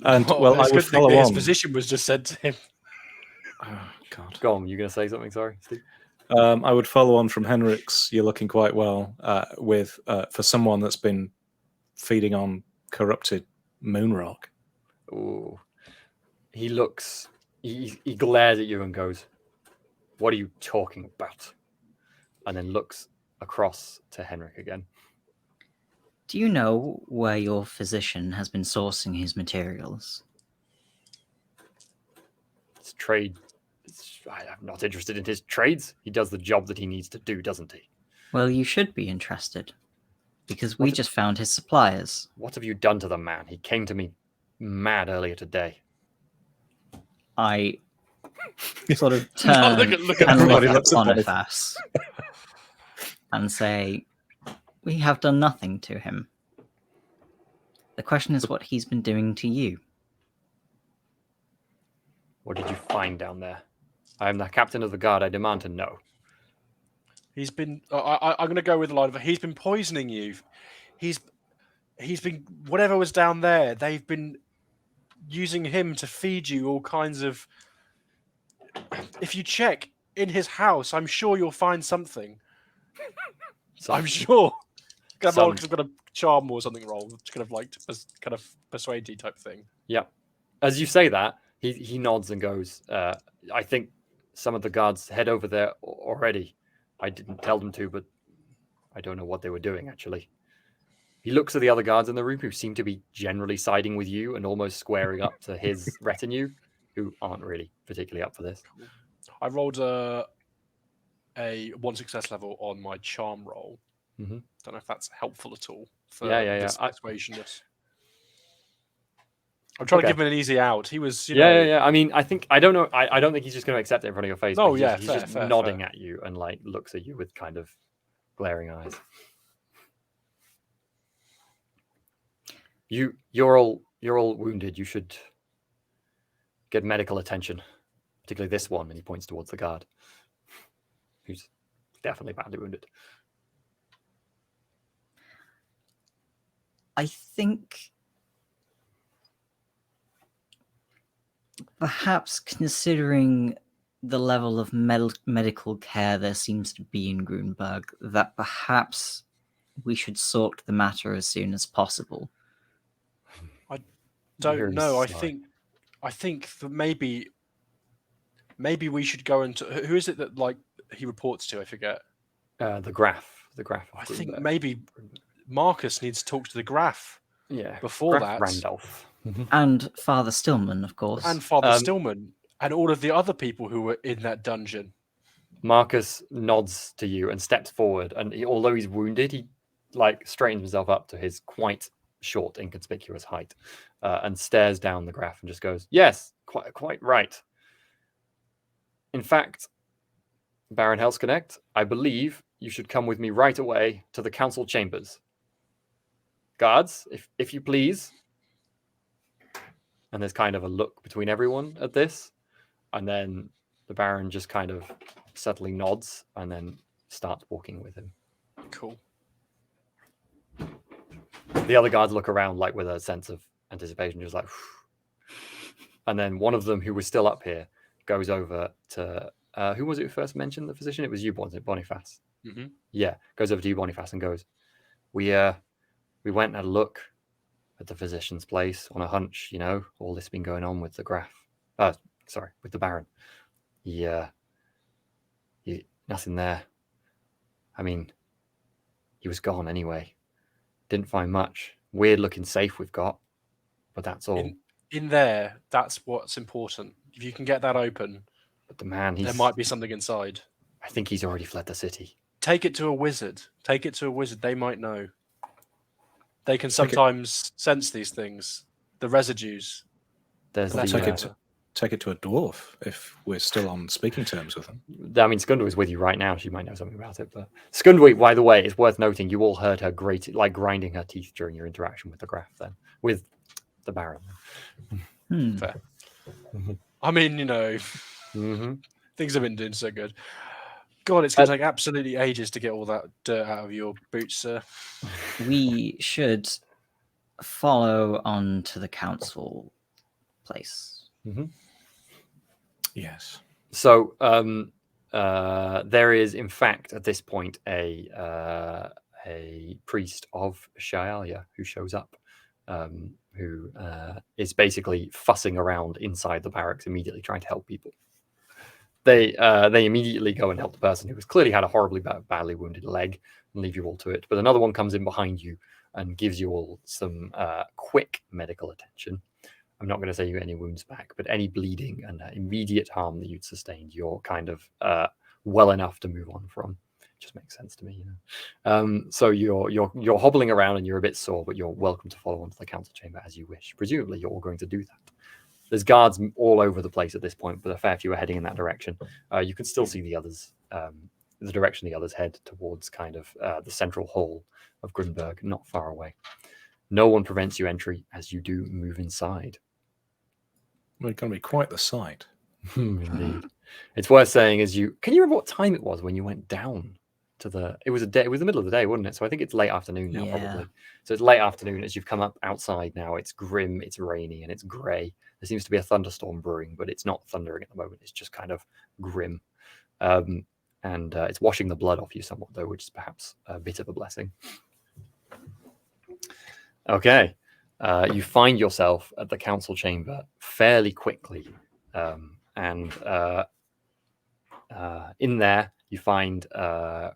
And well, I would follow on. His physician was just said to him. Oh, God. Go on, you're going to say something? Sorry, Steve? I would follow on from Henrik's, you're looking quite well, with for someone that's been feeding on corrupted moon rock. Ooh. He looks, he glares at you and goes, what are you talking about? And then looks across to Henrik again. Do you know where your physician has been sourcing his materials? It's trade. I'm not interested in his trades. He does the job that he needs to do, doesn't he? Well, you should be interested, because we just found his suppliers. What have you done to the man? He came to me mad earlier today. I sort of turn and look at Boniface and say, we have done nothing to him. The question is what he's been doing to you. What did you find down there? I am the captain of the guard. I demand to know. He's been... I'm going to go with a line of it. He's been poisoning you. He's been... Whatever was down there, they've been using him to feed you all kinds of... If you check in his house, I'm sure you'll find something. I'm sure. I've got a charm or something roll. It's kind of like kind of persuade type thing. Yeah. As you say that, he nods and goes, I think some of the guards head over there already. I didn't tell them to, but I don't know what they were doing, actually. He looks at the other guards in the room who seem to be generally siding with you and almost squaring up to his retinue, who aren't really particularly up for this. I rolled a 1 success level on my charm roll. Mm-hmm. Don't know if that's helpful at all for this persuasionness. I'm trying to give him an easy out. He was, yeah. I mean, I don't know. I don't think he's just going to accept it in front of your face. No, he's just nodding at you and like looks at you with kind of glaring eyes. You're all wounded. You should get medical attention, particularly this one. And he points towards the guard, who's definitely badly wounded. I think perhaps considering the level of medical care there seems to be in Grunberg, that perhaps we should sort the matter as soon as possible. I don't know. I think that maybe we should go into who is it that like he reports to? I forget. The Graf. I think maybe Marcus needs to talk to the Graf. Yeah. Before Graf that, Randolph. And Father Stillman, of course. And Father Stillman. And all of the other people who were in that dungeon. Marcus nods to you and steps forward. And although he's wounded, he like straightens himself up to his quite short, inconspicuous height and stares down the Graf and just goes, yes, quite right. In fact, Baron Helsknecht, I believe you should come with me right away to the council chambers. Guards, if you please. And there's kind of a look between everyone at this. And then the Baron just kind of subtly nods and then starts walking with him. Cool. The other guards look around like with a sense of anticipation, just like, and then one of them who was still up here goes over to who was it who first mentioned the physician? It was you, wasn't it, Boniface? Mm-hmm. Yeah, goes over to you, Boniface, and goes, we went and had a look at the physician's place on a hunch, you know, all this been going on with the Graf. With the Baron. He nothing there. I mean, he was gone anyway. Didn't find much. Weird looking safe we've got, but that's all. In there, that's what's important. If you can get that open, but the man, there might be something inside. I think he's already fled the city. Take it to a wizard. They might know. They can sometimes sense these things, the residues. Take it to a dwarf if we're still on speaking terms with them. I mean, Skunda is with you right now. She might know something about it. But Skunda, by the way, it's worth noting you all heard her grinding her teeth during your interaction with the Graf then, with the Baron. Fair. I mean, you know, things have been doing so good. God, it's going to take absolutely ages to get all that dirt out of your boots, sir. We should follow on to the council place. Mm-hmm. Yes. So there is, in fact, at this point, a priest of Shaialia who shows up, who is basically fussing around inside the barracks, immediately trying to help people. They immediately go and help the person who has clearly had a horribly badly wounded leg and leave you all to it. But another one comes in behind you and gives you all some quick medical attention. I'm not going to say you get any wounds back, but any bleeding and immediate harm that you'd sustained, you're kind of well enough to move on from. It just makes sense to me, you know. So you're hobbling around and you're a bit sore, but you're welcome to follow on to the council chamber as you wish. Presumably, you're all going to do that. There's guards all over the place at this point, but a fair few are heading in that direction. You can still see the others, the direction the others head towards, kind of the central hall of Grunberg, not far away. No one prevents you entry as you do move inside. Well, it's going to be quite the sight. Indeed. It's worth saying can you remember what time it was when you went down to it was the middle of the day, wasn't it? So I think it's late afternoon now, probably. So it's late afternoon as you've come up outside now. It's grim, it's rainy, and it's grey. There seems to be a thunderstorm brewing, but it's not thundering at the moment. It's just kind of grim. And it's washing the blood off you somewhat, though, which is perhaps a bit of a blessing. Okay. You find yourself at the council chamber fairly quickly. And in there, you find, by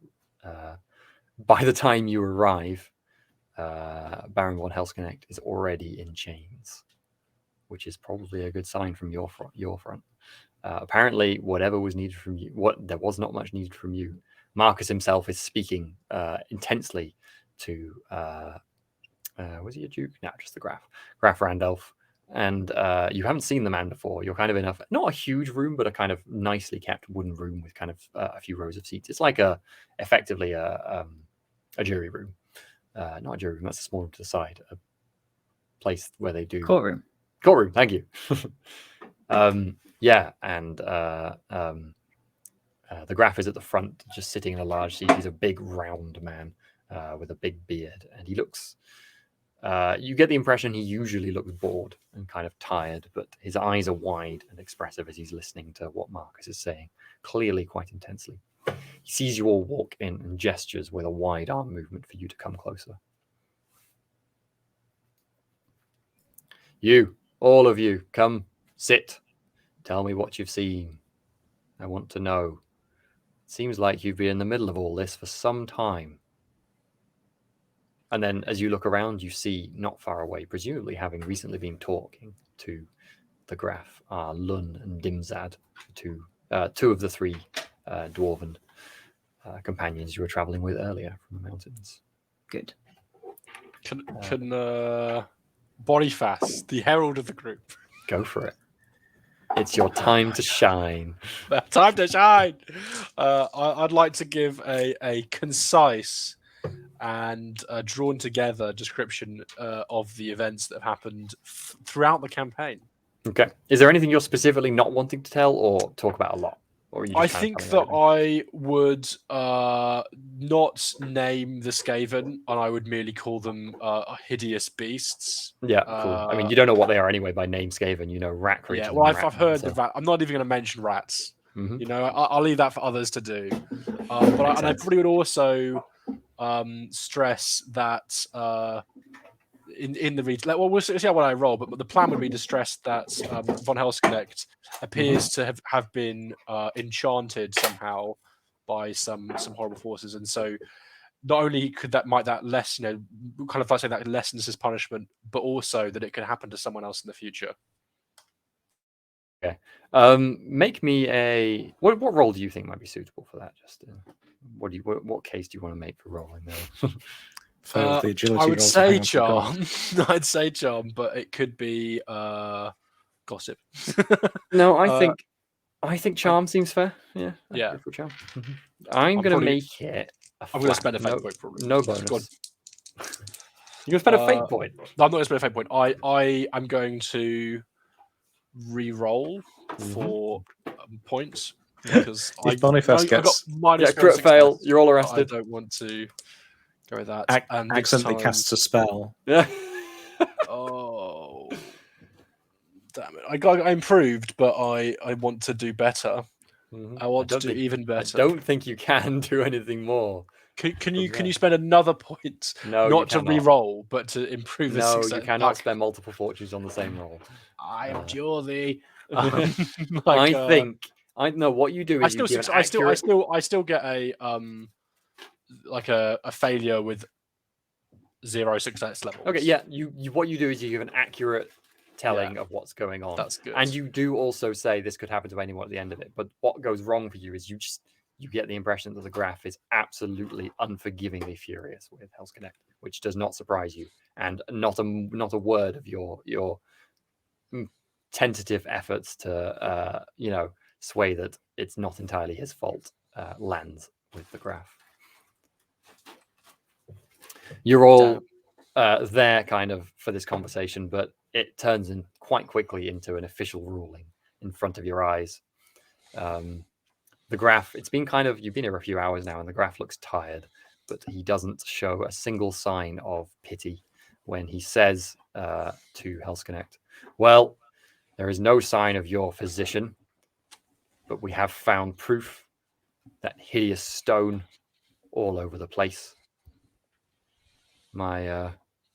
the time you arrive, Baron von Helsknecht is already in chains, which is probably a good sign from your front. Apparently, whatever was needed from you, there was not much needed from you. Marcus himself is speaking intensely to, was he a duke? No, just the Graf Randolph. And you haven't seen the man before. You're kind of in not a huge room, but a kind of nicely kept wooden room with kind of a few rows of seats. It's like effectively a jury room. Not a jury room, that's a small room to the side. A place where they do... Courtroom, thank you. Yeah, and the Graf is at the front, just sitting in a large seat. He's a big, round man with a big beard, and he looks... you get the impression he usually looks bored and kind of tired, but his eyes are wide and expressive as he's listening to what Marcus is saying, clearly quite intensely. He sees you all walk in and gestures with a wide arm movement for you to come closer. You, all of you, come, sit. Tell me what you've seen. I want to know. It seems like you've been in the middle of all this for some time. And then as you look around, you see not far away, presumably having recently been talking to the Graf, Lun and Dimzad, two of the three dwarven companions you were traveling with earlier from the mountains. Good. Can Boniface, the herald of the group, go for it? It's your time to shine. Time to shine. I'd like to give a concise and drawn together description of the events that have happened throughout the campaign. Okay. Is there anything you're specifically not wanting to tell or talk about a lot? Or I think that I would not name the Skaven, and I would merely call them hideous beasts. Yeah, cool. I mean, you don't know what they are anyway by name Skaven. You know, rat creatures. Yeah, well, I've heard of rat. I'm not even going to mention rats. Mm-hmm. You know, I'll leave that for others to do. But I probably would also stress that in the region. Well, we'll see how what I roll, but the plan would be to stress that von Helsknecht appears to have been enchanted somehow by some horrible forces, and so not only might that less, kind of like say that lessens his punishment, but also that it could happen to someone else in the future. Okay. Make me a what role do you think might be suitable for that, Justin? What case do you want to make for rolling there? The agility I would say charm. I'd say charm, but it could be gossip. No, I think charm seems fair. Yeah. Yeah. For charm. Mm-hmm. I'm gonna make it. I'm gonna spend a fate point probably. No bonus. You're gonna spend a fate point. No, I'm not gonna spend a fate point. I am going to re-roll for points because I got minus crit fail. You're all arrested. I don't want to go with that. Accidentally casts a spell. Yeah. Oh, damn it! I improved, but I want to do better. Mm-hmm. I want to do even better. I don't think you can do anything more. Can you spend another point? No, not to re-roll, but to improve the success. No, you cannot spend multiple fortunes on the same roll. I abjure thee. I know what you do. Is I still get a a failure with 0 success levels. Okay, yeah. What you do is you give an accurate telling of what's going on. That's good. And you do also say this could happen to anyone at the end of it. But what goes wrong for you is you get the impression that the Graph is absolutely unforgivingly furious with Helsknecht, which does not surprise you, and not a word of your tentative efforts to sway that it's not entirely his fault lands with the Graph. You're all there kind of for this conversation, but it turns in quite quickly into an official ruling in front of your eyes. The Graph, you've been here a few hours now, and the Graph looks tired, but he doesn't show a single sign of pity when he says to Helsknecht, well, there is no sign of your physician, but we have found proof, that hideous stone all over the place. My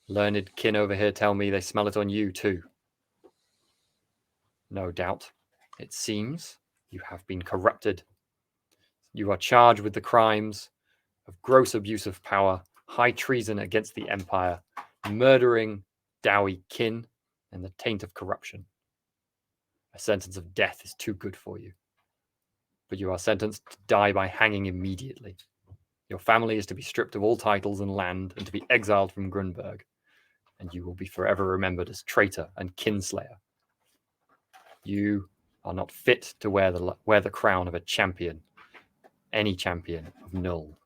learned kin over here tell me they smell it on you too. No doubt, it seems you have been corrupted. You are charged with the crimes of gross abuse of power, high treason against the empire, murdering Dowie kin, and the taint of corruption. A sentence of death is too good for you, but you are sentenced to die by hanging immediately. Your family is to be stripped of all titles and land and to be exiled from Grunberg, and you will be forever remembered as traitor and kinslayer. You are not fit to wear the crown of a champion, any champion of Null.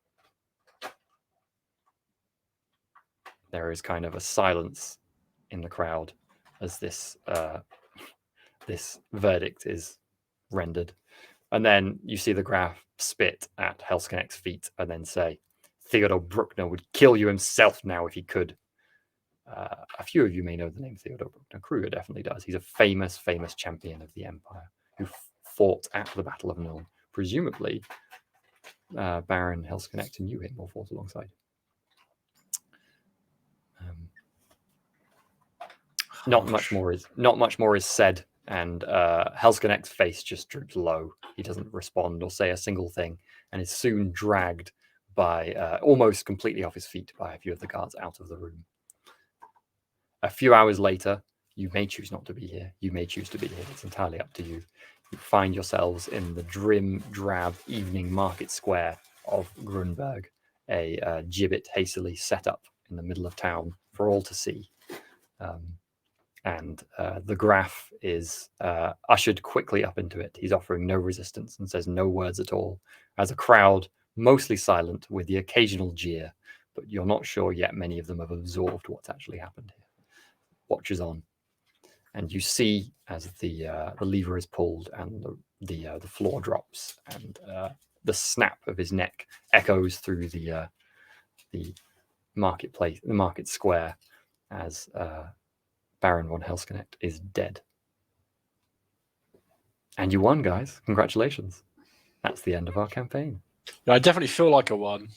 There is kind of a silence in the crowd as this verdict is rendered. And then you see the Graph spit at Helsknecht's feet and then say, Theodore Bruckner would kill you himself now if he could. A few of you may know the name Theodore Bruckner. Kruger definitely does. He's a famous champion of the Empire who fought at the Battle of Null. Presumably, Baron Helsknecht knew him or fought alongside. Not much more is said, and Helsknecht's face just droops low. He doesn't respond or say a single thing, and is soon dragged by almost completely off his feet by a few of the guards out of the room. A few hours later, you may choose not to be here. You may choose to be here. It's entirely up to you. You find yourselves in the grim, drab evening market square of Grunberg, a gibbet hastily set up in the middle of town for all to see. And the Graph is ushered quickly up into it. He's offering no resistance and says no words at all, as a crowd, mostly silent with the occasional jeer, but you're not sure yet many of them have absorbed what's actually happened here. Watches on, and you see as the lever is pulled and the the floor drops, and the snap of his neck echoes through the marketplace, the market square, as Baron von Helsknecht is dead. And you won, guys. Congratulations. That's the end of our campaign. Yeah, I definitely feel like I won.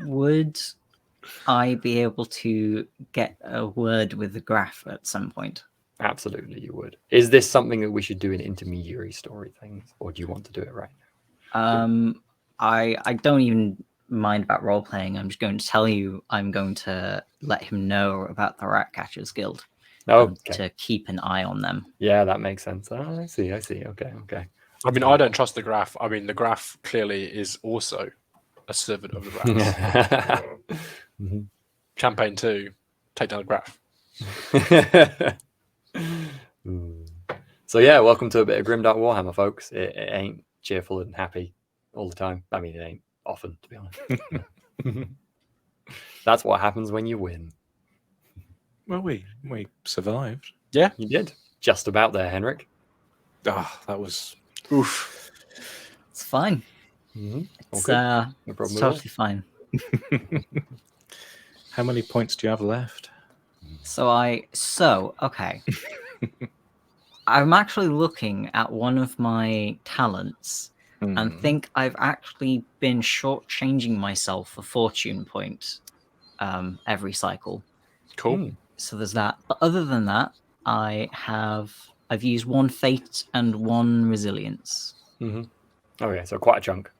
Would I be able to get a word with the Graf at some point? Absolutely, you would. Is this something that we should do in intermediary story things, or do you want to do it right now? I don't even mind about role playing. I'm just going to tell you I'm going to let him know about the Ratcatchers Guild. To keep an eye on them. Yeah, that makes sense. Oh, I see. Okay. I mean, I don't trust the Graf. I mean, the Graf clearly is also a servant of the Rats. Campaign 2, take down the Graf. So yeah, welcome to a bit of Grimdark Warhammer, folks. It ain't cheerful and happy all the time. I mean, it ain't often, to be honest. That's what happens when you win. Well, we survived. Yeah, you did. Just about there, Henrik. Ah, that was... Oof. It's fine. It's totally fine. How many points do you have left? Okay. I'm actually looking at one of my talents and think I've actually been shortchanging myself a fortune point every cycle. Cool. So there's that. But other than that, I've used 1 fate and 1 resilience. Okay, so quite a chunk.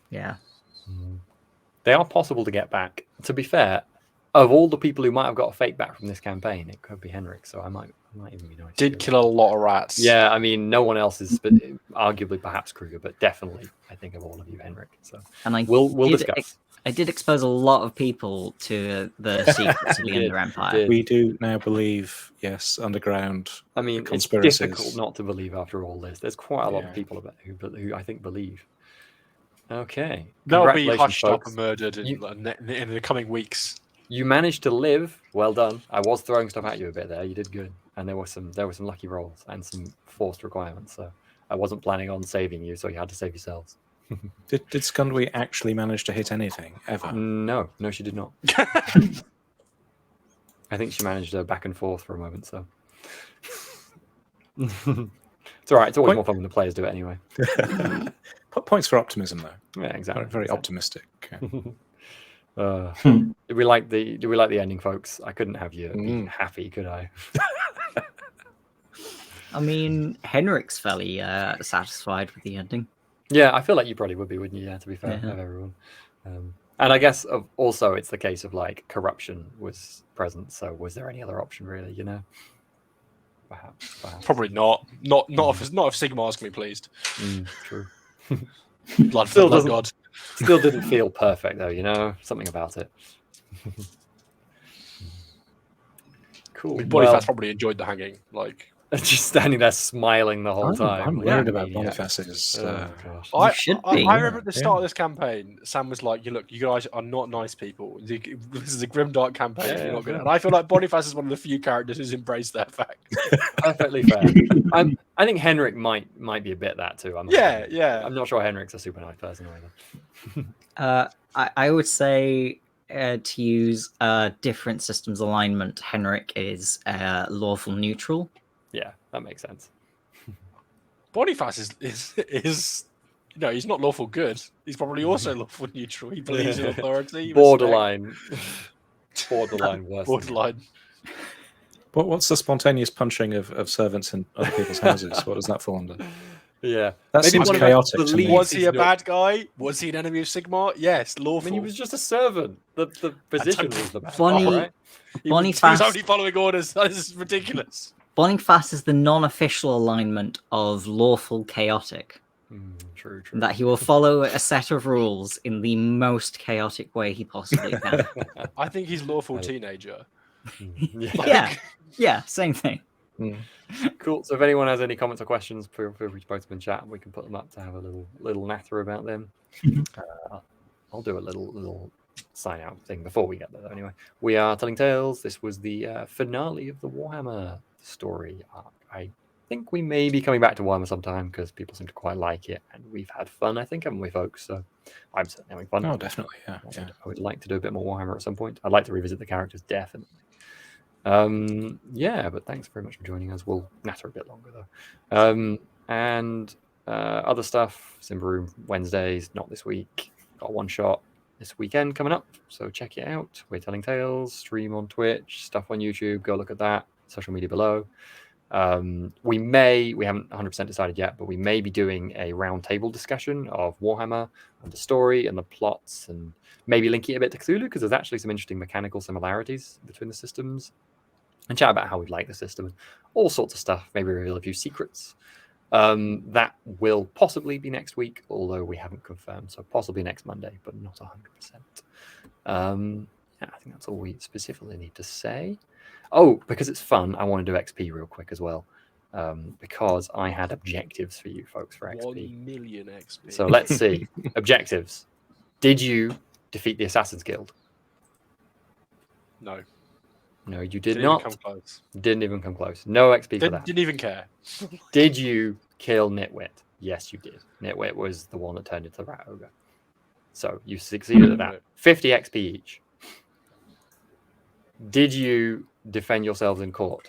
Yeah. They are possible to get back. To be fair, of all the people who might have got a fate back from this campaign, it could be Henrik, so I might even be nice. Did kill a lot of rats. Yeah, I mean, no one else is, arguably perhaps Kruger, but definitely, I think of all of you, Henrik. So, and we'll discuss. I did expose a lot of people to the secrets of the Under Empire. We do now believe, yes, underground. I mean, it's difficult not to believe after all this. There's quite a lot of people who I think believe. Okay. They'll be hushed up and murdered in the coming weeks. You managed to live. Well done. I was throwing stuff at you a bit there. You did good. And there were some lucky rolls and some forced requirements. So I wasn't planning on saving you, so you had to save yourselves. Did Scundwy actually manage to hit anything ever? No, she did not. I think she managed back and forth for a moment. So it's all right. It's always more fun when the players do it anyway. Points for optimism, though. Yeah, exactly. Very optimistic. Do we like the ending, folks? I couldn't have you be happy, could I? I mean, Henrik's fairly satisfied with the ending. Yeah, I feel like you probably would be, wouldn't you? Yeah, to be fair, of everyone. And I guess also it's the case of like corruption was present. So was there any other option really? You know, perhaps. Probably not. Not if Sigmar's gonna be pleased. True. Blood for blood god. Still didn't feel perfect though. You know, something about it. Cool. I mean, Boniface probably enjoyed the hanging, like. Just standing there smiling the whole time. I'm worried about Boniface's. I remember at the start of this campaign, Sam was like, "You guys are not nice people. This is a grimdark campaign. You're not good." And I feel like Boniface is one of the few characters who's embraced that fact. Perfectly fair. I think Henrik might be a bit that too. I'm not sure Henrik's a super nice person either. I would say to use different systems alignment, Henrik is lawful neutral. Yeah, that makes sense. Boniface is he's not lawful good. He's probably also lawful neutral. He believes in authority. Borderline worse. Borderline. What's the spontaneous punching of servants in other people's houses? What does that fall under? Yeah, that seems chaotic. Was he a bad guy? Was he an enemy of Sigmar? Yes, lawful. I mean, he was just a servant. The position was the bad guy, right? He was only following orders. This is ridiculous. Boniface is the non-official alignment of lawful chaotic. True. That he will follow a set of rules in the most chaotic way he possibly can. I think he's lawful teenager. Yeah, same thing. Cool. So if anyone has any comments or questions, feel free to post them in chat. We can put them up to have a little natter about them. I'll do a little sign out thing before we get there. Anyway, we are telling tales. This was the finale of the Warhammer story arc. I think we may be coming back to Warhammer sometime because people seem to quite like it, and we've had fun, I think, haven't we, folks? So I'm certainly having fun. Oh, definitely, yeah. I would like to do a bit more Warhammer at some point. I'd like to revisit the characters, definitely. Yeah, but thanks very much for joining us. We'll natter a bit longer though. And other stuff, Simba Room Wednesdays, not this week. Got one shot this weekend coming up, so check it out. We're Telling Tales, stream on Twitch, stuff on YouTube. Go look at that. Social media below. We haven't 100% decided yet, but we may be doing a roundtable discussion of Warhammer and the story and the plots, and maybe linking it a bit to Cthulhu, because there's actually some interesting mechanical similarities between the systems, and chat about how we like the system and all sorts of stuff. Maybe reveal a few secrets. That will possibly be next week, although we haven't confirmed, so possibly next Monday, but not 100%. Yeah, I think that's all we specifically need to say. Oh, because it's fun, I want to do XP real quick as well, because I had objectives for you folks for XP. 1 million XP. So let's see. Objectives. Did you defeat the Assassin's Guild? No. No, you did Didn't not. even come close. Didn't even come close. No XP for that. Didn't even care. Did you kill Nitwit? Yes, you did. Nitwit was the one that turned into the Rat Ogre. So you succeeded at that. 50 XP each. Did you defend yourselves in court?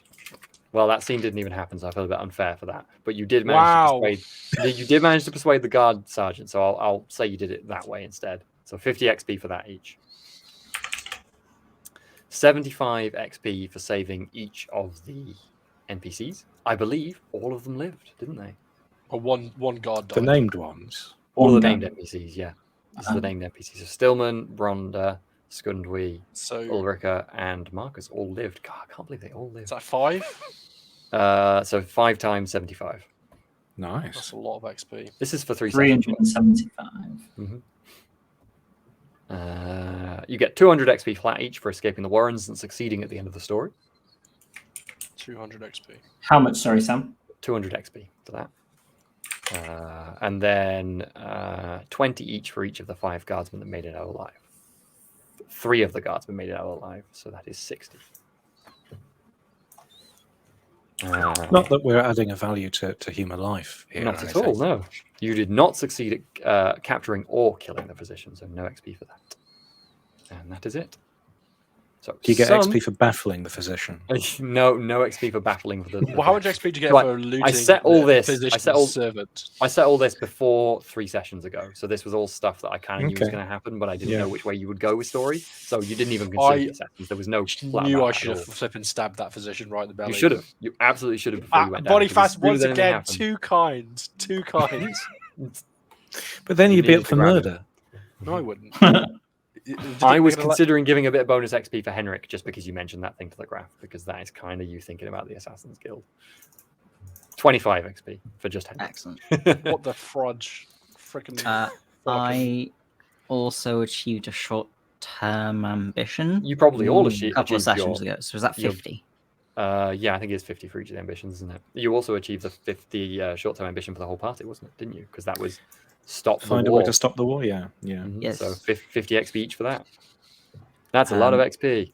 Well, that scene didn't even happen, so I feel a bit unfair for that. But you did manage to persuade. You did manage to persuade the guard sergeant, so I'll say you did it that way instead. So 50 XP for that each. 75 XP for saving each of the NPCs. I believe all of them lived, didn't they? Or one guard died. The named ones. All the named NPCs, yeah. This is the named NPCs. So Stillman, Bronda, Skundwi, Ulrika, and Marcus all lived. God, I can't believe they all lived. Is that 5? So 5 times 75. Nice. That's a lot of XP. This is for 375. Mm-hmm. You get 200 XP flat each for escaping the Warrens and succeeding at the end of the story. 200 XP. How much, sorry, Sam? 200 XP for that. And then 20 each for each of the 5 guardsmen that made it out alive. 3 of the guardsmen made it out alive, so that is 60. Not that we're adding a value to human life here. Not at all, no. You did not succeed at capturing or killing the physician, so no XP for that. And that is it. So do you get XP for baffling the physician? No XP for baffling the. Well, how much XP do you get for looting? I set all this. Servant? I set all this before 3 sessions ago. So this was all stuff that I kind of knew was going to happen, but I didn't know which way you would go with story. So you didn't even consider the sessions. There was no. Knew I should have flipped stabbed that physician right in the belly. You should have. You absolutely should have before you went down. Body fast once again. Too kind. But then you'd be up for murder. No, I wouldn't. I was considering giving a bit of bonus XP for Henrik just because you mentioned that thing to the graph, because that is kind of you thinking about the Assassin's Guild. 25 XP for just Henrik. Excellent. What the fudge? Freaking. I also achieved a short-term ambition. You probably all achieved a couple of sessions ago. So was that 50? Yeah, I think it's 50 for each of the ambitions, isn't it? You also achieved the 50 short-term ambition for the whole party, wasn't it? Didn't you? Because that was find a way to stop the war. Yeah. Mm-hmm. Yes. So 50 XP each for that. That's a lot of XP.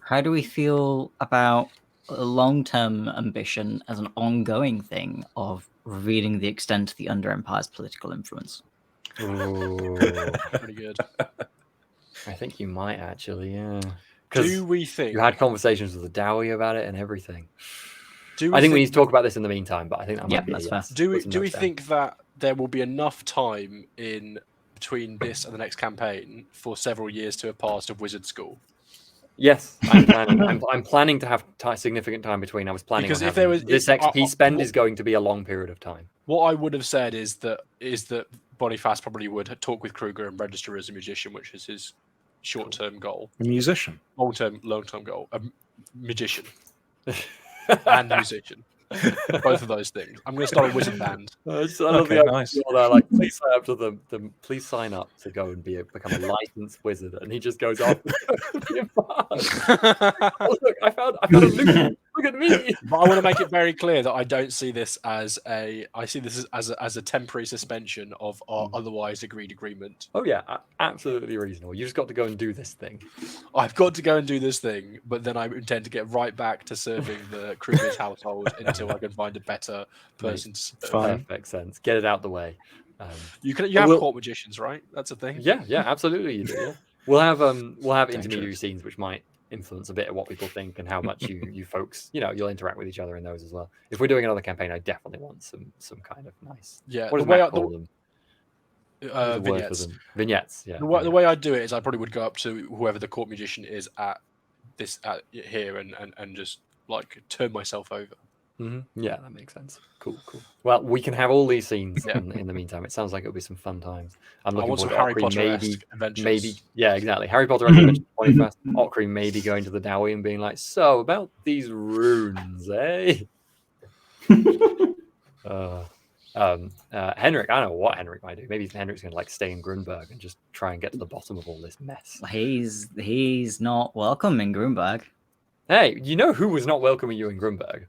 How do we feel about a long-term ambition as an ongoing thing of revealing the extent of the Under Empire's political influence? Ooh. Pretty good. I think you might actually, yeah. Do we think you had conversations with the Dowie about it and everything? I think we need to talk about this in the meantime, but I think that might be that's yes. fair. Do we think that there will be enough time in between this and the next campaign for several years to have passed of wizard school? Yes, I'm planning. I'm planning to have significant time between. I was planning because if there was this XP spend is going to be a long period of time. What I would have said is that Boniface probably would talk with Kruger and register as a magician, which is his short-term goal. A musician. Long-term goal. A magician. And musician. Both of those things. I'm going to start a wizard band. I love the idea that, like, please sign up to please sign up to go and become a licensed wizard, and he just goes off. Oh, look, I found a loophole. Look Look at me. But I want to make it very clear that I don't see this as I see this as a temporary suspension of our otherwise agreed agreement. Oh yeah, absolutely reasonable. You just got to go and do this thing. I've got to go and do this thing, but then I intend to get right back to serving the Kruger's household until I can find a better person. Perfect sense. Get it out the way. You have court magicians, right? That's a thing. Yeah, absolutely. You do. Yeah. We'll have intermediary scenes which might influence a bit of what people think and how much you folks, you'll interact with each other in those as well. If we're doing another campaign, I definitely want some kind of nice. Yeah. What does Matt call them? Vignettes. Vignettes. Yeah. The way I'd do it is I probably would go up to whoever the court magician is at here and just like turn myself over. Mm-hmm. Yeah, that makes sense. Cool. Well, we can have all these scenes in the meantime. It sounds like it'll be some fun times. I'm looking forward to Harry Potter adventures. Maybe, yeah, exactly. Harry Potter adventures 21st. Ockery maybe going to the Dowie and being like, so about these runes, eh? Henrik, I don't know what Henrik might do. Maybe Henrik's going to like stay in Grunberg and just try and get to the bottom of all this mess. He's not welcome in Grunberg. Hey, you know who was not welcoming you in Grunberg?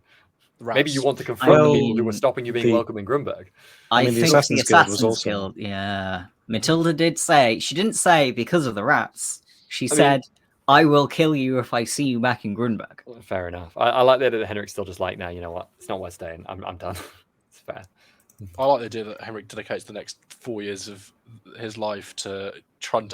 Rats. Maybe you want to confront the people who were stopping you being welcome in Grunberg. I think the Assassin's Guild, yeah. Matilda did say, she didn't say because of the rats. She said, I will kill you if I see you back in Grunberg. Fair enough. I like the idea that Henrik's still just like, no, you know what? It's not worth staying. I'm done. It's fair. I like the idea that Henrik dedicates the next 4 years of his life to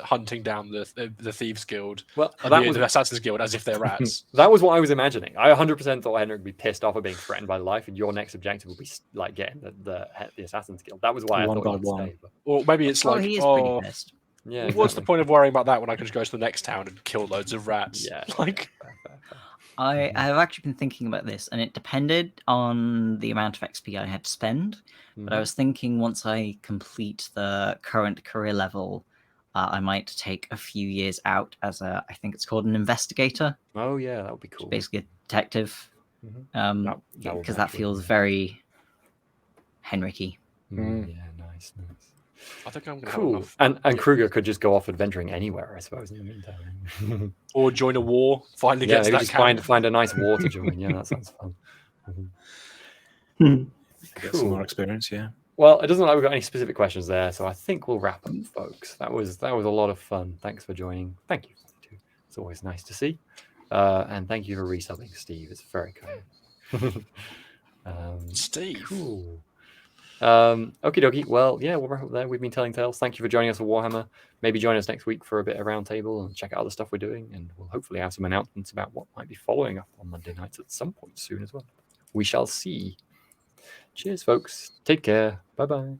hunting down the Thieves Guild, the Assassin's Guild, as if they're rats. That was what I was imagining. I 100% thought Henrik would be pissed off at being threatened by life, and your next objective would be like getting the Assassin's Guild. That was why I thought he would stay. But... Or maybe it's like, he is pretty pissed. Yeah. Exactly. What's the point of worrying about that when I can just go to the next town and kill loads of rats? Yeah. Like. Fair. I have actually been thinking about this, and it depended on the amount of XP I had to spend. But I was thinking once I complete the current career level, I might take a few years out as I think it's called an investigator. Oh yeah, that would be cool. Basically a detective. Because that feels very Henriky. Yeah, nice. I think I'm going to cool. have enough. And Kruger could just go off adventuring anywhere, I suppose, in the meantime. Or join a war, finally get to that just find a nice war to join. Yeah, that sounds fun. Get some more experience, yeah. Well, it doesn't look like we've got any specific questions there, so I think we'll wrap up, folks. That was a lot of fun. Thanks for joining. Thank you. It's always nice to see. And thank you for resubbing, Steve. It's very kind. Steve. Cool. Okie dokie. Well, yeah, we'll wrap up there. We've been telling tales. Thank you for joining us for Warhammer. Maybe join us next week for a bit of roundtable and check out other stuff we're doing. And we'll hopefully have some announcements about what might be following up on Monday nights at some point soon as well. We shall see. Cheers, folks. Take care. Bye-bye.